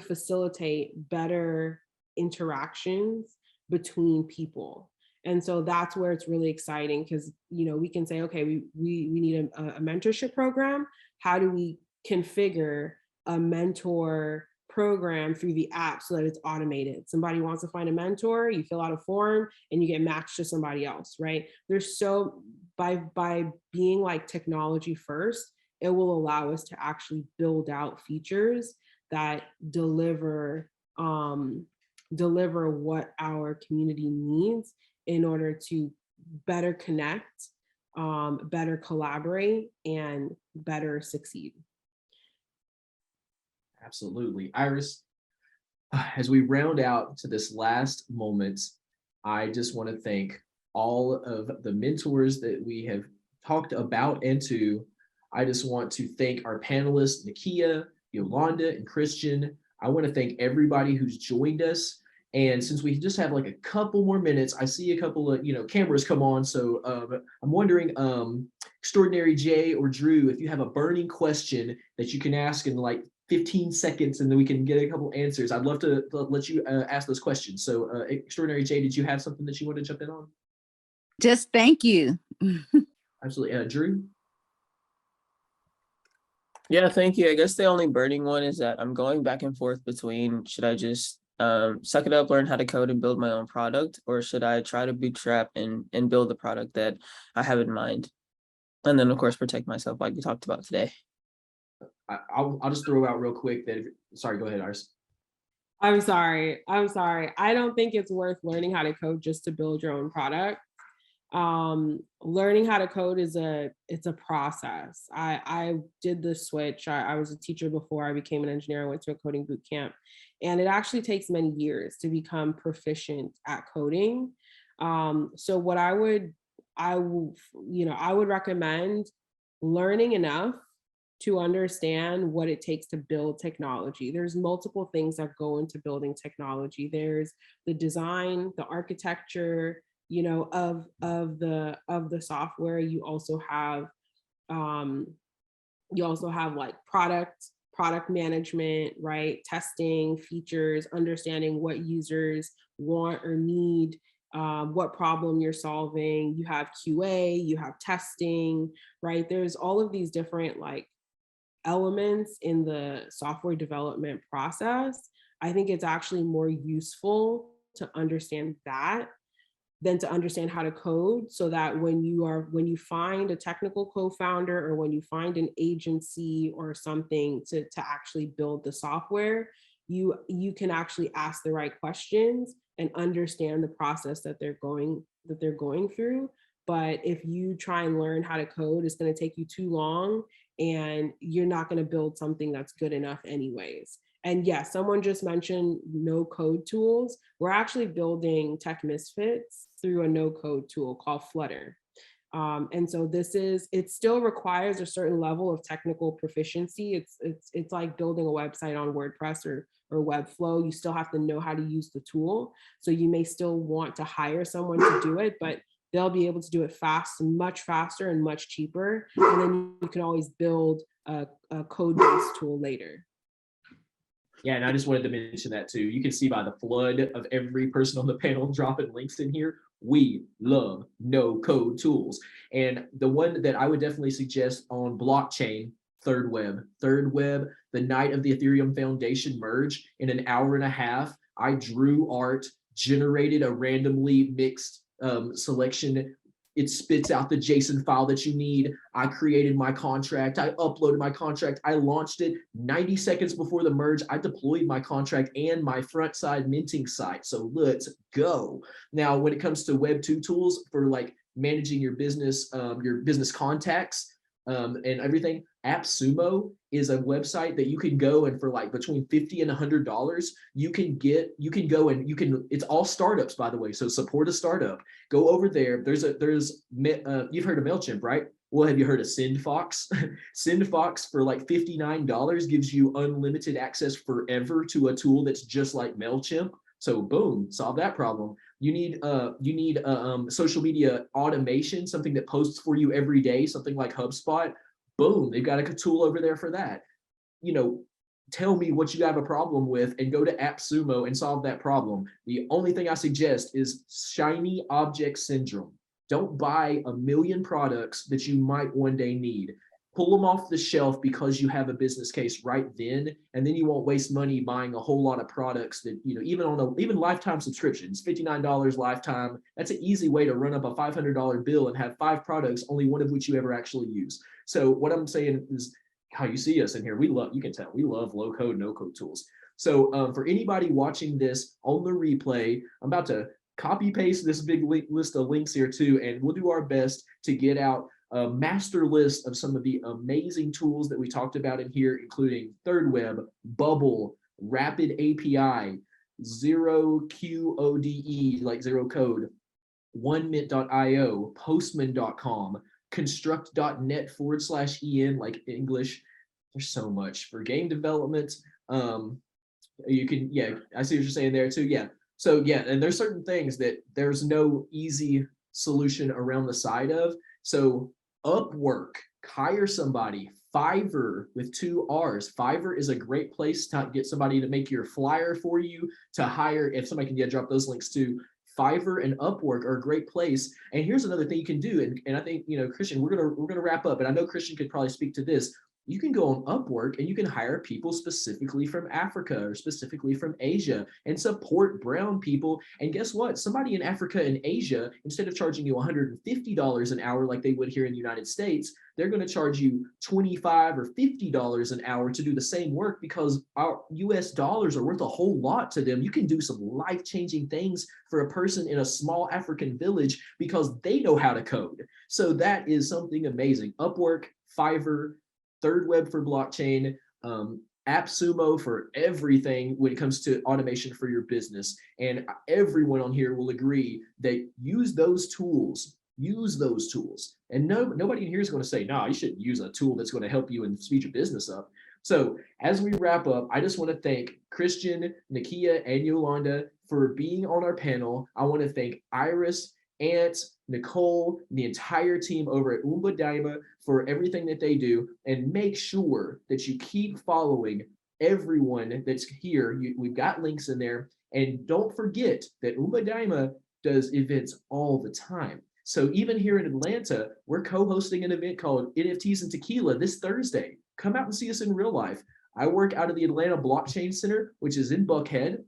facilitate better interactions between people. And so that's where it's really exciting because, we can say, okay, we need a mentorship program. How do we configure a mentor program through the app so that it's automated? Somebody wants to find a mentor, you fill out a form and you get matched to somebody else, right? By being like technology first, it will allow us to actually build out features that deliver what our community needs in order to better connect, better collaborate, and better succeed. Absolutely. Iris, as we round out to this last moment, I just want to thank all of the mentors that we have talked about and to. I just want to thank our panelists, Nakia, Yolanda, and Christian. I want to thank everybody who's joined us. And since we just have like a couple more minutes, I see a couple of cameras come on. So I'm wondering, Extraordinary Jay or Drew, if you have a burning question that you can ask in like 15 seconds and then we can get a couple answers. I'd love to let you ask those questions. So Extraordinary Jay, did you have something that you want to jump in on? Just thank you. Absolutely. Drew? Yeah, thank you. I guess the only burning one is that I'm going back and forth between should I just suck it up, learn how to code and build my own product, or should I try to bootstrap and build the product that I have in mind? And then of course, protect myself like we talked about today. I'll just throw out real quick that sorry, go ahead, Iris. I'm sorry. I don't think it's worth learning how to code just to build your own product. Learning how to code it's a process. I did the switch. I was a teacher before I became an engineer. I went to a coding boot camp, and it actually takes many years to become proficient at coding. So what I would recommend learning enough to understand what it takes to build technology. There's multiple things that go into building technology. There's the design, the architecture, of the software. You also have like product management, right? Testing, features, understanding what users want or need, what problem you're solving. You have QA, you have testing, right? There's all of these different like elements in the software development process. I think it's actually more useful to understand that than to understand how to code, so that when you find a technical co-founder or when you find an agency or something to actually build the software, you can actually ask the right questions and understand the process that they're going through. But if you try and learn how to code, it's going to take you too long and you're not going to build something that's good enough anyways. And yes, someone just mentioned no code tools. We're actually building Tech Misfits through a no code tool called Flutter. And so it still requires a certain level of technical proficiency. It's like building a website on WordPress or Webflow. You still have to know how to use the tool. So you may still want to hire someone to do it, but they'll be able to do it much faster and much cheaper. And then you can always build a code-based tool later. Yeah, and I just wanted to mention that too. You can see by the flood of every person on the panel dropping links in here, we love no code tools. And the one that I would definitely suggest on blockchain, Third Web. Third Web, the night of the Ethereum Foundation merge, in an hour and a half, I drew art, generated a randomly mixed selection. It spits out the JSON file that you need. I created my contract. I uploaded my contract. I launched it 90 seconds before the merge. I deployed my contract and my front side minting site. So let's go. Now, when it comes to Web 2 tools for like managing your business contacts and everything, AppSumo is a website that you can go and for like between $50 and $100, you can go and it's all startups, by the way. So support a startup. Go over there. You've heard of MailChimp, right? Well, have you heard of SendFox? SendFox for like $59 gives you unlimited access forever to a tool that's just like MailChimp. So boom, solve that problem. You need social media automation, something that posts for you every day, something like HubSpot. Boom, they've got a tool over there for that. Tell me what you have a problem with and go to AppSumo and solve that problem. The only thing I suggest is shiny object syndrome. Don't buy a million products that you might one day need. Pull them off the shelf because you have a business case right then, and then you won't waste money buying a whole lot of products that, even lifetime subscriptions, $59 lifetime, that's an easy way to run up a $500 bill and have 5 products, only one of which you ever actually use. So what I'm saying is, how you see us in here, you can tell, we love low code, no code tools. So for anybody watching this on the replay, I'm about to copy paste this big list of links here too, and we'll do our best to get out a master list of some of the amazing tools that we talked about in here, including Third Web, Bubble, Rapid API, Zero QODE, like zero code, OneMint.io, Postman.com, Construct.net/en, like English. There's so much for game development. You can, I see what you're saying there too. Yeah. So yeah, and there's certain things that there's no easy solution around the side of. So Upwork, hire somebody. Fiverr with 2 R's. Fiverr is a great place to get somebody to make your flyer for you, to hire, if somebody can drop those links too. Fiverr and Upwork are a great place. And here's another thing you can do. And I think, Christian, we're gonna wrap up, and I know Christian could probably speak to this. You can go on Upwork and you can hire people specifically from Africa or specifically from Asia and support brown people. And guess what? Somebody in Africa and Asia, instead of charging you $150 an hour like they would here in the United States, they're going to charge you $25 or $50 an hour to do the same work, because our US dollars are worth a whole lot to them. You can do some life-changing things for a person in a small African village because they know how to code. So that is something amazing. Upwork, Fiverr, Third Web for blockchain, AppSumo for everything when it comes to automation for your business. And everyone on here will agree that use those tools. And nobody in here is going to say, no, you shouldn't use a tool that's going to help you and speed your business up. So as we wrap up, I just want to thank Christian, Nakia, and Yolanda for being on our panel. I want to thank Iris, Ant, Nicole, the entire team over at Daima for everything that they do, and make sure that you keep following everyone that's here. We've got links in there, and don't forget that Daima does events all the time. So even here in Atlanta, we're co-hosting an event called NFTs and Tequila this Thursday. Come out and see us in real life. I work out of the Atlanta Blockchain Center, which is in Buckhead,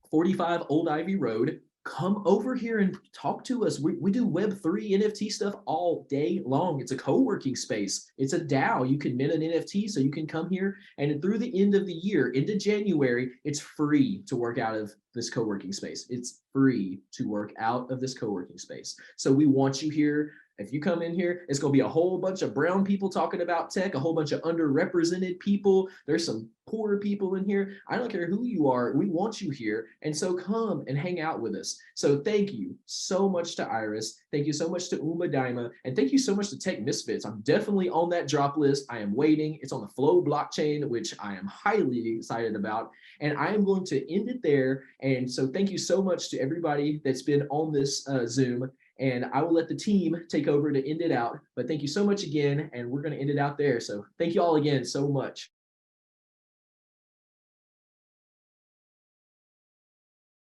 45 Old Ivy Road. Come over here and talk to us. We do Web3 NFT stuff all day long. It's a co-working space. It's a DAO. You can mint an NFT, so you can come here, and through the end of the year, into January, it's free to work out of this co-working space. It's free to work out of this co-working space. So we want you here. If you come in here, it's going to be a whole bunch of brown people talking about tech, a whole bunch of underrepresented people. There's some poor people in here. I don't care who you are. We want you here. And so come and hang out with us. So thank you so much to Iris. Thank you so much to Daima. And thank you so much to Tech Misfits. I'm definitely on that drop list. I am waiting. It's on the Flow blockchain, which I am highly excited about. And I am going to end it there. And so thank you so much to everybody that's been on this Zoom. And I will let the team take over to end it out. But thank you so much again. And we're going to end it out there. So thank you all again so much.